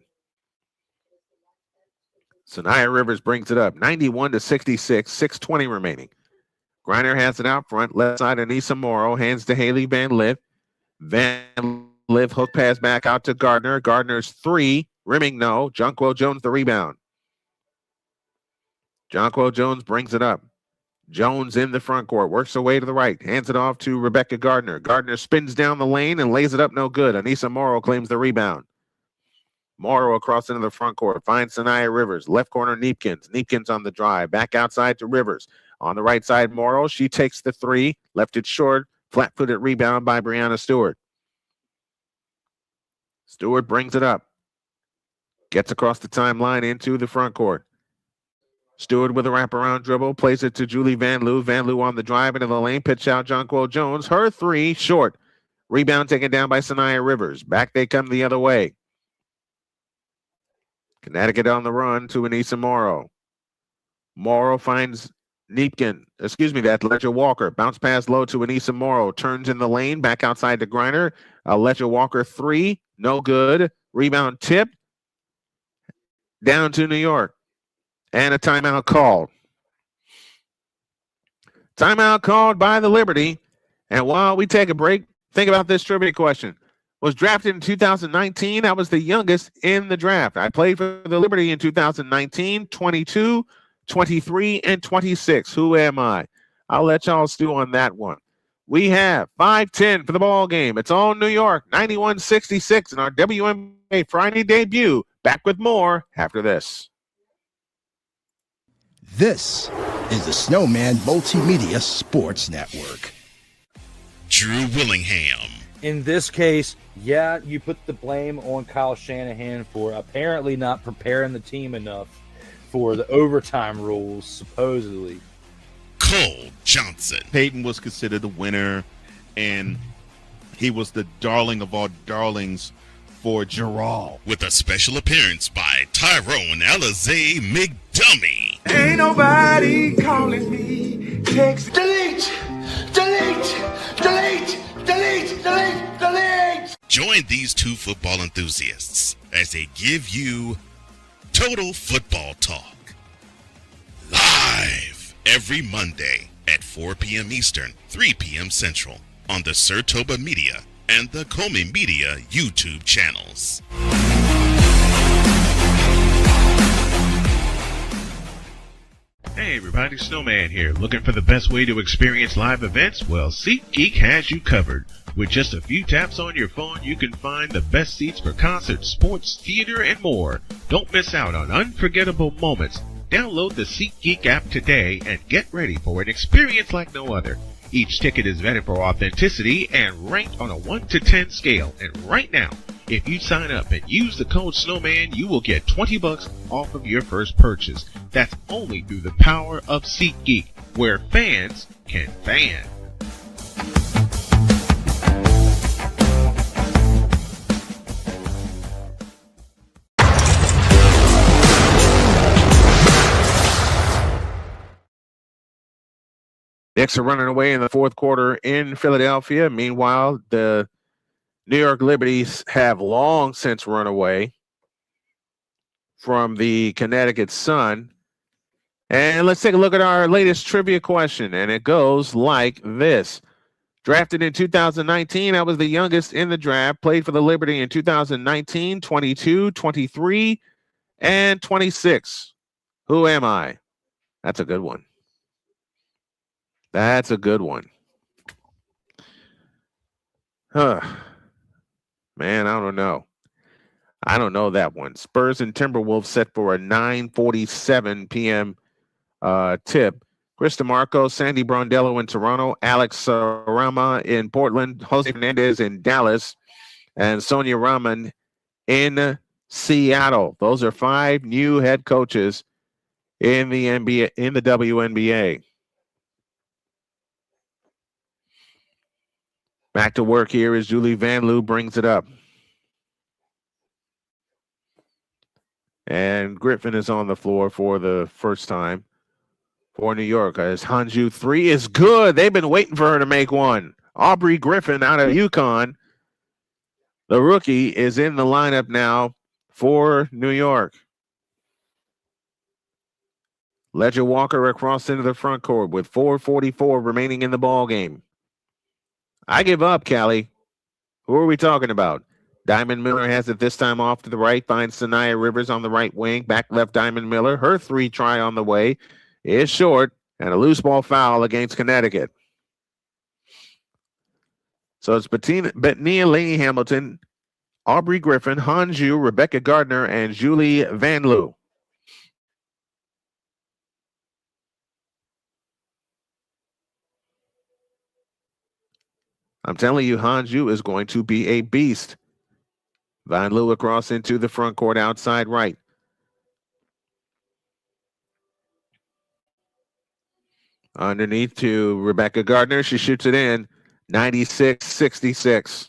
Sanaya Rivers brings it up. 91-66, 6:20 remaining. Griner has it out front. Left side, Anissa Morrow. Hands to Haley Van Lith. Van Lith hook pass back out to Gardner. Gardner's three. Rimming, no. Jonquil Jones the rebound. Jonquil Jones brings it up. Jones in the front court. Works away to the right. Hands it off to Rebecca Gardner. Gardner spins down the lane and lays it up, no good. Anissa Morrow claims the rebound. Morrow across into the front court. Finds Sanaya Rivers. Left corner, Neepkins. Neepkins on the drive. Back outside to Rivers. On the right side, Morrow. She takes the three. Left it short. Flat-footed rebound by Brianna Stewart. Stewart brings it up. Gets across the timeline into the front court. Stewart with a wraparound dribble. Plays it to Julie Van Loo. Van Loo on the drive into the lane. Pitch out Jonquil Jones. Her three short. Rebound taken down by Sanaya Rivers. Back they come the other way. Connecticut on the run to Anissa Morrow. Morrow finds that's Ledger Walker. Bounce pass low to Anissa Morrow. Turns in the lane. Back outside to Griner. Ledger Walker three. No good. Rebound tip. Down to New York. And a timeout called. Timeout called by the Liberty. And while we take a break, think about this trivia question. Was drafted in 2019. I was the youngest in the draft. I played for the Liberty in 2019, 22, 23, and 26. Who am I? I'll let y'all stew on that one. We have 5:10 for the ball game. It's all New York, 91-66 in our WNBA Friday debut. Back with more after this. This is the Snowman Multimedia Sports Network. Drew Willingham. In this case, yeah, you put the blame on Kyle Shanahan for apparently not preparing the team enough for the overtime rules, supposedly. Cole Johnson. Peyton was considered the winner, and he was the darling of all darlings for Gerald. With a special appearance by Tyrone Alizé McDummy. Ain't nobody calling me. Text. Delete! Join these two football enthusiasts as they give you Total Football Talk. Live every Monday at 4 p.m. Eastern, 3 p.m. Central on the Sertoba Media and the Comey Media YouTube channels. Hey everybody, Snowman here. Looking for the best way to experience live events? Well, SeatGeek has you covered. With just a few taps on your phone, you can find the best seats for concerts, sports, theater, and more. Don't miss out on unforgettable moments. Download the SeatGeek app today and get ready for an experience like no other. Each ticket is vetted for authenticity and ranked on a 1 to 10 scale. And right now, if you sign up and use the code Snowman, you will get $20 off of your first purchase. That's only through the power of SeatGeek, where fans can fan. Knicks are running away in the fourth quarter in Philadelphia. Meanwhile, the New York Liberties have long since run away from the Connecticut Sun. And let's take a look at our latest trivia question, and it goes like this. Drafted in 2019, I was the youngest in the draft, played for the Liberty in 2019, 22, 23, and 26. Who am I? That's a good one. That's a good one. Huh. Man, I don't know. I don't know that one. Spurs and Timberwolves set for a 9:47 p.m. Tip. Chris DeMarco, Sandy Brondello in Toronto, Alex Sarama in Portland, Jose Fernandez in Dallas, and Sonia Rahman in Seattle. Those are 5 new head coaches in the NBA, in the WNBA. Back to work here as Julie Van Loo brings it up. And Griffin is on the floor for the first time for New York. As Hanju 3 is good. They've been waiting for her to make one. Aubrey Griffin out of UConn. The rookie is in the lineup now for New York. Ledger Walker across into the front court with 4:44 remaining in the ball game. I give up, Callie. Who are we talking about? Diamond Miller has it this time off to the right, finds Sanaya Rivers on the right wing. Back left, Diamond Miller. Her 3 try on the way is short, and a loose ball foul against Connecticut. So it's Bettina Laney Hamilton, Aubrey Griffin, Hanju, Rebecca Gardner, and Julie Van Loo. I'm telling you, Hanju is going to be a beast. Van Loo across into the front court outside right. Underneath to Rebecca Gardner. She shoots it in. 96-66.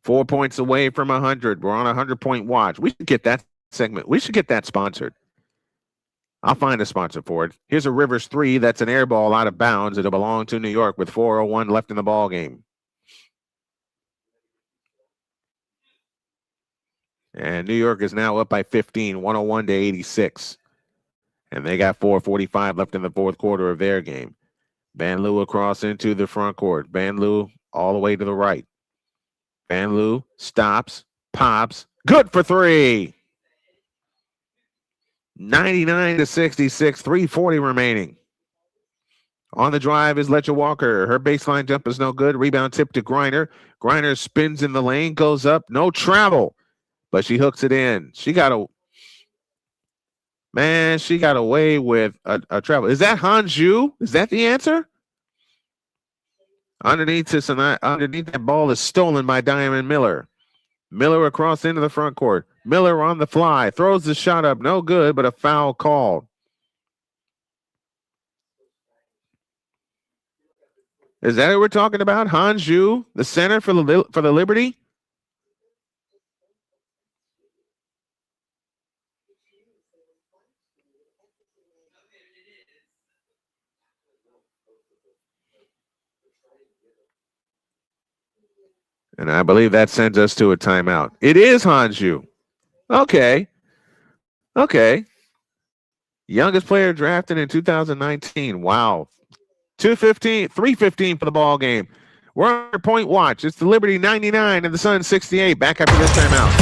4 points away from 100. We're on a 100-point watch. We should get that segment. We should get that sponsored. I'll find a sponsor for it. Here's a Rivers 3. That's an air ball out of bounds. It'll belong to New York with 4:01 left in the ball game. And New York is now up by 15, 101-86. And they got 4:45 left in the fourth quarter of their game. Van Loo across into the front court. Van Loo all the way to the right. Van Loo stops, pops. Good for 3. 99-66, 3:40 remaining. On the drive is Ledger Walker. Her baseline jump is no good. Rebound tip to Griner. Griner spins in the lane, goes up. No travel, but she hooks it in. She got away with a travel. Is that Hanju? Is that the answer? Underneath that ball is stolen by Diamond Miller. Miller across into the front court. Miller on the fly. Throws the shot up. No good, but a foul called. Is that what we're talking about? Hanju, the center for the Liberty? And I believe that sends us to a timeout. It is Hanju. Okay. Youngest player drafted in 2019. Wow. 3:15 for the ball game. We're on our point watch. It's the Liberty 99 and the Sun 68. Back after this timeout.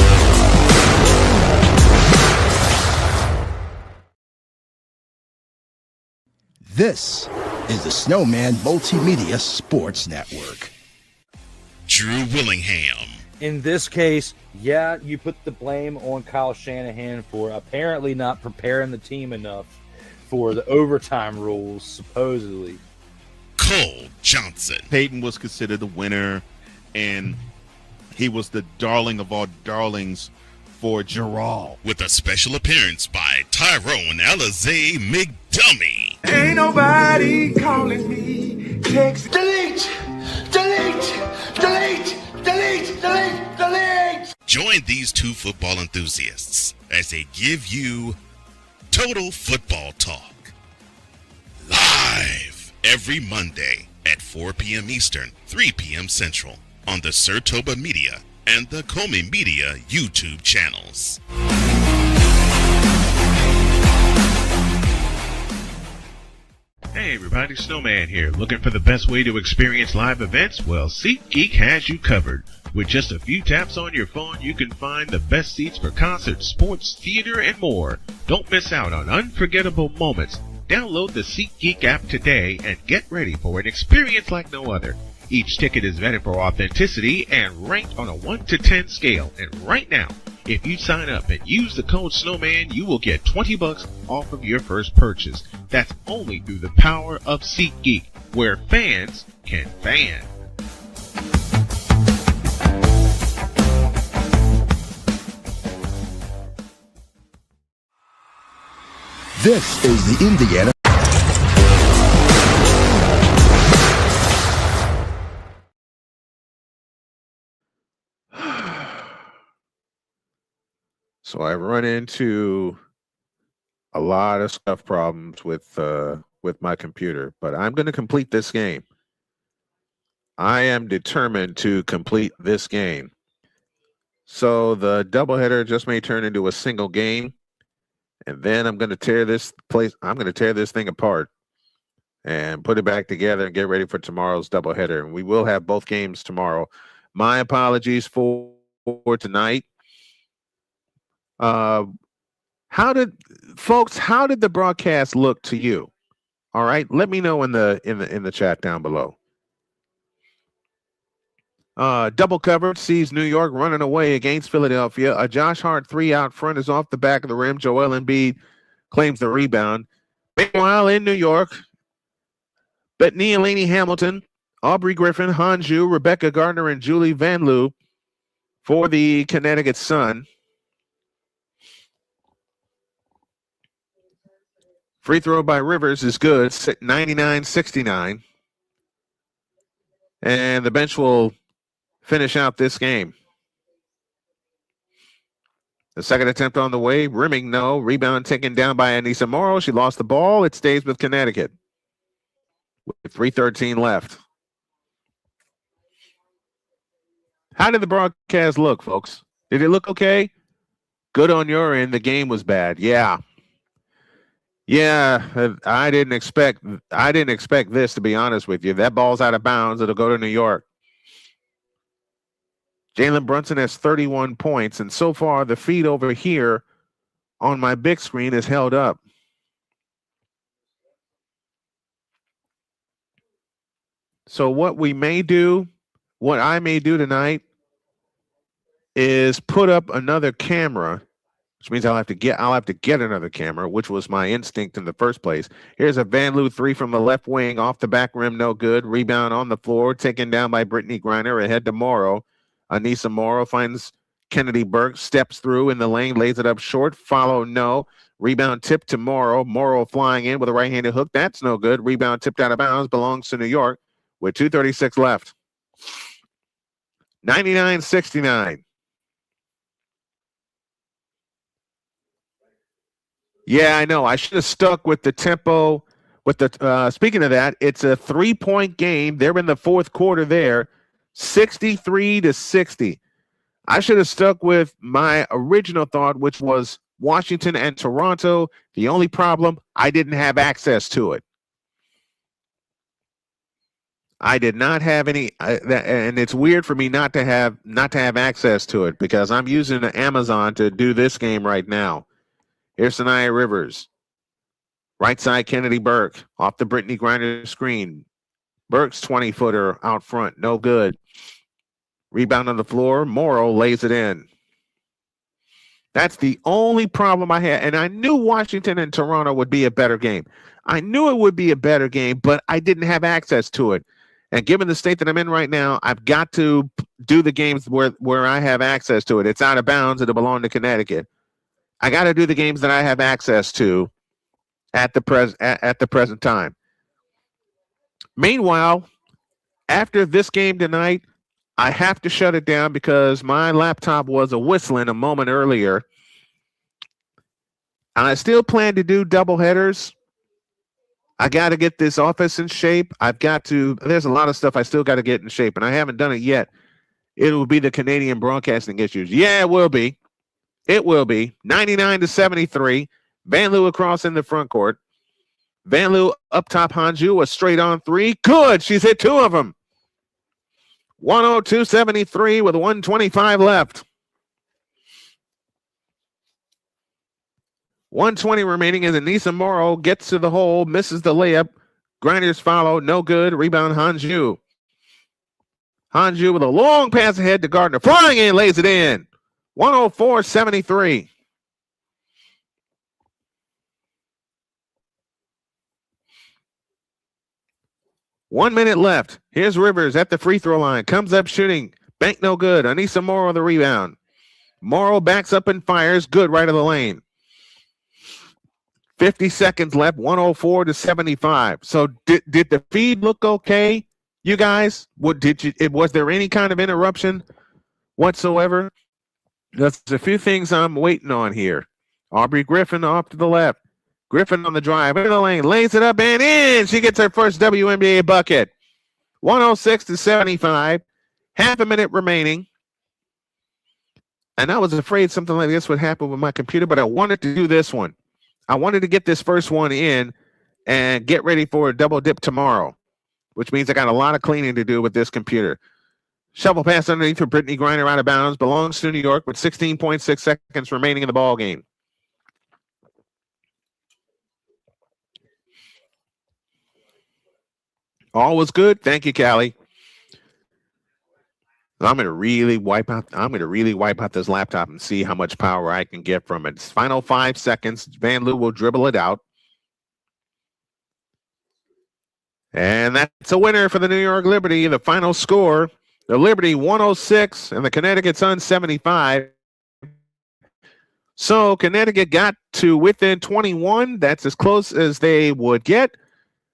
This is the Snowman Multimedia Sports Network. Drew Willingham In this case, yeah, you put the blame on Kyle Shanahan for apparently not preparing the team enough for the overtime rules, supposedly. Cole Johnson. Peyton was considered the winner, and he was the darling of all darlings for Jarrell. With a special appearance by Tyrone Alizé McDummy. Ain't nobody calling me. Text. Delete! Delete! Delete! Delete! Delete! Delete! Join these two football enthusiasts as they give you Total Football Talk. Live every Monday at 4 p.m. Eastern, 3 p.m. Central on the Sertoba Media and the Comey Media YouTube channels. Hey everybody, Snowman here. Looking for the best way to experience live events? Well, SeatGeek has you covered. With just a few taps on your phone, you can find the best seats for concerts, sports, theater, and more. Don't miss out on unforgettable moments. Download the SeatGeek app today and get ready for an experience like no other. Each ticket is vetted for authenticity and ranked on a 1 to 10 scale. And right now, if you sign up and use the code Snowman, you will get $20 off of your first purchase. That's only through the power of SeatGeek, where fans can fan. This is the Indiana. So I run into a lot of stuff problems with my computer, but I'm going to complete this game. I am determined to complete this game. So the doubleheader just may turn into a single game, and then I'm going to tear this place. I'm going to tear this thing apart and put it back together and get ready for tomorrow's doubleheader. And we will have both games tomorrow. My apologies for tonight. How did the broadcast look to you? All right, let me know in the chat down below. Double covered sees New York running away against Philadelphia. A Josh Hart 3 out front is off the back of the rim. Joel Embiid claims the rebound. Meanwhile, in New York, Brittney and Laney Hamilton, Aubrey Griffin, Hanju, Rebecca Gardner, and Julie Van Loo for the Connecticut Sun. Free throw by Rivers is good, 99-69. And the bench will finish out this game. The second attempt on the way, rimming no. Rebound taken down by Anissa Morrow. She lost the ball. It stays with Connecticut with 3:13 left. How did the broadcast look, folks? Did it look okay? Good on your end. The game was bad. Yeah, I didn't expect this, to be honest with you. That ball's out of bounds. It'll go to New York. Jalen Brunson has 31 points, and so far the feed over here on my big screen is held up. So what I may do tonight is put up another camera, which means I'll have to get another camera, which was my instinct in the first place. Here's a Van Loo 3 from the left wing, off the back rim, no good. Rebound on the floor, taken down by Brittney Griner, ahead to Morrow. Anissa Morrow finds Kennedy Burke, steps through in the lane, lays it up short. Follow, no. Rebound tipped to Morrow. Morrow flying in with a right-handed hook. That's no good. Rebound tipped out of bounds, belongs to New York with 2:36 left. 99-69. Yeah, I know. I should have stuck with the tempo. Speaking of that, it's a 3-point game. They're in the fourth quarter there, 63-60. I should have stuck with my original thought, which was Washington and Toronto. The only problem, I didn't have access to it. I did not have any, and it's weird for me not to have access to it because I'm using Amazon to do this game right now. Here's Sanaya Rivers. Right side, Kennedy Burke. Off the Brittney Griner screen. Burke's 20-footer out front. No good. Rebound on the floor. Morrow lays it in. That's the only problem I had. And I knew Washington and Toronto would be a better game. I knew it would be a better game, but I didn't have access to it. And given the state that I'm in right now, I've got to do the games where I have access to it. It's out of bounds. It'll belong to Connecticut. I got to do the games that I have access to at the present time. Meanwhile, after this game tonight, I have to shut it down because my laptop was whistling a moment earlier. And I still plan to do double headers. I got to get this office in shape. There's a lot of stuff I still got to get in shape, and I haven't done it yet. It will be the Canadian broadcasting issues. Yeah, it will be. It will be. 99-73. Van Loo across in the front court. Van Loo up top, Hanju, a straight on three. Good. She's hit two of them. 102-73 with 125 left. 120 remaining, and Anissa Morrow gets to the hole, misses the layup. Griner's follow, no good. Rebound, Hanju. Hanju with a long pass ahead to Gardner. Flying in, lays it in. 104-73. One minute left. Here's Rivers at the free throw line. Comes up shooting. Bank no good. Anissa Morrow the rebound. Morrow backs up and fires. Good right of the lane. 50 seconds left. 104-75. So did the feed look okay, you guys? Was there any kind of interruption whatsoever? There's a few things I'm waiting on here. Aubrey Griffin off to the left. Griffin on the drive into the lane, lays it up and in. She gets her first WNBA bucket. 106-75. Half a minute remaining. And I was afraid something like this would happen with my computer, but I wanted to do this one. I wanted to get this first one in and get ready for a double dip tomorrow, which means I got a lot of cleaning to do with this computer. Shovel pass underneath for Brittney Griner out of bounds. Belongs to New York with 16.6 seconds remaining in the ball game. All was good. Thank you, Callie. I'm going to really wipe out this laptop and see how much power I can get from it. Final 5 seconds. Van Loo will dribble it out. And that's a winner for the New York Liberty. The final score, the Liberty 106 and the Connecticut Sun 75. So Connecticut got to within 21. That's as close as they would get.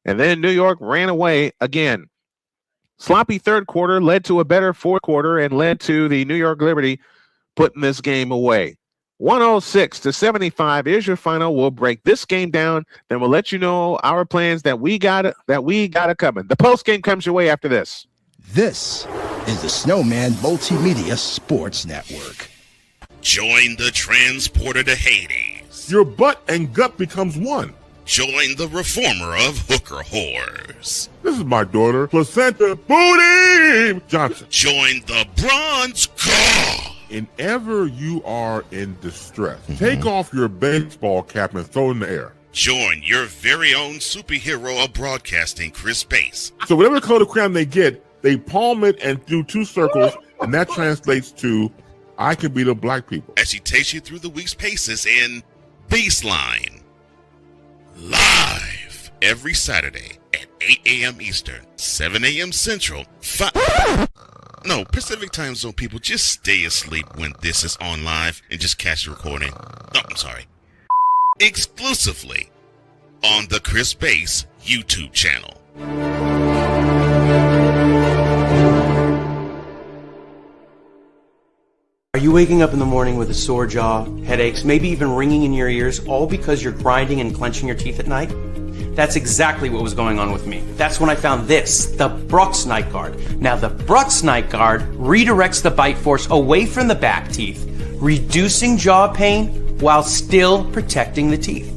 And then New York ran away again. Sloppy third quarter led to a better fourth quarter and led to the New York Liberty putting this game away. 106-75 is your final. We'll break this game down. Then we'll let you know our plans that we got coming. The post game comes your way after this. This is the Snowman Multimedia Sports Network. Join the transporter to Hades. Your butt and gut becomes one. Join the reformer of hooker whores. This is my daughter, Placenta Booty Johnson. Join the bronze car. Whenever you are in distress, take off your baseball cap and throw it in the air. Join your very own superhero of broadcasting, Chris Bass. So whatever color crayon they get, they palm it and do 2 circles, and that translates to, I can beat up black people. As she takes you through the week's paces in Baseline. Live every Saturday at 8 a.m. Eastern, 7 a.m. Central, Pacific time zone people, just stay asleep when this is on live and just catch the recording. Oh, I'm sorry. Exclusively on the Chris Bass YouTube channel. Are you waking up in the morning with a sore jaw, headaches, maybe even ringing in your ears, all because you're grinding and clenching your teeth at night? That's exactly what was going on with me. That's when I found this, the Brux Night Guard. Now, the Brux Night Guard redirects the bite force away from the back teeth, reducing jaw pain while still protecting the teeth.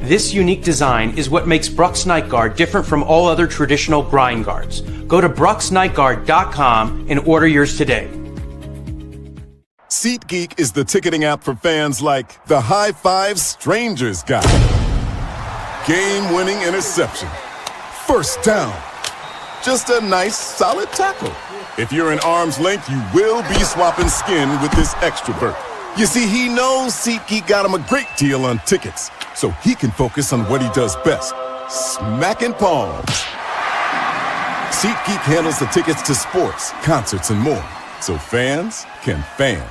This unique design is what makes Brux Night Guard different from all other traditional grind guards. Go to BruxNightGuard.com and order yours today. SeatGeek is the ticketing app for fans like the High Five Strangers guy. Game-winning interception. First down. Just a nice, solid tackle. If you're in arm's length, you will be swapping skin with this extrovert. You see, he knows SeatGeek got him a great deal on tickets, so he can focus on what he does best, smacking palms. SeatGeek handles the tickets to sports, concerts, and more, so fans can fan.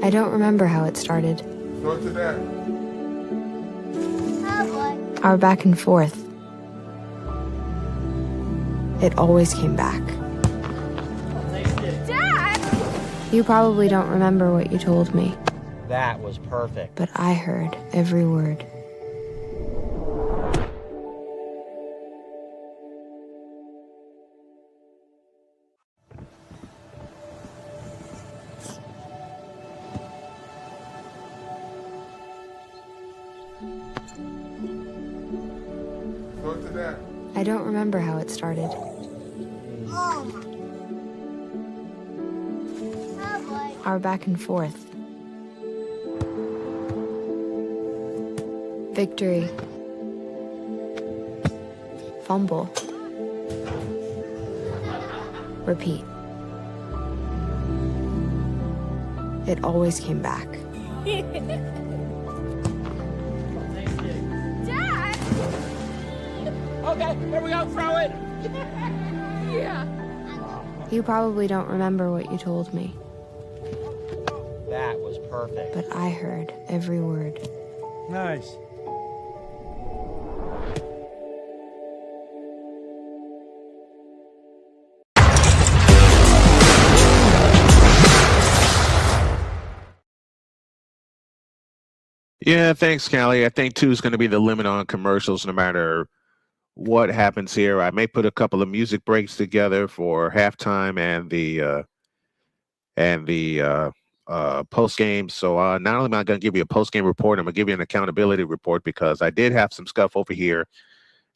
I don't remember how it started. Go to that. Our back and forth. It always came back. Dad! You probably don't remember what you told me, That was perfect. but I heard every word. Go to that. I don't remember how it started. Our back and forth. Victory. Fumble. Repeat. It always came back. Dad! Okay, here we go, throw it! Yeah. You probably don't remember what you told me, That was perfect. but I heard every word. Nice. Yeah, thanks, Callie. I think 2 is going to be the limit on commercials no matter what happens here. I may put a couple of music breaks together for halftime and the post game. So not only am I going to give you a post game report, I'm going to give you an accountability report because I did have some stuff over here.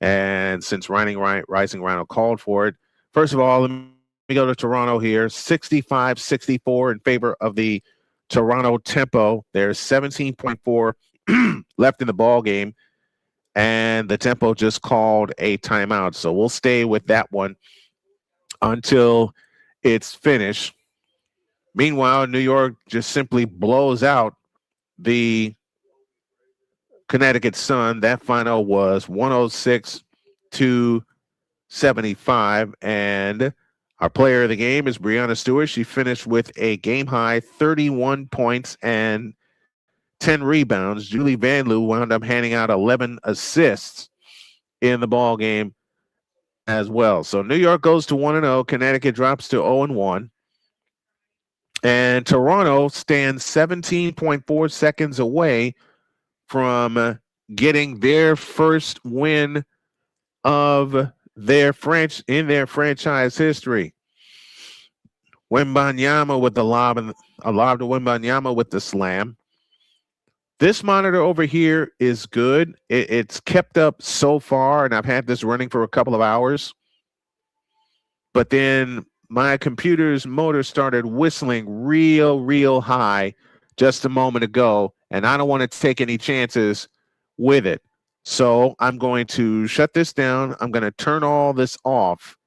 And since Rising Rhino called for it, first of all, let me go to Toronto here. 65-64 in favor of the Toronto Tempo. There's 17.4 left in the ball game, and the Tempo just called a timeout. So we'll stay with that one until it's finished. Meanwhile, New York just simply blows out the Connecticut Sun. That final was 106-75, and our player of the game is Breanna Stewart. She finished with a game-high 31 points and 10 rebounds. Julie Van Loo wound up handing out 11 assists in the ball game as well. So New York goes to 1-0. Connecticut drops to 0-1. And Toronto stands 17.4 seconds away from getting their first win of their franchise history. Wembanyama with the lob, and a lob to Wembanyama with the slam. This monitor over here is good. It's kept up so far, and I've had this running for a couple of hours. But then my computer's motor started whistling real high just a moment ago, and I don't want to take any chances with it. So I'm going to shut this down. I'm going to turn all this off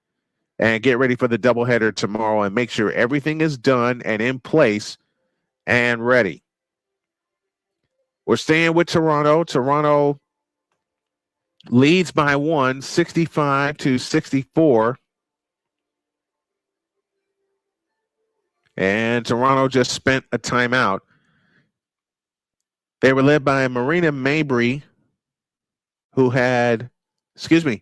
and get ready for the doubleheader tomorrow and make sure everything is done and in place and ready. We're staying with Toronto. Toronto leads by 1, 65-64. And Toronto just spent a timeout. They were led by Marina Mabry, who had, Sonia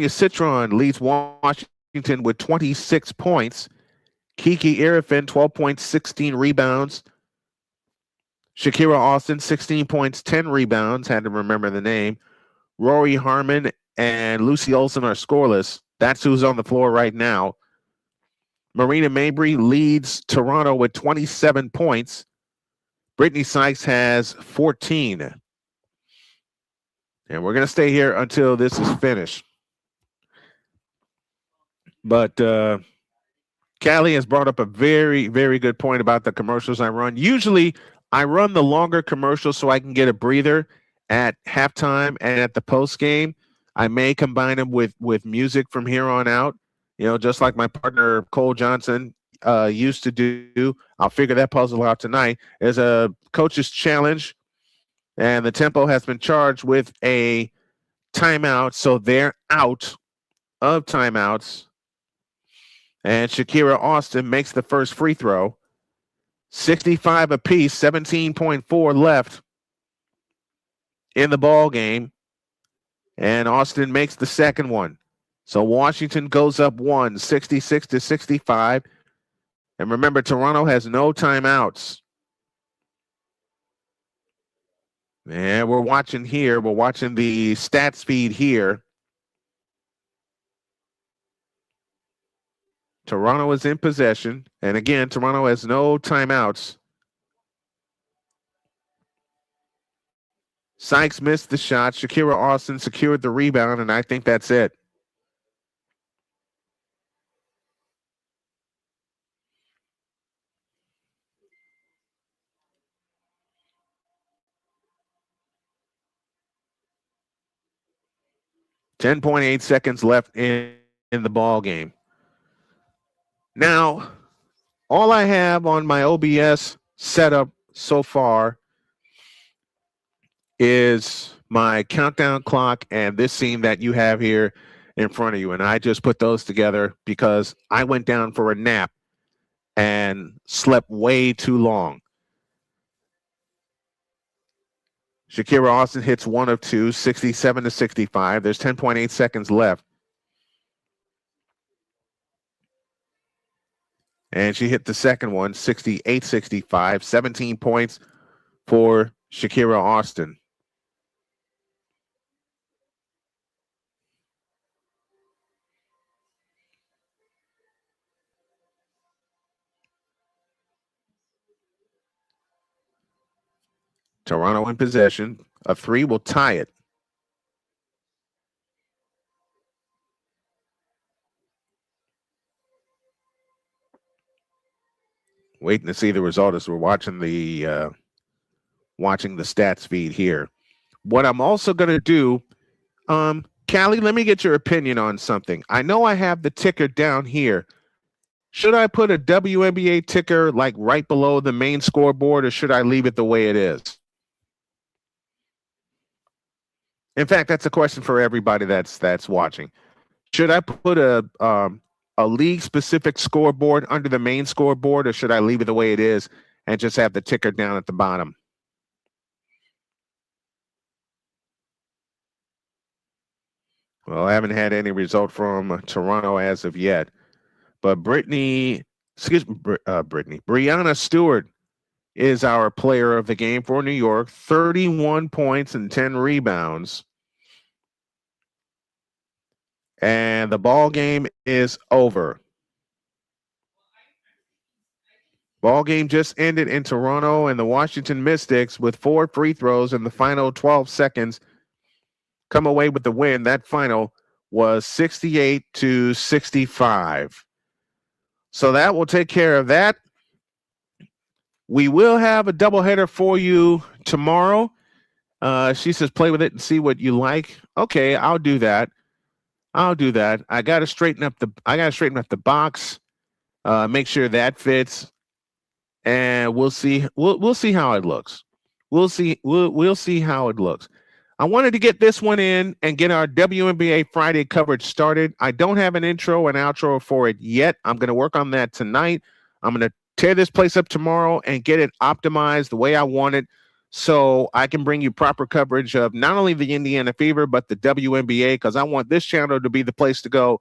Citron leads Washington with 26 points. Kiki Arifin, 12 points, 16 rebounds. Shakira Austin, 16 points, 10 rebounds. Had to remember the name. Rory Harmon and Lucy Olsen are scoreless. That's who's on the floor right now. Marina Mabry leads Toronto with 27 points. Brittney Sykes has 14. And we're going to stay here until this is finished. But Callie has brought up a very good point about the commercials I run. Usually I run the longer commercials so I can get a breather at halftime and at the post game. I may combine them with music from here on out, just like my partner Cole Johnson used to do. I'll figure that puzzle out tonight. There's a coach's challenge, and the Tempo has been charged with a timeout, so they're out of timeouts. And Shakira Austin makes the first free throw. 65 apiece, 17.4 left in the ball game. And Austin makes the second one. So Washington goes up 66-65. And remember, Toronto has no timeouts. And we're watching here. We're watching the stats feed here. Toronto is in possession. And again, Toronto has no timeouts. Sykes missed the shot. Shakira Austin secured the rebound, and I think that's it. .8 seconds left in the ball game. Now, all I have on my OBS setup so far is my countdown clock and this scene that you have here in front of you. And I just put those together because I went down for a nap and slept way too long. Shakira Austin hits one of two, 67-65. There's 10.8 seconds left. And she hit the second one, 68-65, 17 points for Shakira Austin. Toronto in possession. A three will tie it. Waiting to see the result as we're watching the stats feed here. What I'm also going to do, Callie, let me get your opinion on something. I know I have the ticker down here. Should I put a WNBA ticker like right below the main scoreboard, or should I leave it the way it is? In fact, that's a question for everybody that's watching. Should I put a league-specific scoreboard under the main scoreboard, or should I leave it the way it is and just have the ticker down at the bottom? Well, I haven't had any result from Toronto as of yet. But Brittney Stewart is our player of the game for New York. 31 points and 10 rebounds. And the ball game is over. Ball game just ended in Toronto, and the Washington Mystics, with 4 free throws in the final 12 seconds, come away with the win. That final was 68-65. So that will take care of that. We will have a doubleheader for you tomorrow. She says play with it and see what you like. Okay, I'll do that. I gotta straighten up the box, make sure that fits, and we'll see. We'll see how it looks. We'll see how it looks. I wanted to get this one in and get our WNBA Friday coverage started. I don't have an intro and outro for it yet. I'm going to work on that tonight. I'm going to tear this place up tomorrow and get it optimized the way I want it, so I can bring you proper coverage of not only the Indiana Fever, but the WNBA, because I want this channel to be the place to go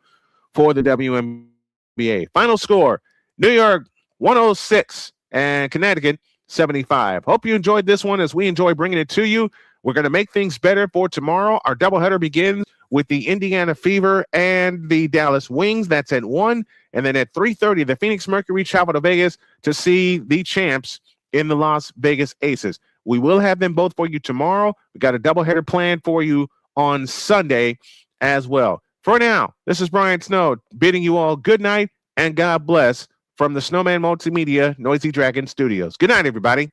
for the WNBA. Final score, New York 106 and Connecticut 75. Hope you enjoyed this one as we enjoy bringing it to you. We're going to make things better for tomorrow. Our doubleheader begins with the Indiana Fever and the Dallas Wings. That's at 1. And then at 3:30, the Phoenix Mercury travel to Vegas to see the champs in the Las Vegas Aces. We will have them both for you tomorrow. We got a doubleheader planned for you on Sunday as well. For now, this is Brian Snow bidding you all good night and God bless from the Snowman Multimedia Noisy Dragon Studios. Good night, everybody.